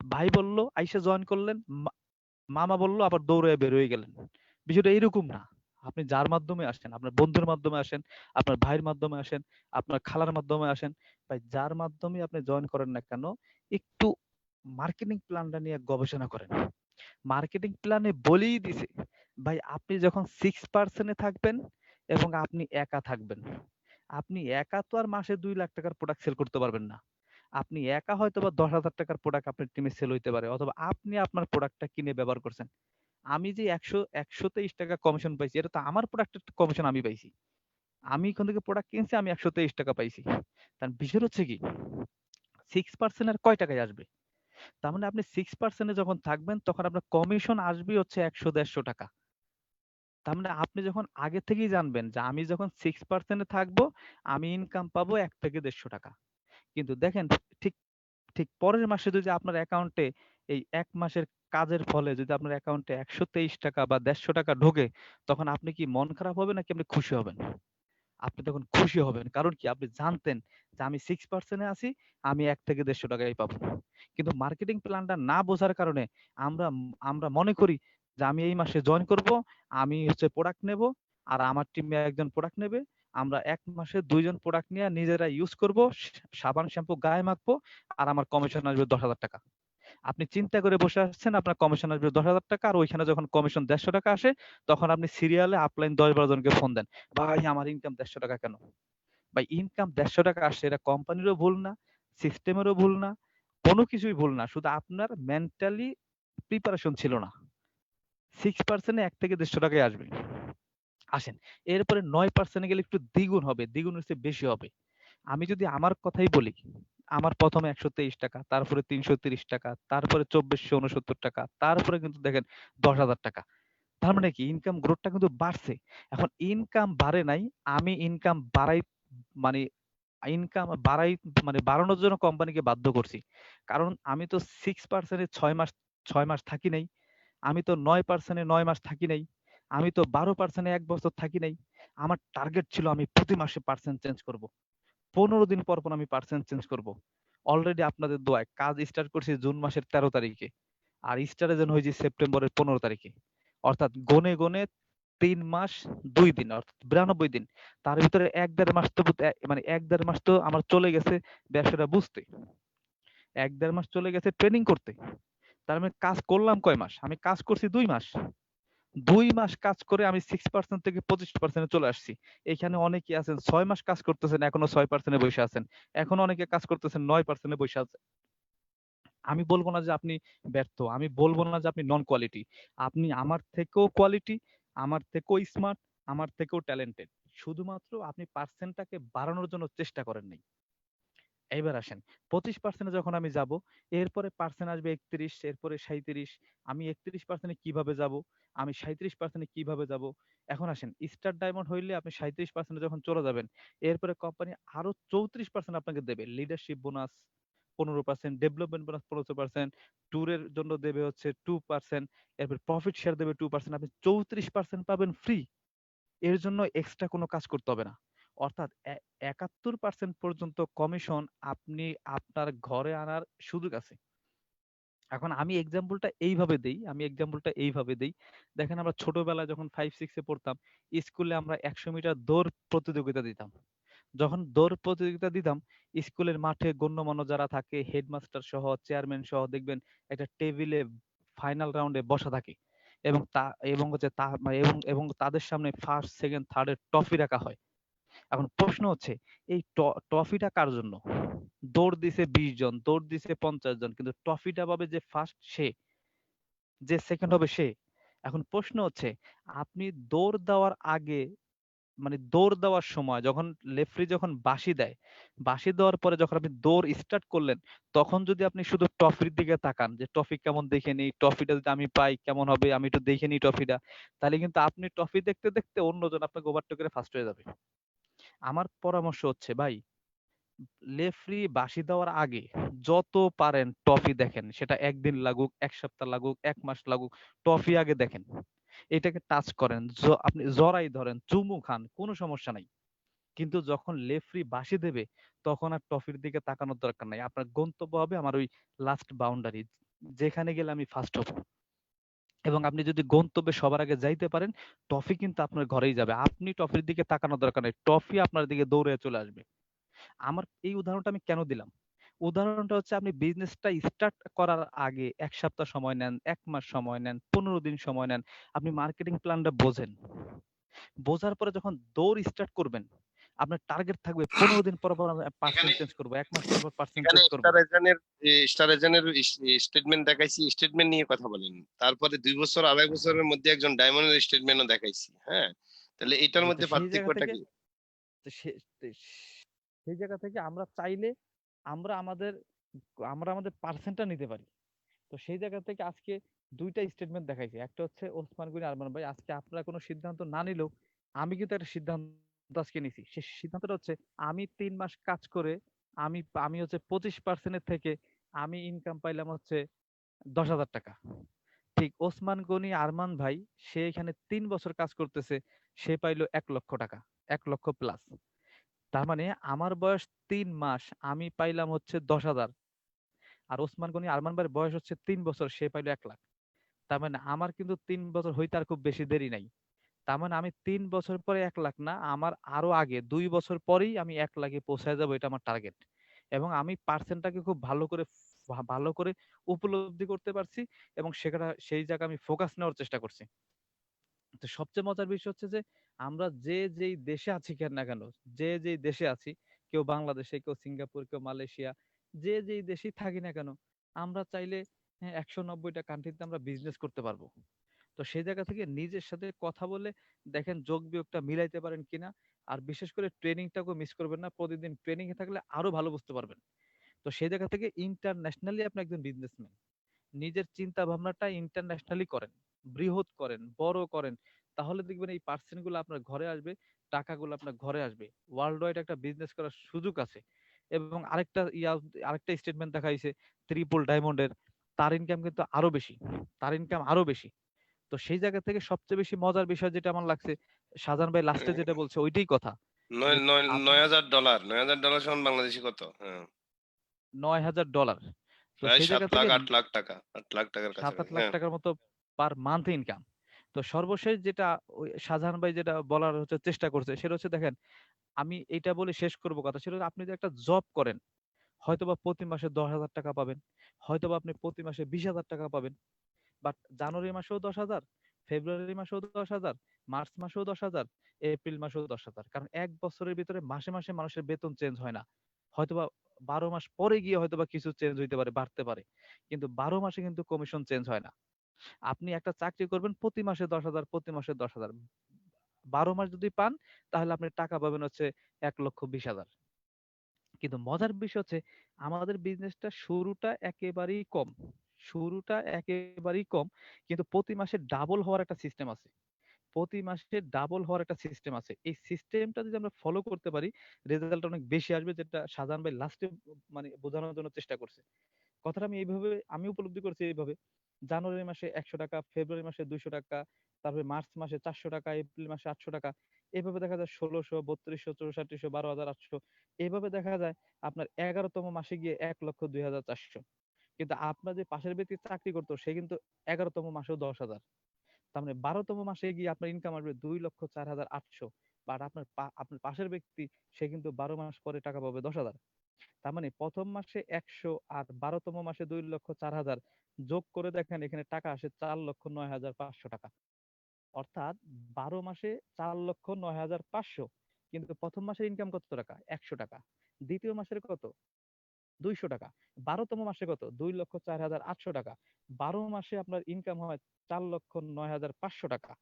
ভাই বলল আইসা জয়েন করলেন, মামা বলল আবার দৌড়ে বের হয়ে গেলেন। বিষয়টা এরকম না। আপনি যার মাধ্যমে আসেন, আপনার বন্ধুর মাধ্যমে আসেন, আপনার ভাইয়ের মাধ্যমে আসেন, আপনার খালার মাধ্যমে আসেন, ভাই যার মাধ্যমে আপনি জয়েন করেন না কেন, একটু মার্কেটিং প্ল্যানটা নিয়ে গবেষণা করেন। মার্কেটিং প্ল্যানে বলেই দিছে ভাই আপনি যখন 6% থাকবেন এবং আপনি একা থাকবেন, আপনি একা তো আর মাসে 2 লাখ টাকার প্রোডাক্ট সেল করতে পারবেন না। আপনি একা হয়তো বা 10,000 টাকার প্রোডাক্ট আপনার টিমে সেল হইতে পারে, অথবা আপনি আপনার প্রোডাক্টটা কিনে ব্যবহার করছেন। আমি যে 123 টাকা কমিশন পাইছি, এটা তো আমার প্রোডাক্টের কমিশন আমি পাইছি। আমি এখান থেকে প্রোডাক্ট কিনছি, আমি 123 টাকা পাইছি। তার বিষয় হচ্ছে কি, 6% আর কয় টাকায় আসবে? তার মানে আপনি 6% যখন থাকবেন তখন আপনার কমিশন আসবে হচ্ছে 100-150 টাকা। তার মানে আপনি যখন আগে থেকেই জানবেন যে আমি যখন 6% থাকবো, আমি ইনকাম পাবো 1 থেকে 150 টাকা। কিন্তু দেখেন, ঠিক ঠিক পরের মাসে যদি আপনার অ্যাকাউন্টে এই 1 মাসের কাজের ফলে যদি আপনার অ্যাকাউন্টে 123 টাকা বা 150 টাকা ঢোকে, তখন আপনি কি মন খারাপ হবে নাকি আপনি খুশি হবেন? আপনি তখন খুশি হবেন। কারণ কি, আপনি জানতেন যে আমি 6% এ আছি, আমি 1 থেকে 150 টাকাই পাবো। কিন্তু মার্কেটিং প্ল্যানটা না বোঝার কারণে আমরা আমরা মনে করি যে আমি এই মাসে জয়েন করব, আমি হচ্ছে প্রোডাক্ট নেব, আর আমার টিমে একজন প্রোডাক্ট নেবে, আমরা 1 মাসে 2 জন প্রোডাক্ট নিয়ে নিজেরা ইউজ করব, সাবান শ্যাম্পু গায়ে মাখবো, আর আমার কমিশন আসবে 10,000 টাকা। আপনি চিন্তা করে বসে আসছেন আপনার কমিশন আসবে 10,000 টাকা, আর ওইখানে যখন কমিশন 150 টাকা আসে, তখন আপনি সিরিয়ালে আপলাইন 10-12 জনকে ফোন দেন, ভাই আমার ইনকাম 150 টাকা কেন? ভাই ইনকাম 150 টাকা আসছে, এটা কোম্পানিরও ভুল না, সিস্টেমেরও ভুল না, কোনো কিছুই ভুল না, শুধু আপনার মেন্টালি প্রিপারেশন ছিল না। 6% 1 থেকে 150 টাকায় আসবে। আসেন, এরপরে 9% গেলে একটু দ্বিগুণ হবে, দ্বিগুণ হচ্ছে বেশি হবে। আমি যদি আমার কথাই বলি, আমার প্রথমে 123 টাকা, তারপরে 330 টাকা, তারপরে 2469 টাকা, তারপরে কিন্তু দেখেন 10,000 টাকা। তার মানে কি, ইনকাম গ্রোথটা কিন্তু বাড়ছে। এখন ইনকাম বাড়ে নাই, আমি ইনকাম বাড়াই, মানে ইনকাম বাড়াই, মানে বাড়ানোর জন্য কোম্পানিকে বাধ্য করছি। কারণ আমি তো 6% 6 মাস থাকি নাই, আমি তো 9% 9 মাস থাকি নাই, আমি তো 12% 1 বছর থাকি নাই। আমার টার্গেট ছিল আমি প্রতি মাসে পার্সেন্ট চেঞ্জ করব, 15 দিন পর পর আমি পার্সেন্ট চেঞ্জ করব। অলরেডি আপনাদের দোয়ায় কাজ স্টার্ট করছি জুন মাসের 13 তারিখে, আর স্টারে যেন হয়েছে সেপ্টেম্বরের 15 তারিখে। অর্থাৎ গনে গনে 3 মাস 2 দিন, অর্থাৎ 92 দিন। তার ভিতরে 1-1.5 মাস তো মানে 1-1.5 মাস তো আমার চলে গেছে ব্যবসাটা বুঝতে, 1-1.5 মাস চলে গেছে ট্রেনিং করতে। তার মানে কাজ করলাম কয় মাস? আমি কাজ করছি 2 মাস। 2 মাস কাজ করে আমি 6% থেকে 25% চলে আসছি। এখানে অনেকে আছেন 6 মাস কাজ করতেছেন, এখনো 6% বসে আছেন। এখন অনেকে কাজ করতেছেন 9% বসে আছেন। আমি বলবো না যে আপনি ব্যর্থ, আমি বলবো না যে আপনি নন কোয়ালিটি। আপনি আমার থেকেও কোয়ালিটি, আমার থেকেও স্মার্ট, আমার থেকেও ট্যালেন্টেড। শুধুমাত্র আপনি পার্সেন্টটাকে বাড়ানোর জন্য চেষ্টা করেন নাই। এইবার আসেন, 25% যখন আমি যাব, এরপরে পার্সেন্ট আসবে 31, এরপরে 37। আমি 31% কিভাবে যাব, আমি 37% কিভাবে যাব? এখন আসেন, স্টার ডায়মন্ড হইলে আপনি 37% যখন চলে যাবেন, এরপরে কোম্পানি আরো 34% আপনাকে দেবে। লিডারশিপ বোনাস 15%, ডেভেলপমেন্ট বোনাস 15%, ট্যুরের জন্য দেবে হচ্ছে 2%, এরপর প্রফিট শেয়ার দেবে 2%, আপনি 34% পাবেন ফ্রি। এর জন্য এক্সট্রা কোনো কাজ করতে হবে না। অর্থাৎ 71% পর্যন্ত কমিশন আপনি আপনার ঘরে আনার সুযোগ আছে। এখন আমি এক্সাম্পলটা এইভাবে দেই। দেখেন, আমরা ছোটবেলায় যখন 5-6 এ পড়তাম, স্কুলে আমরা 100 মিটার দৌড় প্রতিযোগিতা দিতাম। যখন দৌড় প্রতিযোগিতা দিতাম, স্কুলের মাঠে গণ্যমান্য যারা থাকে, হেডমাস্টার সহ, চেয়ারম্যান সহ, দেখবেন একটা টেবিলে ফাইনাল রাউন্ডে বসা থাকে, এবং এবং হচ্ছে এবং এবং তাদের সামনে ফার্স্ট সেকেন্ড থার্ড এর ট্রফি রাখা হয়। এখন প্রশ্ন হচ্ছে এই ট্রফিটা কার জন্য? দৌড় দিছে 20 জন, দৌড় দিছে 50 জন, কিন্তু ট্রফিটা পাবে যে ফার্স্ট সে, যে সেকেন্ড হবে সে। এখন প্রশ্ন হচ্ছে আপনি দৌড় দেওয়ার আগে, মানে দৌড় দেওয়ার সময় যখন রেফারি যখন বাঁশি দেয়, বাঁশি দেওয়ার পরে যখন আপনি দৌড় স্টার্ট করলেন, তখন যদি আপনি শুধু ট্রফির দিকে তাকান যে ট্রফি কেমন দেখে নিই, ট্রফিটা যদি আমি পাই কেমন হবে, আমি একটু দেখে নিই ট্রফিটা, তাহলে কিন্তু আপনি ট্রফি দেখতে দেখতে অন্যজন আপনাকে ওভারটেক করে ফার্স্ট হয়ে যাবে। আমার পরামর্শ হচ্ছে ভাই, রেফারি বাঁশি দেওয়ার আগে যত পারেন ট্রফি দেখেন, সেটা একদিন লাগুক, এক সপ্তাহ লাগুক, এক মাস লাগুক, ট্রফি আগে দেখেন, এটাকে টাচ করেন, আপনি জড়াই ধরেন, চুমু খান, কোনো সমস্যা নাই। কিন্তু যখন রেফারি বাঁশি দেবে, তখন আর ট্রফির দিকে তাকানোর দরকার নাই। আপনার গন্তব্য হবে আমার ওই লাস্ট বাউন্ডারি, যেখানে গেলে আমি ফার্স্ট হব। এবং আপনি যদি গন্তব্যে সবার আগে যাইতে পারেন, ট্রফি কিন্তু আপনার ঘরেই যাবে। আপনি ট্রফির দিকে তাকানোর দরকার নেই, ট্রফি আপনার দিকে দৌড়ে চলে আসবে। আমার এই উদাহরণটা আমি কেন দিলাম? উদাহরণটা হচ্ছে আপনি বিজনেসটা স্টার্ট করার আগে ১ সপ্তাহ সময় নেন, ১ মাস সময় নেন, ১৫ দিন সময় নেন। আপনি মার্কেটিং প্ল্যানটা বোঝেন। বোঝার পরে যখন দৌড় স্টার্ট করবেন, আপনার টার্গেট থাকবে ১৫ দিন পর, পর আমি এখানে পার্সেন্ট চেঞ্জ করব, ১ মাস পর, পর পার্সেন্ট এখানে চেঞ্জ করব। স্টার এজেন্টের স্টেটমেন্ট দেখাইছি, স্টেটমেন্ট নিয়ে কথা বলেন। তারপরে ২ বছর ২.৫ বছরের মধ্যে একজন ডায়মন্ডের স্টেটমেন্টও দেখাইছি। হ্যাঁ? তাহলে এটার জি, তো মধ্যে সেই জায়গা পার্থক্যটা থেকে কি? তো সে- তো সেই জায়গা থেকে আমরা চাইলে আমরা আমাদের আমরা আমাদের পার্সেন্টটা নিতে পারি। তো সেই জায়গা থেকে আজকে ২টা স্টেটমেন্ট দেখাইছি। একটা হচ্ছে ওসমান গনি আরমান ভাই, আজকে আপনারা কোনো সিদ্ধান্ত না নিলেও আমি কিন্তু একটা সিদ্ধান্ত আজকে নিছি। সেই সিদ্ধান্তটা হচ্ছে আমি ৩ মাস কাজ করে আমি আমি হচ্ছে 25% এর থেকে আমি ইনকাম পাইলাম হচ্ছে ১০,০০০ টাকা। ঠিক ওসমান গনি আরমান ভাই, সে এখানে ৩ বছর কাজ করতেছে, সে পাইলো ১,০০,০০০ টাকা, ১,০০,০০০ প্লাস। তার মানে আমার বয়স ৩ মাস, আমি পাইলাম হচ্ছে ১০,০০০। আর ওসমান গনি আরমান ভাইয়ের বয়স হচ্ছে ৩ বছর, সে পাইলো ১,০০,০০০। তার মানে আমার কিন্তু ৩ বছর হইতে আর খুব বেশি দেরি নাই। তার মানে আমি ৩ বছর পরে ১,০০,০০০ না, আমার আরো আগে ২ বছর পরেই আমি ১,০০,০০০ এ পৌঁছায় যাবো, এটা আমার টার্গেট। এবং আমি পার্সেন্টটাকে খুব ভালো করে ভালো করে উপলব্ধি করতে পারছি, এবং সেখানে সেই জায়গায় আমি ফোকাস নেওয়ার চেষ্টা করছি। তো সবচেয়ে মজার বিষয় হচ্ছে যে আমরা যে যেই দেশে আছি কেন না কেন, যে যেই দেশে আছি, কেউ বাংলাদেশে, কেউ সিঙ্গাপুর, কেউ মালয়েশিয়া, যে যেই দেশেই থাকি না কেন, আমরা চাইলে ১৯০টা কান্ট্রিতে আমরা বিজনেস করতে পারবো। তো সেই জায়গা থেকে নিজের সাথে কথা বলে দেখেন যোগ বিয়োগটা মিলাইতে পারেন কিনা। আর বিশেষ করে ট্রেনিংটাকে মিস করবেন না, প্রতিদিন ট্রেনিং এ থাকলে আরো ভালো বুঝতে পারবেন। তো সেই জায়গা থেকে ইন্টারন্যাশনালি আপনি একজন বিজনেসম্যান, নিজের চিন্তা ভাবনাটা ইন্টারন্যাশনালি করেন, বৃহৎ করেন, বড় করেন, তাহলে দেখবেন এই পার্সেন্ট গুলো আপনার ঘরে আসবে, টাকাগুলো আপনার ঘরে আসবে, ওয়ার্ল্ড ওয়াইড একটা বিজনেস করার সুযোগ আছে। এবং আরেকটা স্টেটমেন্ট দেখা হয়েছে ট্রিপল ডায়মন্ডের, তার ইনকাম কিন্তু আরো বেশি, তার ইনকাম আরো বেশি। তো সেই জায়গা থেকে সবচেয়ে বেশি মজার বিষয় যেটা আমার লাগছে, শাহজাহান ভাই লাস্টে যেটা বলছে ওইটাই কথা, যে আপনার $৯,০০০ $৯,০০০ সমান বাংলাদেশী কত? হ্যাঁ। $৯,০০০। তো প্রায় সেই জায়গা ৭,০০,০০০ থেকে ৮,০০,০০০ টাকা। ৮,০০,০০০ টাকার ৭-৮ কাছাকাছি। লাখ হ্যাঁ। টাকার মতো পার মান্থ ইনকাম। তো সর্বশেষ যেটা ওই শাহজাহান ভাই যেটা বলার হচ্ছে চেষ্টা করছে, সেটা হচ্ছে দেখেন, আমি এইটা বলে শেষ করব কথা, সেটা হচ্ছে আপনি যদি একটা জব করেন, হয়তোবা প্রতি মাসে ১০,০০০ টাকা পাবেন, হয়তোবা আপনি প্রতি মাসে ২০,০০০ টাকা পাবেন। বাট জানুয়ারি মাসেও ১০,০০০, ফেব্রুয়ারি মাসেও ১০,০০০, মার্চ মাসেও ১০,০০০, এপ্রিল মাসেও ১০,০০০। কারণ ১ বছরের ভিতরে মাসে মাসে মানুষের বেতন চেঞ্জ হয় না। হয়তোবা ১২ মাস পরে গিয়ে হয়তোবা কিছু চেঞ্জ হইতে পারে, বাড়তে পারে। কিন্তু ১২ মাসে কিন্তু কমিশন চেঞ্জ হয় না। আপনি একটা চাকরি করবেন প্রতি মাসে ১০,০০০, প্রতি মাসে ১০,০০০। ১২ মাস যদি পান, তাহলে আপনি টাকা পাবেন হচ্ছে ১,২০,০০০। কিন্তু মজার বিষয় হচ্ছে আমাদের বিজনেসটা শুরুটা একেবারেই কম। শুরুটা একেবারেই কম। কিন্তু প্রতি মাসে ডাবল হওয়ার একটা সিস্টেম আছে। প্রতি মাসে ডাবল হওয়ার একটা সিস্টেম আছে। এই সিস্টেমটা যদি আমরা ফলো করতে পারি, রেজাল্ট অনেক বেশি আসবে, যেটা শাহজাহান ভাই লাস্টে মানে বোঝানোর জন্য চেষ্টা করছে। কথাটা আমি উপলব্ধি করছি এইভাবে। জানুয়ারি মাসে ১০০ টাকা, ফেব্রুয়ারি মাসে ২০০ টাকা, তারপরে মার্চ মাসে ৪০০ টাকা, এপ্রিল মাসে ৮০০ টাকা। এভাবে দেখা যায় ১৬০০, ৩২০০, ৬৪০০, ১২,৮০০। এভাবে দেখা যায় আপনার ১১তম মাসে গিয়ে ১,০২,৪০০। কিন্তু আপনার যে পাশের ব্যক্তি চাকরি করতো, সে কিন্তু ১১তম মাসেও ১০,০০০। তার মানে ১২তম মাসে গিয়ে আপনার ইনকাম আসবে ২,০৪,৮০০। বাট আপনার পাশের ব্যক্তি, সে কিন্তু ১২ মাস পরে টাকা পাবে ১০,০০০। তার মানে প্রথম মাসে ১০০ আর ১২তম মাসে ২,০৪,০০০ যোগ করে দেখেন, এখানে টাকা আসে ৪,০৯,৫০০ টাকা। অর্থাৎ ১২ মাসে ৪,০৯,৫০০। কিন্তু প্রথম মাসের ইনকাম কত টাকা? 100 টাকা। দ্বিতীয় মাসের কত? 200 টাকা। 12তম মাসে কত? 2,04,800 টাকা। 12 মাসে আপনার ইনকাম হয় 4,09,500 টাকা।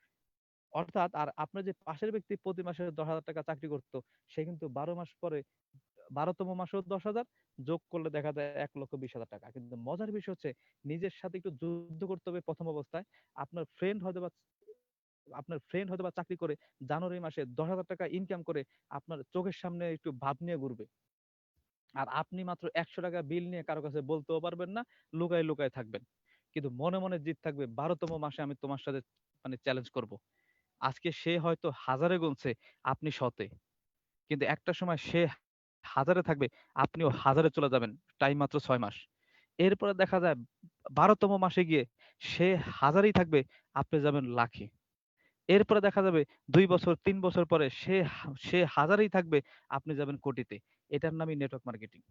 অর্থাৎ আর আপনার যে পাশের ব্যক্তি প্রতি মাসে 10,000 টাকা চাকরি করতো, সে কিন্তু 12 মাস পরে 12তম মাসেও 10,000 যোগ করলে দেখা যায় 1,20,000 টাকা। কিন্তু মজার বিষয় হচ্ছে নিজের সাথে একটু যুদ্ধ করতে হবে প্রথম অবস্থায়। আপনার ফ্রেন্ড হয়তোবা চাকরি করে জানুয়ারি মাসে 10,000 টাকা ইনকাম করে আপনার চোখের সামনে একটু ভাব নিয়ে ঘুরবে। আর আপনি মাত্র 100 টাকা বিল নিয়ে কারো কাছে বলতেও পারবেন না, লুকায় লুকায় থাকবেন। কিন্তু মনে মনে জিদ থাকবে 12তম মাসে আমি তোমার সাথে চ্যালেঞ্জ করব। আজকে সে হয়তো হাজারে গুনছে, আপনি শতে। কিন্তু একটা সময় সে হাজারে থাকবে, আপনিও হাজারে চলে যাবেন। টাইম মাত্র 6 মাস। এরপরে দেখা যায় 12তম মাসে গিয়ে সে হাজারেই থাকবে, আপনি যাবেন লাখে। এরপরে দেখা যাবে 2 বছর 3 বছর পরে সে হাজারেই থাকবে, আপনি যাবেন কোটিতে। এটার নামই নেটওয়ার্ক মার্কেটিং।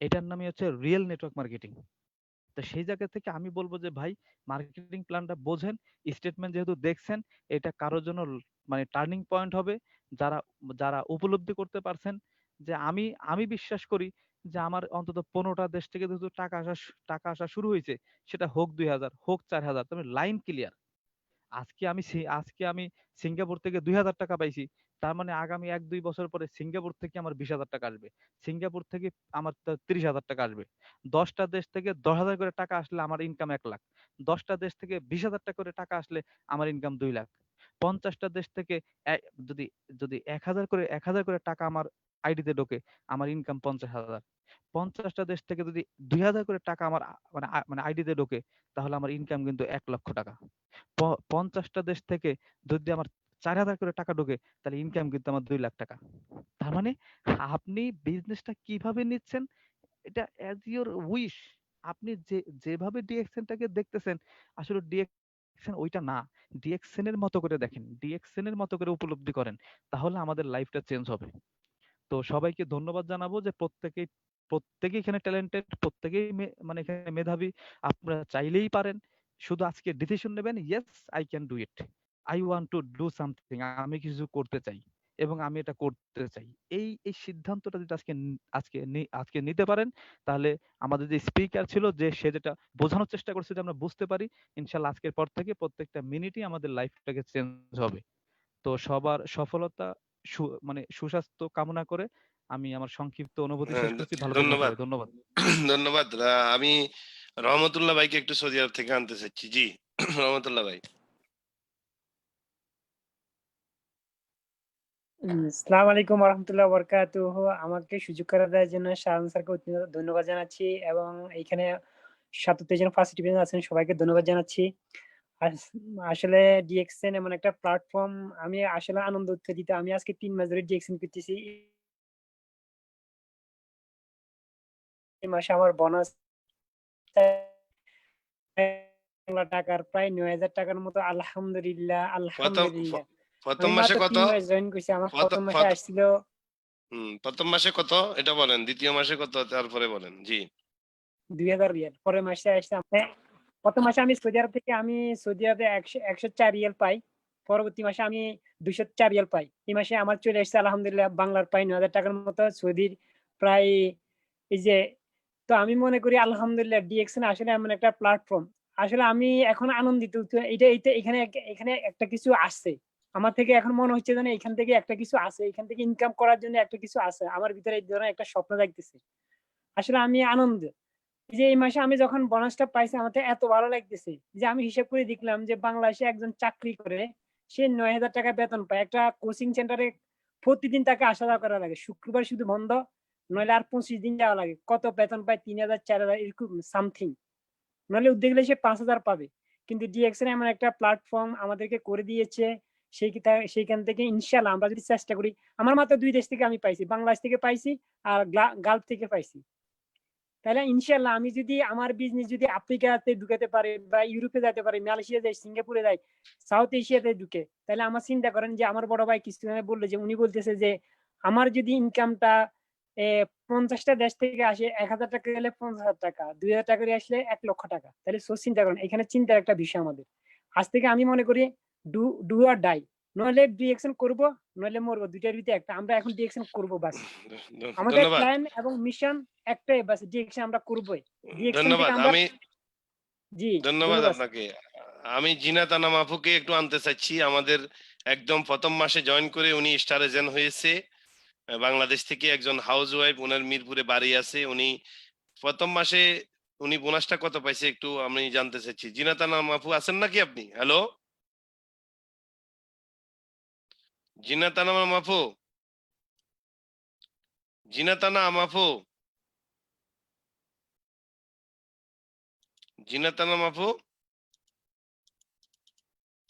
এটার নামই হচ্ছে রিয়েল নেটওয়ার্ক মার্কেটিং। তো সেই জায়গা থেকে আমি বলবো যে ভাই, মার্কেটিং প্ল্যানটা বোঝেন, স্টেটমেন্ট যেহেতু দেখছেন, এটা কারোর জন্য টার্নিং পয়েন্ট হবে। যারা যারা উপলব্ধি করতে পারছেন যে আমি বিশ্বাস করি যে আমার অন্তত 15টা দেশ থেকে যেহেতু টাকা আসা শুরু হয়েছে, সেটা হোক 2,000 হোক 4,000, তবে লাইন ক্লিয়ার। আজকে আমি সিঙ্গাপুর থেকে 2,000 টাকা পাইছি, তার মানে আগামী 1-2 বছর পরে সিঙ্গাপুর থেকে আমার 20,000 টাকা আসবে। সিঙ্গাপুর থেকে আমার 30,000 টাকা আসবে। 10টা দেশ থেকে 10,000 করে টাকা আসলে আমার ইনকাম 1 লাখ। 10টা দেশ থেকে 20,000 টাকা করে টাকা আসলে আমার ইনকাম 2 লাখ। 50টা দেশ থেকে যদি যদি 1,000 করে টাকা আমার আইডিতে ঢোকে, আমার ইনকাম 50,000। 50টা দেশ থেকে যদি 2,000 করে টাকা আমার আইডিতে ঢোকে, তাহলে আমার ইনকাম কিন্তু 1 লক্ষ টাকা। 50টা দেশ থেকে যদি আমার 4,000 করে টাকা ঢোকে, তাহলে ইনকাম কিন্তু আমার 2 লাখ টাকা। তার মানে আপনি বিজনেসটা কিভাবে নিচ্ছেন, এটা অ্যাজ ইউর উইশ। আপনি যেভাবে ডিএক্সএনটাকে দেখতেছেন, আসলে ডিএক্সএন ওইটা না। ডিএক্সএন এর মতো করে দেখেন, ডিএক্সএন এর মতো করে উপলব্ধি করেন, তাহলে আমাদের লাইফটা চেঞ্জ হবে। তো সবাইকে ধন্যবাদ জানাবো যে প্রত্যেকেই এখানে ট্যালেন্টেড, প্রত্যেকেই এখানে মেধাবী। আপনারা চাইলেই পারেন, শুধু আজকে ডিসিশন নেবেন, yes I can do it, I want to do something, আমি কিছু করতে চাই এবং আমি এটা করতে চাই। এই সিদ্ধান্তটা যদি আজকে নিতে পারেন, তাহলে আমাদের যে স্পিকার ছিল, সে যেটা বোঝানোর চেষ্টা করছে যে আমরা বুঝতে পারি, ইনশাল্লাহ আজকের পর থেকে প্রত্যেকটা মিনিটই আমাদের লাইফটাকে চেঞ্জ হবে। তো সবার সফলতা, সুস্বাস্থ্য কামনা করে আমি আমার সংক্ষিপ্ত অনুভূতি হ্যাঁ, শেষ করছি। ভালো থাকবেন ধন্যবাদ। সবাই। ধন্যবাদ। ধন্যবাদ। আমি রহমতুল্লাহ ভাইকে একটু সৌদি আরব থেকে আনতে চাচ্ছি। জি, রহমতুল্লাহ ভাই। আসসালামু আলাইকুম ওয়া বারাকাতুহু। আমাকে সুযোগ করে দেওয়ার জন্য শাহান স্যারকে অত্যন্ত ধন্যবাদ জানাচ্ছি এবং এইখানে ৭৭ জন পার্টিসিপেন্ট আছেন, সবাইকে ধন্যবাদ জানাচ্ছি। আসলে ডিএক্সএন এমন একটা প্ল্যাটফর্ম, আমি আসলে আনন্দ উত্তেজিত। আমি আজকে 3 মাস ধরে ডিএক্সএন করতেছি। এই মাসে আমার বোনাস টাকার প্রায় ৯,০০০ টাকার মতো। আলহামদুলিল্লাহ, প্রথম আলহামদুলিল্লাহ। প্রথম আমি মাসে মাত্র কত? 3 মাস জয়েন করছি। আমার প্রথ প্রথম মাসে প্রথ আসছিল প্রথম মাসে কত এটা বলেন, দ্বিতীয় মাসে কত তারপরে বলেন। জি। ২,০০০ রিয়াল। পরের মাসে আসছে প্রথম মাসে আমি সৌদি আরবে ১০৪ রিয়াল পাই। পরবর্তী মাসে আমি ২০৪ রিয়াল পাই। এই মাসে আমার চলে এসেছে আলহামদুলিল্লাহ বাংলার প্রায় ৯,০০০ টাকার মতো। সৌদির প্রায় এই যে, তো আমি মনে করি আলহামদুলিল্লাহ ডিএক্সএন আসলে এমন একটা প্ল্যাটফর্ম। আসলে আমি এখন আনন্দিত। তো এখানে একটা কিছু আসছে। আমার থেকে এখন মনে হচ্ছে যেন এখান থেকে একটা কিছু আছে। এখান থেকে ইনকাম করার জন্য একটা কিছু আছে। আমার ভিতরে এই ধরনের একটা স্বপ্ন জাগতেছে। আসলে আমি আনন্দিত। যে এই মাসে আমি যখন বোনাসটা পাইছি, আমার তো এত ভালো লাগতেছে যে আমি হিসাব করে দেখলাম যে বাংলাদেশে একজন চাকরি করে সে ৯,০০০ টাকা বেতন পায়। একটা কোচিং সেন্টারে প্রতিদিন তাকে আসা যাওয়া করা লাগে, শুক্রবার শুধু বন্ধ, নইলে আর 25 দিন যাওয়া লাগে। কত বেতন পায়? 3,০০০ 4,০০০ এরকম সামথিং। নইলে উদ্যোগ গেলে সে 5,০০০ পাবে। কিন্তু ডিএক্সএন এমন একটা প্ল্যাটফর্ম আমাদেরকে করে দিয়েছে। সেইখান থেকে ইনশাল্লাহ আমরা যদি চেষ্টা করি, আমার মাত্র 2 দেশ থেকে আমি পাইছি, বাংলাদেশ থেকে পাইছি আর গালফ থেকে পাইছি। তাহলে ইনশাল্লাহ আমি যদি আমার বিজনেস যদি আফ্রিকাতে ঢুকাতে পারে বা ইউরোপে যেতে পারে, মালয়েশিয়া যায়, সিঙ্গাপুরে যায়, সাউথ এশিয়াতে ঢুকে, তাহলে আমার চিন্তা করেন যে আমার বড় ভাই কিছুদিন আগে বললো যে উনি বলতেছে যে আমার যদি ইনকামটা 50টা দেশ থেকে আসে, 1,000 টাকা গেলে 50,000 টাকা, 2,000 টাকা করে আসলে 1 লক্ষ টাকা। তাহলে চিন্তা করেন, এখানে চিন্তার একটা বিষয় আমাদের। আজ থেকে আমি মনে করি ডু আর ডাই, নইলে ডিএক্সএন করবো, নইলে মরবো, দুইটার ভিতরে একটা। আমরা এখন ডিএকশন করব বাস। আমাদের ধন্যবাদ। প্ল্যান এবং মিশন একটাই, বাস ডিএকশন আমরা করবই। ডিএকশন থেকে ধন্যবাদ। আমরা আমি জি ধন্যবাদ ধন্যবাদ। আপনাকে। আমি জিনাত আনাম আপুকে একটু আনতে চাচ্ছি। আমাদের একদম ১ম মাসে জয়েন করে উনি স্টার এজেন্ট হয়েছে। বাংলাদেশ থেকে একজন হাউস ওয়াইফ, উনার মিরপুরে বাড়ি আছে। উনি ১ম মাসে উনি বোনাসটা কত পাইছে একটু আমি জানতে চাচ্ছি। জিনাত আনাম আপু আছেন নাকি আপনি? হ্যালো? জিনাত আনাম আপু? জিনাত আনাম আপু? জিনাত আনাম আপু?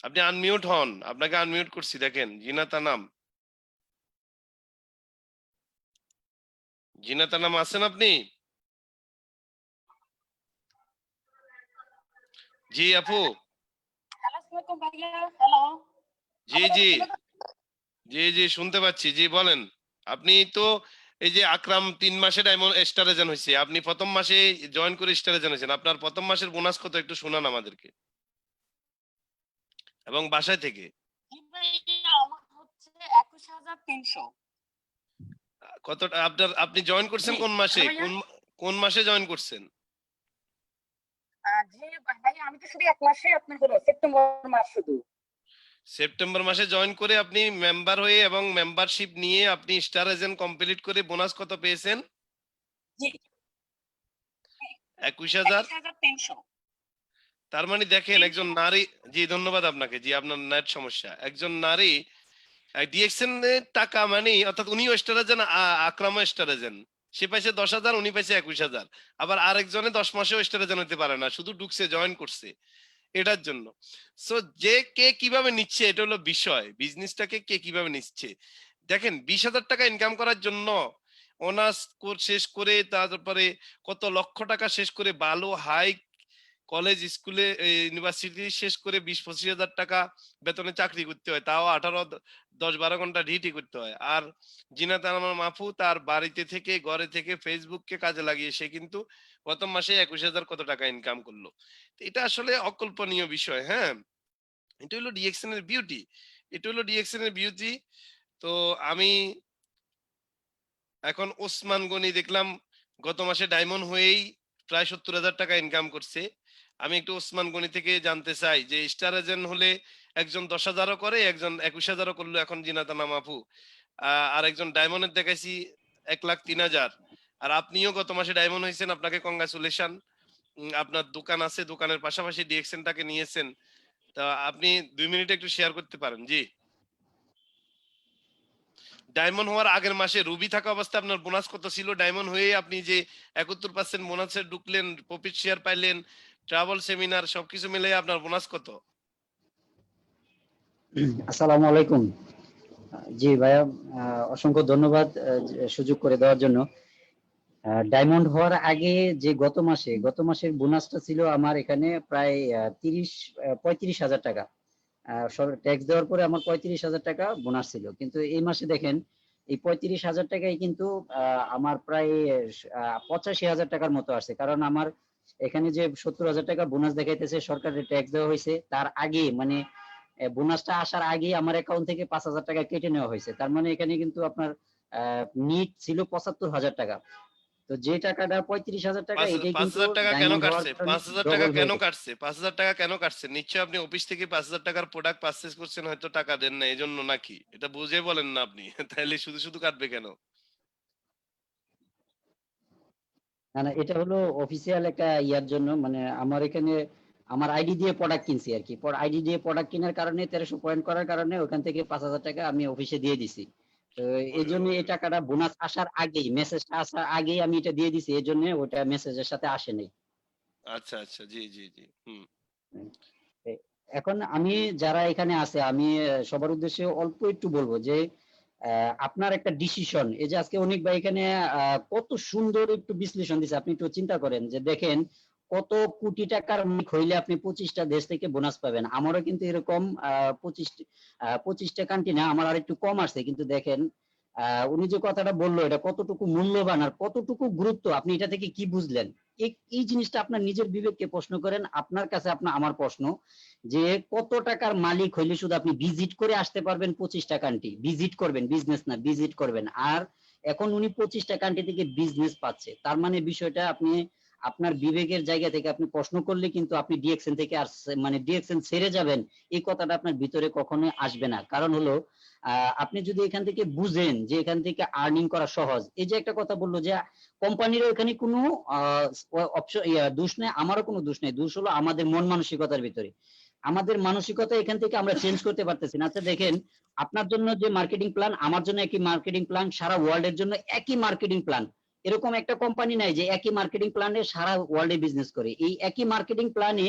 আপনি আনমিউট হন। আপনাকে আনমিউট করছি দেখেন। জিনাত আনাম। জিনাত আনাম আছেন আপনি? জি আপু। আসসালামু ভাইয়া। হ্যালো। জি, জি। জি, জি শুনতে পাচ্ছি। জি বলেন। আপনি তো এই যে আকরাম ৩ মাসে ডায়মন্ড স্টার এজেন্ট হইছে। আপনি ১ম মাসে জয়েন করে স্টার এজেন্ট হইছেন। আপনার ১ম মাসের বোনাস কত একটু শুনান আমাদেরকে। এবং বাসায় থেকে। জি ভাইয়া, আমার হচ্ছে ২১,৩০০। কতটা আপনার আপনি জয়েন করছেন জি, কোন মাসে? হ্যালো ভাইয়া। কোন মাসে জয়েন করছেন? জি ভাইয়া, আমি তো শুধু ১ মাসে আপনার হলো সেপ্টেম্বর মাস শুধু। সেপ্টেম্বর মাসে জয়েন করে আপনি মেম্বার হয়ে এবং মেম্বারশিপ নিয়ে আপনি স্টার এজেন্ট কমপ্লিট করে বোনাস কত পেয়েছেন? জি, ২১,০০০। ২১,৩০০। তার মানে দেখেন ৩০০। একজন নারী, জি ধন্যবাদ আপনাকে। জি আপনার নেট সমস্যা। একজন নারী ডিএক্সএন এর টাকা মানে অর্থাৎ উনিও স্টার এজেন্ট, আকরামও স্টার এজেন্ট। সে পাইছে ১০,০০০, উনি পাইছে ২১,০০০। আবার আরেকজনে ১০ মাসেও স্টার এজেন্ট হতে পারে না। শুধু ঢুকছে, জয়েন করছে। এটার জন্য। সো যে কে কিভাবে নিচ্ছে এটা হলো বিষয়। বিজনেসটাকে কে কিভাবে নিচ্ছে। দেখেন ২০,০০০ টাকা ইনকাম করার জন্য অনার্স শেষ করে তারপরে কত লক্ষ টাকা শেষ করে ভালো হাই কলেজ স্কুলে ইউনিভার্সিটি শেষ করে ২০-২৫,০০০ টাকা বেতনে চাকরি করতে হয়, তাও ১৮-১০-১২ ঘন্টা ডিউটি করতে হয়। আর জিনাত আমার মাফু তার বাড়িতে থেকে ঘরে থেকে ফেসবুককে কাজে লাগিয়ে সে কিন্তু প্রথম মাসে ২১,০০০ কত টাকা ইনকাম করলো। তো এটা আসলে অকল্পনীয় বিষয়। হ্যাঁ, এটা হলো ডিএক্সএন এর বিউটি। এটা হলো ডিএক্সএন এর বিউটি। তো আমি এখন ওসমান গনি দেখলাম গত মাসে ডায়মন্ড হয়েই প্রায় ৭০,০০০ টাকা ইনকাম করছে। আমি একটু ওসমান গনি থেকে জানতে চাই যে স্টার এজেন্ট হলে একজন ১০,০০০ও করে, একজন ২১,০০০ও করলো এখন জিনাত আনাম আপু। আর একজন ডায়মন্ডের দেখাইছি ১,৩০,০০০। আর আপনিও গত মাসে ডায়মন্ড হয়েছেন, আপনাকে কংগ্রাচুলেশন। আপনার দোকান আছে, দোকানের পাশাপাশি ডিএক্সএনটাকে নিয়েছেন। তা আপনি ২ মিনিটে একটু শেয়ার করতে পারেন। জি। ডায়মন্ড হওয়ার আগের মাসে রুবি থাকা অবস্থায় আপনার বোনাস কত ছিল? ডায়মন্ড হয়ে আপনি যে ৭১% বোনাসে ঢুকলেন, প্রফিট শেয়ার পাইলেন, ট্রাভেল সেমিনার সবকিছু মিলে আপনার বোনাস কত? আসসালামু আলাইকুম। জি ভাইয়া, অসংখ্য ধন্যবাদ সুযোগ করে দেওয়ার জন্য। ডায়মন্ড হওয়ার আগে যে গত মাসের বোনাসটা ছিল আমার এখানে প্রায় ৩৫,০০০ টাকা। ট্যাক্স দেওয়ার পরে আমার ৩৫,০০০ টাকা বোনাস ছিল, কিন্তু এই মাসে দেখেন এই ৩৫,০০০ টাকাই কিন্তু আমার প্রায় ৮৫,০০০ টাকার মতো আসছে। কারণ আমার এখানে যে ৭০,০০০ টাকা বোনাস দেখাইতেছে সরকারের ট্যাক্স দেওয়া হয়েছে, তার আগে মানে বোনাসটা আসার আগে আমার অ্যাকাউন্ট থেকে ৫,০০০ টাকা কেটে নেওয়া হয়েছে। তার মানে এখানে কিন্তু আপনার নিট ছিল ৭৫,০০০ টাকা। তো যে টাকাটা ৩৫,০০০ টাকা এটাই কিন্তু ৫,০০০ টাকা কেন ডায়মন্ড হওয়ার কাটছে? কারণে ৫,০০০ টাকা ডবল হয়ে কেন গেছে। কাটছে? ৫,০০০ টাকা কেন কাটছে? নিশ্চয়ই আপনি অফিস থেকে ৫,০০০ টাকার প্রোডাক্ট পারচেজ করছেন, হয়তো টাকা দেন না এজন্য নাকি? এটা বুঝে বলেন না আপনি। তাইলে শুধু শুধু কাটবে কেন? না না, এটা হলো অফিসিয়াল একটা ইয়ার জন্য, মানে আমার এখানে আমার আইডি দিয়ে প্রোডাক্ট কিনছি আর কি। আইডি দিয়ে প্রোডাক্ট কেনার কারণে ১৩০০ পয়েন্ট করার কারণে ওখান থেকে ৫,০০০ টাকা আমি অফিসে দিয়ে দিছি। তো এই জন্য এই টাকাটা বোনাস আসার আগেই, মেসেজটা আসার আগেই আমি এটা দিয়ে দিছি, এই জন্য ওটা মেসেজের সাথে আসে নাই। আচ্ছা, আচ্ছা। জি, জি, জি। হুম। এ- এখন আমি যারা এখানে আছে আমি সবার উদ্দেশ্যে অল্প একটু বলবো যে আপনার একটা ডিসিশন, এই যে আজকে অনেক ভাই এখানে কত সুন্দর একটু বিশ্লেষণ দিচ্ছে, আপনি একটু চিন্তা করেন যে দেখেন কত কোটি টাকার মালিক হইলে আপনি ২৫টা দেশ থেকে বোনাস পাবেন। আমারও কিন্তু এরকম ২৫টা কান্ট্রি না, আমার আর একটু কম আসছে, কিন্তু দেখেন উনি যে কথাটা বললো এটা কতটুকু মূল্যবান আর কতটুকু গুরুত্ব, আপনি এটা থেকে কি বুঝলেন? এই জিনিসটা আপনার নিজের বিবেককে প্রশ্ন করেন। আপনার কাছে আমার প্রশ্ন যে কত টাকার মালিক হইলে শুধু আপনি ভিজিট করে আসতে পারবেন 25টা কান্ট্রি, ভিজিট করবেন, বিজনেস না, ভিজিট করবেন। আর এখন উনি 25টা কান্ট্রি থেকে বিজনেস পাচ্ছে, তার মানে বিষয়টা আপনি আপনার বিবেকের জায়গা থেকে আপনি প্রশ্ন করলে কিন্তু আপনি ডিএক্সএন থেকে আর মানে ডিএক্সএন ছেড়ে যাবেন এই কথাটা আপনার ভিতরে কখনোই আসবে না। কারণ হলো আপনি যদি এখান থেকে বুঝেন যে এখান থেকে আর্নিং করা সহজ, এই যে একটা কথা বললো যে কোম্পানিরও এখানে কোনো অপশন দোষ নেই, আমারও কোনো দোষ নেই, দোষ হলো আমাদের মন মানসিকতার ভিতরে। আমাদের মানসিকতা এখান থেকে আমরা চেঞ্জ করতে পারতেছি না। আচ্ছা দেখেন, আপনার জন্য যে মার্কেটিং প্ল্যান, আমার জন্য একই মার্কেটিং প্ল্যান, সারা ওয়ার্ল্ডের জন্য একই মার্কেটিং প্ল্যান। এরকম একটা কোম্পানি নাই যে একই মার্কেটিং প্ল্যানে সারা ওয়ার্ল্ডে বিজনেস করে। এই একই মার্কেটিং প্ল্যানে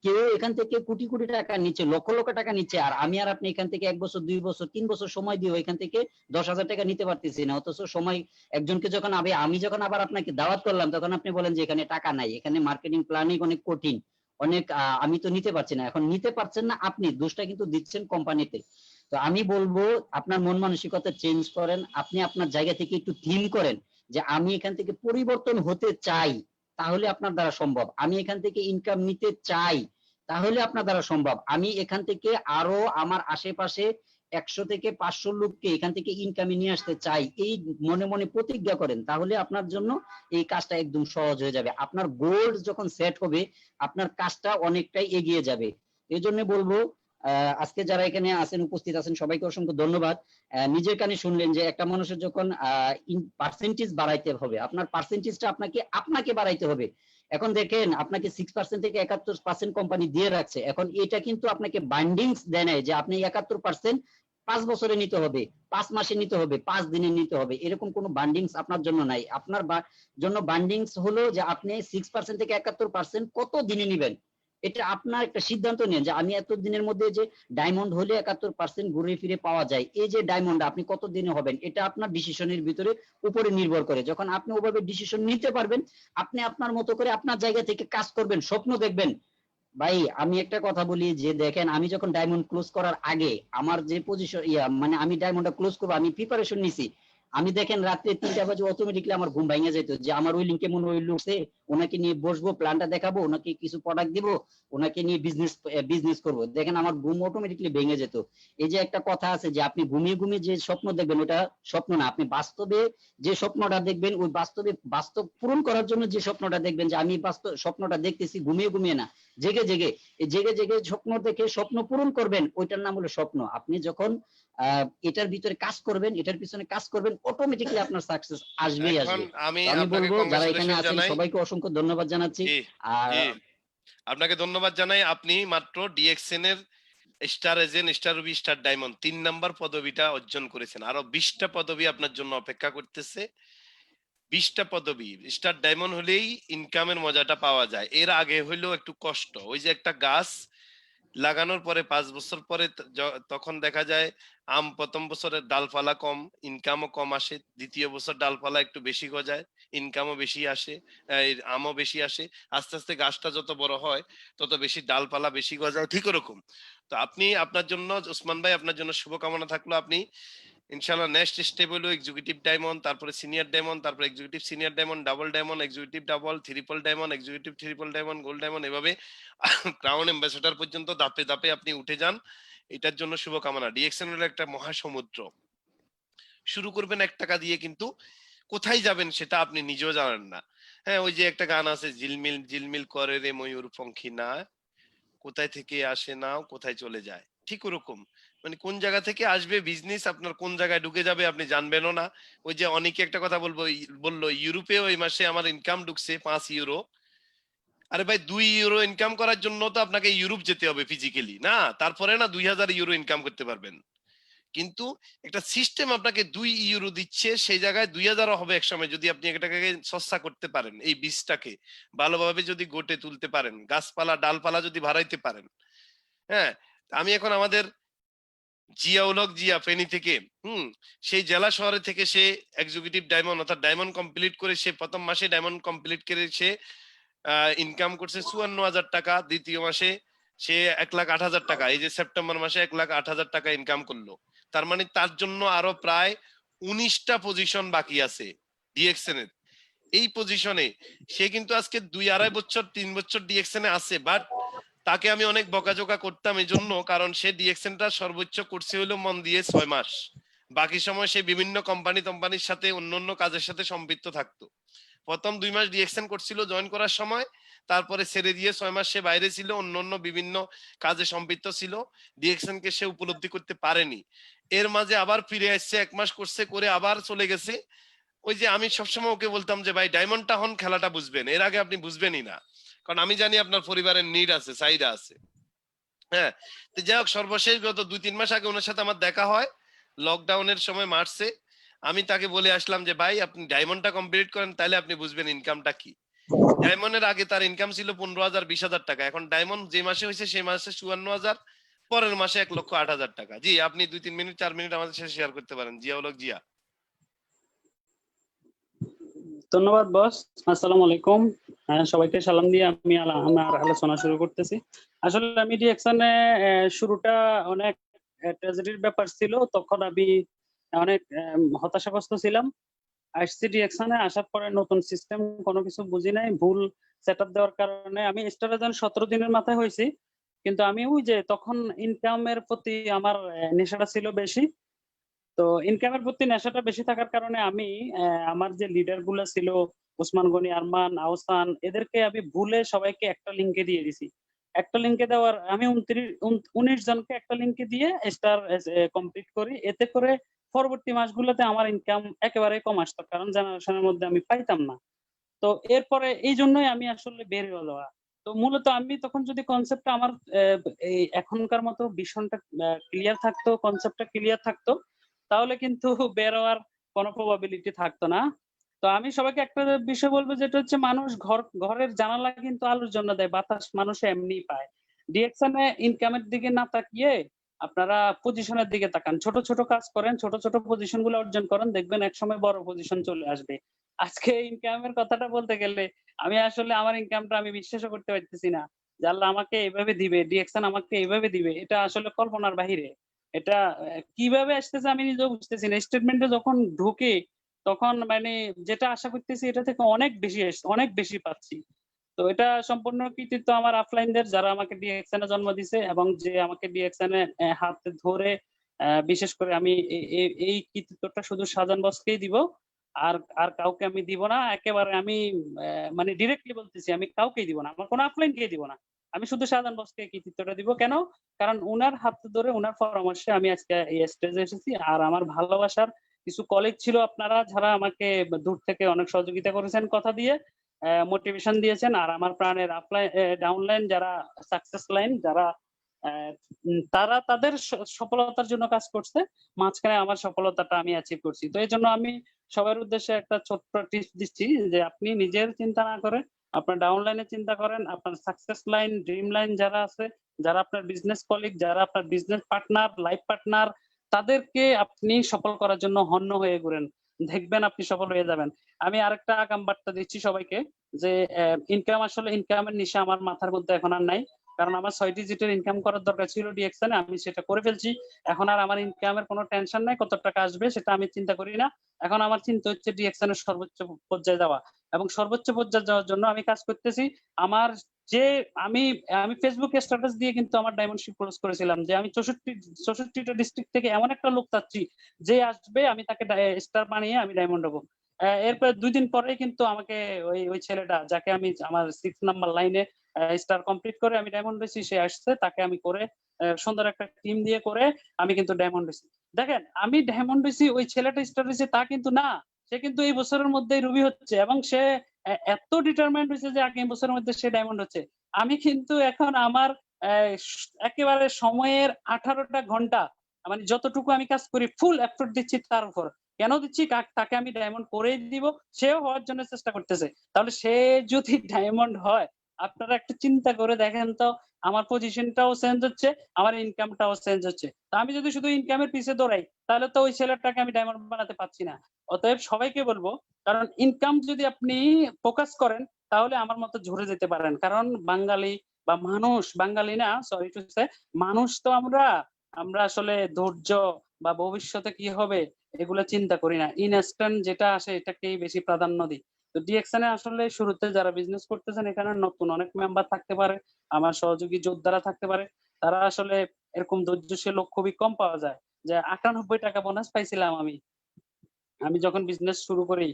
কেউ এখান থেকে কোটি কোটি টাকা নিচ্ছে, লক্ষ লক্ষ টাকা নিচ্ছে, আর আমি আর আপনি এখান থেকে 1 বছর 2 বছর 3 বছর সময় দিয়ে এখান থেকে 10,000 টাকা নিতে পারতেছি না। অথচ সময় একজনকে যখন আমি যখন আবার আপনাকে দাওয়াত করলাম তখন আপনি বলেন যে এখানে টাকা নাই, এখানে মার্কেটিং প্ল্যানিং অনেক কঠিন, অনেক আমি তো নিতে পারছি না। এখন নিতে পারছেন না আপনি, দোষটা কিন্তু দিচ্ছেন কোম্পানিতে। তো আমি বলবো আপনার মন মানসিকতা চেঞ্জ করেন, আপনি আপনার জায়গা থেকে একটু থিম করেন যে আমি এখান থেকে পরিবর্তন হতে চাই, তাহলে আপনার দ্বারা সম্ভব। আমি এখান থেকে ইনকাম নিতে চাই, তাহলে আপনার দ্বারা সম্ভব। আমি এখান থেকে আরো আমার আশেপাশে 100 থেকে 500 লোককে এখান থেকে ইনকামে নিয়ে আসতে চাই, এই মনে মনে প্রতিজ্ঞা করেন, তাহলে আপনার জন্য এই কাজটা একদম সহজ হয়ে যাবে। আপনার গোল যখন সেট হবে আপনার কাজটা অনেকটাই এগিয়ে যাবে। এই জন্য বলবো আজকে যারা এখানে আছেন, উপস্থিত আছেন, সবাইকে অসংখ্য ধন্যবাদ। নিজের কানে শুনলেন যে একটা মানুষের যখন পার্সেন্টেজ বাড়াইতে হবে, আপনার পার্সেন্টেজটা আপনাকে বাড়াইতে হবে। এখন দেখেন আপনাকে 6% থেকে 71% কোম্পানি দিয়ে রাখছে, এখন এটা কিন্তু আপনাকে বাইন্ডিংস দেয় নাই যে আপনি 71% 5 বছরে নিতে হবে, 5 মাসে নিতে হবে, 5 দিনে নিতে হবে, এরকম কোনো বান্ডিংস আপনার জন্য নাই। আপনার জন্য বান্ডিংস হলো যে আপনি 6% থেকে 71% কত দিনে নিবেন, এটা আপনার একটা সিদ্ধান্ত নেন যে আমি এত দিনের মধ্যে যে ডায়মন্ড হলে 71% ঘুরে ফিরে পাওয়া যায়, এই যে ডায়মন্ড আপনি কত দিনে হবেন, এটা আপনার ডিসিশনের ভিতরে উপরে নির্ভর করে। যখন আপনি ওভাবে ডিসিশন নিতে পারবেন, আপনি আপনার মতো করে আপনার জায়গা থেকে কাজ করবেন, স্বপ্ন দেখবেন। ভাই আমি একটা কথা বলি যে দেখেন, আমি যখন ডায়মন্ড ক্লোজ করার আগে আমার যে পজিশন মানে আমি ডায়মন্ডটা ক্লোজ করবো আমি প্রিপারেশন নিছি, আমি দেখেন রাত্রে 3টা বাজে অটোমেটিকলি আমার ঘুম ভেঙে যেত যে আমার ওই লিঙ্কে মনে ওই লুকছে, ওনাকে নিয়ে বসবো, প্ল্যানটা দেখাবো, ওনাকে কিছু প্রোডাক্ট দিব, ওনাকে নিয়ে বিজনেস করব, দেখেন আমার ঘুম অটোমেটিকলি ভেঙে যেত। এই যে একটা কথা আছে যে আপনি ঘুমিয়ে ঘুমিয়ে যে স্বপ্ন দেখবেন ওটা স্বপ্ন না, আপনি বাস্তবে যে স্বপ্নটা দেখবেন ওই বাস্তব পূরণ করার জন্য যে স্বপ্নটা দেখবেন, যে আমি বাস্তব স্বপ্নটা দেখতেছি ঘুমিয়ে ঘুমিয়ে না, জেগে জেগে, এই জেগে জেগে স্বপ্ন দেখে স্বপ্ন পূরণ করবেন, ওইটার নাম হলো স্বপ্ন। আপনি যখন এটার ভিতরে কাজ করবেন, এটার পিছনে কাজ করবেন, অটোমেটিক্যালি আপনার সাকসেস আসবেই এখন আসবে। আমি আমি আপনাকে বলবো যারা এখানে কংগ্রাচুলেশন আছেন জানাই। সবাইকে অসংখ্য ধন্যবাদ জানাচ্ছি। জি আর জি, আপনাকে ধন্যবাদ জানাই। আপনি মাত্র ডিএক্সএন এর star agent, star ruby, star diamond 3 number পদবিটা অর্জন করেছেন। আরো 20টা পদবি আপনার জন্য অপেক্ষা করতেছে। 20টা পদবি। স্টার ডায়মন্ড হলেই ইনকামের মজাটা পাওয়া যায়, এর আগে হইলেও একটু কষ্ট। ওই যে একটা গাছ লাগানোর পরে 5 বছর পরে তখন দেখা যায় প্রথম বছরে ডালপালা কম, ইনকামও কম আসে, দ্বিতীয় বছর ডালপালা একটু বেশি গজায়, ইনকামও বেশি আসে, আমও বেশি আসে। আস্তে আস্তে গাছটা যত বড় হয় তত বেশি ডালপালা বেশি গজায়, ঠিক ওরকম। তো আপনি আপনার জন্য, ওসমান ভাই আপনার জন্য শুভকামনা থাকলো। আপনি ইনশাআল্লাহ নেক্সট স্টেপ হলো এক্সিকিউটিভ ডায়মন্ড, তারপরে সিনিয়র ডায়মন্ড, তারপরে executive senior diamond, double diamond, executive double, triple diamond, executive triple diamond, gold diamond, এভাবে ক্রাউন অ্যাম্বাসেডর পর্যন্ত ধাপে ধাপে আপনি উঠে যান। এটার জন্য শুভকামনা। ডিএক্সএন হলো একটা মহাসমুদ্র। শুরু করবেন 1 টাকা দিয়ে, কিন্তু কোথায় যাবেন সেটা আপনি নিজেও জানেন না। হ্যাঁ, ওই যে একটা গান আছে, ঝিলমিল ঝিলমিল করে রে ময়ূর পঙ্খী না, কোথায় থেকে আসে নাও কোথায় চলে যায়, ঠিক ওরকম। মানে কোন জায়গা থেকে আসবে বিজনেস, আপনার কোন জায়গায় ঢুকে যাবে আপনি জানবেনও না। ওই যে অনেকে একটা কথা বললো ইউরোপে ওই মাসে আমার ইনকাম ঢুকছে 5 ইউরো। আরে ভাই 2 ইউরো ইনকাম করার জন্য তো আপনাকে ইউরোপ যেতে হবে ফিজিক্যালি, না তারপরে না 2000 ইউরো ইনকাম করতে পারবেন। কিন্তু একটা সিস্টেম আপনাকে 2 ইউরো দিচ্ছে, সেই জায়গায় 2000 হবে একসময়, যদি আপনি এটাকে সস্তা করতে পারেন, এই বীজটাকে ভালোভাবে যদি গড়ে তুলতে পারেন, গাছপালা ডালপালা যদি বাড়াইতে পারেন। হ্যাঁ, আমি এখন আমাদের জিয়াউলক জিয়া ফেনী থেকে, সেই জেলা শহরে থেকে সে এক্সিকিউটিভ ডায়মন্ড অর্থাৎ ডায়মন্ড কমপ্লিট করে, সে প্রথম মাসে ডায়মন্ড কমপ্লিট করে সে ইনকাম করছে 54,000 টাকা, দ্বিতীয় মাসে সে 1,08,000 টাকা, এই যে সেপ্টেম্বর মাসে 1,08,000 টাকা ইনকাম করলো। তার মানে তার জন্য আরো প্রায় 19টা পজিশন বাকি আছে ডিএক্সএন এর। এই পজিশনে সে কিন্তু আজকে 2-2.5 বছর 3 বছর ডিএক্সএন এ আছে, বাট তাকে আমি অনেক বকাঝকা করতাম এই জন্য, কারণ সে ডিএক্সএনটা সর্বোচ্চ করছে হলো মন দিয়ে 6 মাস। বাকি সময় সে বিভিন্ন কোম্পানির সাথে অন্য কাজের সাথে সম্পৃক্ত থাকতো। প্রথম 2 মাস ডিএক্সএন করছিল জয়েন করার সময়, তারপরে ছেড়ে দিয়ে 6 মাস সে বাইরে ছিল, অন্য বিভিন্ন কাজে সম্পৃক্ত ছিল, ডিএক্সএন কে সে উপলব্ধি করতে পারেনি। এর মাঝে আবার ফিরে আসছে, 1 মাস করছে, করে আবার চলে গেছে। ওই যে আমি সবসময় ওকে বলতাম যে ভাই ডায়মন্ডটা হন, খেলাটা বুঝবেন, এর আগে আপনি বুঝবেনই না, কারণ আমি জানি আপনার পরিবারের নিড আছে, চাহিদা আছে। হ্যাঁ, তো যাই হোক, সর্বশেষ গত 2-3 মাস আগে ওনার সাথে আমার দেখা হয় লকডাউনের সময় মার্চে। আমি তাকে বলে আসলাম যে ভাই আপনি ডায়মন্ডটা কমপ্লিট করেন, তাহলে আপনি বুঝবেন ইনকামটা কি। ডায়মন্ডের আগে তার ইনকাম ছিল 15,000-20,000 টাকা, এখন ডায়মন্ড যে মাসে হয়েছে সেই মাসে 54,000, পরের মাসে 1,08,000 টাকা। জি, আপনি 2-3 মিনিট 4 মিনিট আমাদের সাথে শেয়ার করতে পারেন। জিয়া হলো জিয়া। ধন্যবাদ বস। আসসালামু আলাইকুম। সবাইকে সালাম দিয়ে আমি আমার আলোচনা শুরু করতেছি। আসলে আমি ডিএকশনে শুরুটা অনেক ট্র্যাজেডির ব্যাপার ছিল, তখন আমি অনেক হতাশাগ্রস্ত ছিলাম। আসছি ডিএকশনে, আসার পরে নতুন সিস্টেম কোনো কিছু বুঝি নাই, ভুল সেটআপ দেওয়ার কারণে আমি স্টারে যখন 17 দিনের মাথায় হয়েছি, কিন্তু আমি ওই যে তখন ইনকামের প্রতি আমার নেশাটা ছিল বেশি। তো ইনকামের প্রতি নেশাটা বেশি থাকার কারণে আমি আমার যে লিডার গুলো ছিল, ওসমান গনি, আরমান, আহসান, এদেরকে আমি ভুলে সবাইকে একটা লিঙ্কে দিয়ে দিছি। একটা লিঙ্কে দেওয়ার আমি 19 জনকে একটা লিঙ্কে দিয়ে স্টার কমপ্লিট করি। এতে করে পরবর্তী মাসগুলোতে আমার ইনকাম একেবারে কম আসতো, কারণ জেনারেশনের মধ্যে আমি পাইতাম না। তো এরপরে এই জন্যই আমি আসলে বের হয়ে যাওয়া। তো মূলত আমি তখন যদি কনসেপ্টটা আমার এই এখনকার মতো ভিশনটা ক্লিয়ার থাকতো, কনসেপ্টটা ক্লিয়ার থাকতো, তাহলে কিন্তু বের হওয়ার কোনো প্রবাবিলিটি থাকতো না। তো আমি সবাইকে একটা বিষয় বলবো, যেটা হচ্ছে মানুষ ঘরের জানালা কিন্তু আলোর জন্য দেয়, বাতাস মানুষ এমনি পায়। ডিএকশনে ইনকামের দিকে না তাকিয়ে আপনারা পজিশনের দিকে তাকান, ছোট ছোট কাজ করেন, ছোট ছোট পজিশন গুলো অর্জন করেন, দেখবেন একসময় বড় পজিশন চলে আসবে। আজকে ইনকামের কথাটা বলতে গেলে আমি আসলে আমার ইনকামটা আমি বিশ্বাসও করতে পারতেছি না যে আল্লাহ আমাকে এইভাবে দিবে, ডিএকশন আমাকে এইভাবে দিবে। এটা আসলে কল্পনার বাহিরে। এটা কিভাবে আসতেছে আমি নিজেও বুঝতেছি না। স্টেটমেন্টে যখন ঢুকে তখন মানে যেটা আশা করতেছি এটা থেকে অনেক বেশি পাচ্ছি। তো এটা সম্পূর্ণ কৃতিত্ব আমার অফলাইনদের, যারা আমাকে ডিএকশন এ জন্ম দিছে এবং যে আমাকে ডিএকশন এ হাতে ধরে বিশেষ করে আমি এই কৃতিত্বটা শুধু শাহজাহান বসকেই দিব। আর আর কাউকে আমি দিব না। একেবারে আমি মানে ডিরেক্টলি বলতেছি, আমি কাউকেই দিব না, আমার কোনো অফলাইনকে দিব না। আমি শুধু শাহজাহান বসকে কৃতিত্বটা দিব। কেন? কারণ উনার হাত ধরে, উনার পরামর্শে আমি আজকে এই স্টেজে এসেছি। আর আমার ভালোবাসার কিছু কলিগ ছিল আপনারা, যারা আমাকে দূর থেকে অনেক সহযোগিতা করেছেন, কথা দিয়ে মোটিভেশন দিয়েছেন। আর আমার প্রাণের আপলাইন ডাউনলাইন যারা, সাকসেস লাইন যারা, তারা তাদের সফলতার জন্য কাজ করছে, মাঝখানে আমার সফলতাটা আমি অ্যাচিভ করছি। তো এই জন্য আমি সবার উদ্দেশ্যে একটা ছোট্ট টিপস দিচ্ছি যে আপনি নিজের চিন্তা না করে আপনার ডাউনলাইনে চিন্তা করেন। আপনার সাকসেস লাইন, ড্রিম লাইন যারা আছে, যারা আপনার বিজনেস কলিগ, যারা আপনার বিজনেস পার্টনার, লাইফ পার্টনার, তাদেরকে আপনি সফল করার জন্য হন্য হয়ে ঘুরেন, দেখবেন আপনি সফল হয়ে যাবেন। আমি আরেকটা আগাম বার্তা দিচ্ছি সবাইকে যে ইনকাম, আসলে ইনকামের নেশা আমার মাথার মধ্যে এখন আর নাই। কারণ আমার 6 ডিজিটের ইনকাম করার দরকার ছিল ডিএকশনে, আমি সেটা করে ফেলছি। এখন আর আমার ইনকামের কোনো টেনশন নাই, কত টাকা আসবে সেটা আমি চিন্তা করি না। এখন আমার চিন্তা হচ্ছে ডিএকশনের সর্বোচ্চ পর্যায়ে যাওয়া, এবং সর্বোচ্চ পর্যায়ে যাওয়ার জন্য আমি কাজ করতেছি। আমার যে আমি আমি ফেসবুকে স্ট্যাটাস দিয়ে কিন্তু আমার ডায়মন্ডশিপ ক্লোজ করেছিলাম যে আমি 64টা ডিস্ট্রিক্ট থেকে এমন একটা লোক চাচ্ছি যে আসবে, আমি তাকে স্টার বানিয়ে আমি ডায়মন্ড হবো। এরপর 2 দিন পরেই কিন্তু আমাকে ওই ছেলেটা, যাকে আমি আমার 6 নাম্বার লাইনে স্টার কমপ্লিট করে আমি ডায়মন্ড হয়েছি, সে আসছে, তাকে আমি করে সুন্দর একটা টিম দিয়ে করে আমি কিন্তু ডায়মন্ড হয়েছি। দেখেন, আমি ডায়মন্ড হয়েছি, ওই ছেলেটা স্টার হয়েছে তা কিন্তু না। সে কিন্তু এই বছরের মধ্যেই রুবি হচ্ছে, এবং সে এত ডিটারমাইন্ড হয়েছে যে আগামী বছরের মধ্যে সে ডায়মন্ড হচ্ছে। আমি কিন্তু এখন আমার একেবারে সময়ের 18টা ঘন্টা, মানে যতটুকু আমি কাজ করি ফুল এফোর্ট দিচ্ছি তার উপর। কেন দিচ্ছি? তাকে আমি ডায়মন্ড করেই দিব, সেও হওয়ার জন্য চেষ্টা করতেছে। তাহলে সে যদি ডায়মন্ড হয়, আপনারা একটু চিন্তা করে দেখেন তো, আমার পজিশনটাও চেঞ্জ হচ্ছে, আমার ইনকামটাও চেঞ্জ হচ্ছে। তা আমি যদি শুধু ইনকামের পিছে দৌড়াই, তাহলে তো ওই ছেলেটাকে আমি ডায়মন্ড বানাতে পারছি না। অতএব সবাইকে বলবো, কারণ ইনকাম যদি আপনি ফোকাস করেন তাহলে আমার মতো ঝরে যেতে পারেন। কারণ বাঙালি বা মানুষ, বাঙালি না সরি টু সে, মানুষ তো আমরা আমরা আসলে ধৈর্য বা ভবিষ্যতে কি হবে এগুলো চিন্তা করি না। ইনস্ট্যান্ট যেটা আসে এটাকেই বেশি প্রাধান্য দিই। তো ডিএক্সএন এ আসলে শুরুতে যারা বিজনেস করতেছেন এখানে নতুন অনেক মেম্বার থাকতে পারে, আমার সহযোগী যোদ্ধারা থাকতে পারে, তারা আসলে এরকম ধৈর্যশীল লোক খুবই কম পাওয়া যায়। যে ৯৮ টাকা বোনাস পাইছিলাম আমি যখন বিজনেস শুরু করি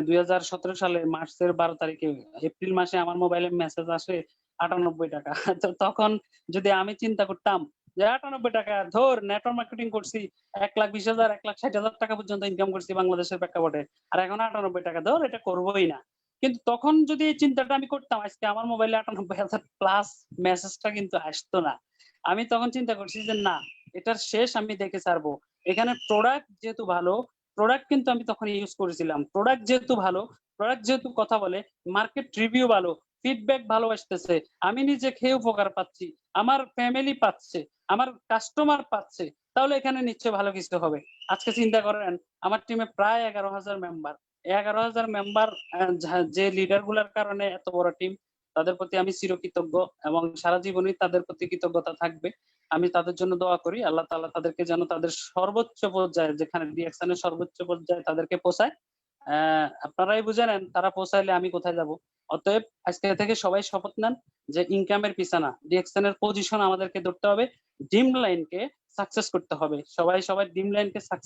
2017 সালে মার্চের 12 তারিখে, এপ্রিল মাসে আমার মোবাইলে মেসেজ আসে ৯৮ টাকা। তো তখন যদি আমি চিন্তা করতাম যে ৯৮ টাকা ধর নেটওয়ার্ক মার্কেটিং করছি ১,২০,০০০ ১,৬০,০০০ টাকা পর্যন্ত ইনকাম করছি বাংলাদেশের প্রেক্ষাপটে, আর এখন ৯৮ টাকা ধর এটা করবোই না। কিন্তু তখন যদি এই চিন্তাটা আমি করতাম, আজকে আমার মোবাইলে ৯৮,০০০ প্লাস মেসেজটা কিন্তু আসতো না। আমি তখন চিন্তা করছি যে না, এটার শেষ আমি দেখে ছাড়বো। এখানে প্রোডাক্ট যেহেতু ভালো, প্রোডাক্ট কিন্তু আমি তখন ইউজ করেছিলাম, প্রোডাক্ট যেহেতু ভালো, প্রোডাক্ট যেহেতু কথা বলে, মার্কেট রিভিউ ভালো, ফিডব্যাক ভালো আসতেছে, আমি নিজে খেয়ে উপকার পাচ্ছি, আমার ফ্যামিলি পাচ্ছে, আমার কাস্টমার পাচ্ছে, তাহলে এখানে নিশ্চয়ই ভালো কিছু হবে। আজকে চিন্তা করেন আমার টিমে প্রায় ১১,০০০ মেম্বার, ১১,০০০ মেম্বার, যে লিডার গুলার কারণে এত বড় টিম, তাদের প্রতি আমি চিরকৃতজ্ঞ এবং সারা জীবনই তাদের প্রতি কৃতজ্ঞতা থাকবে। আমি তাদের জন্য দোয়া করি আল্লাহ তাআলা তাদেরকে যেন তাদের সর্বোচ্চ পর্যায়ে, যেখানে ডিএক্সএন এর সর্বোচ্চ পর্যায়ে তাদেরকে পৌঁছায়। আপনারাই বুঝে নেন তারা পৌঁছাইলে আমি কোথায় যাব। অতএব আজকে থেকে সবাই শপথ নেন যে ইনকামের পিছানা, ডিএক্সএন এর পজিশন আমাদেরকে ধরতে হবে, ড্রিম লাইনকে সাকসেস করতে হবে। সবাই সবার ড্রিম লাইনকে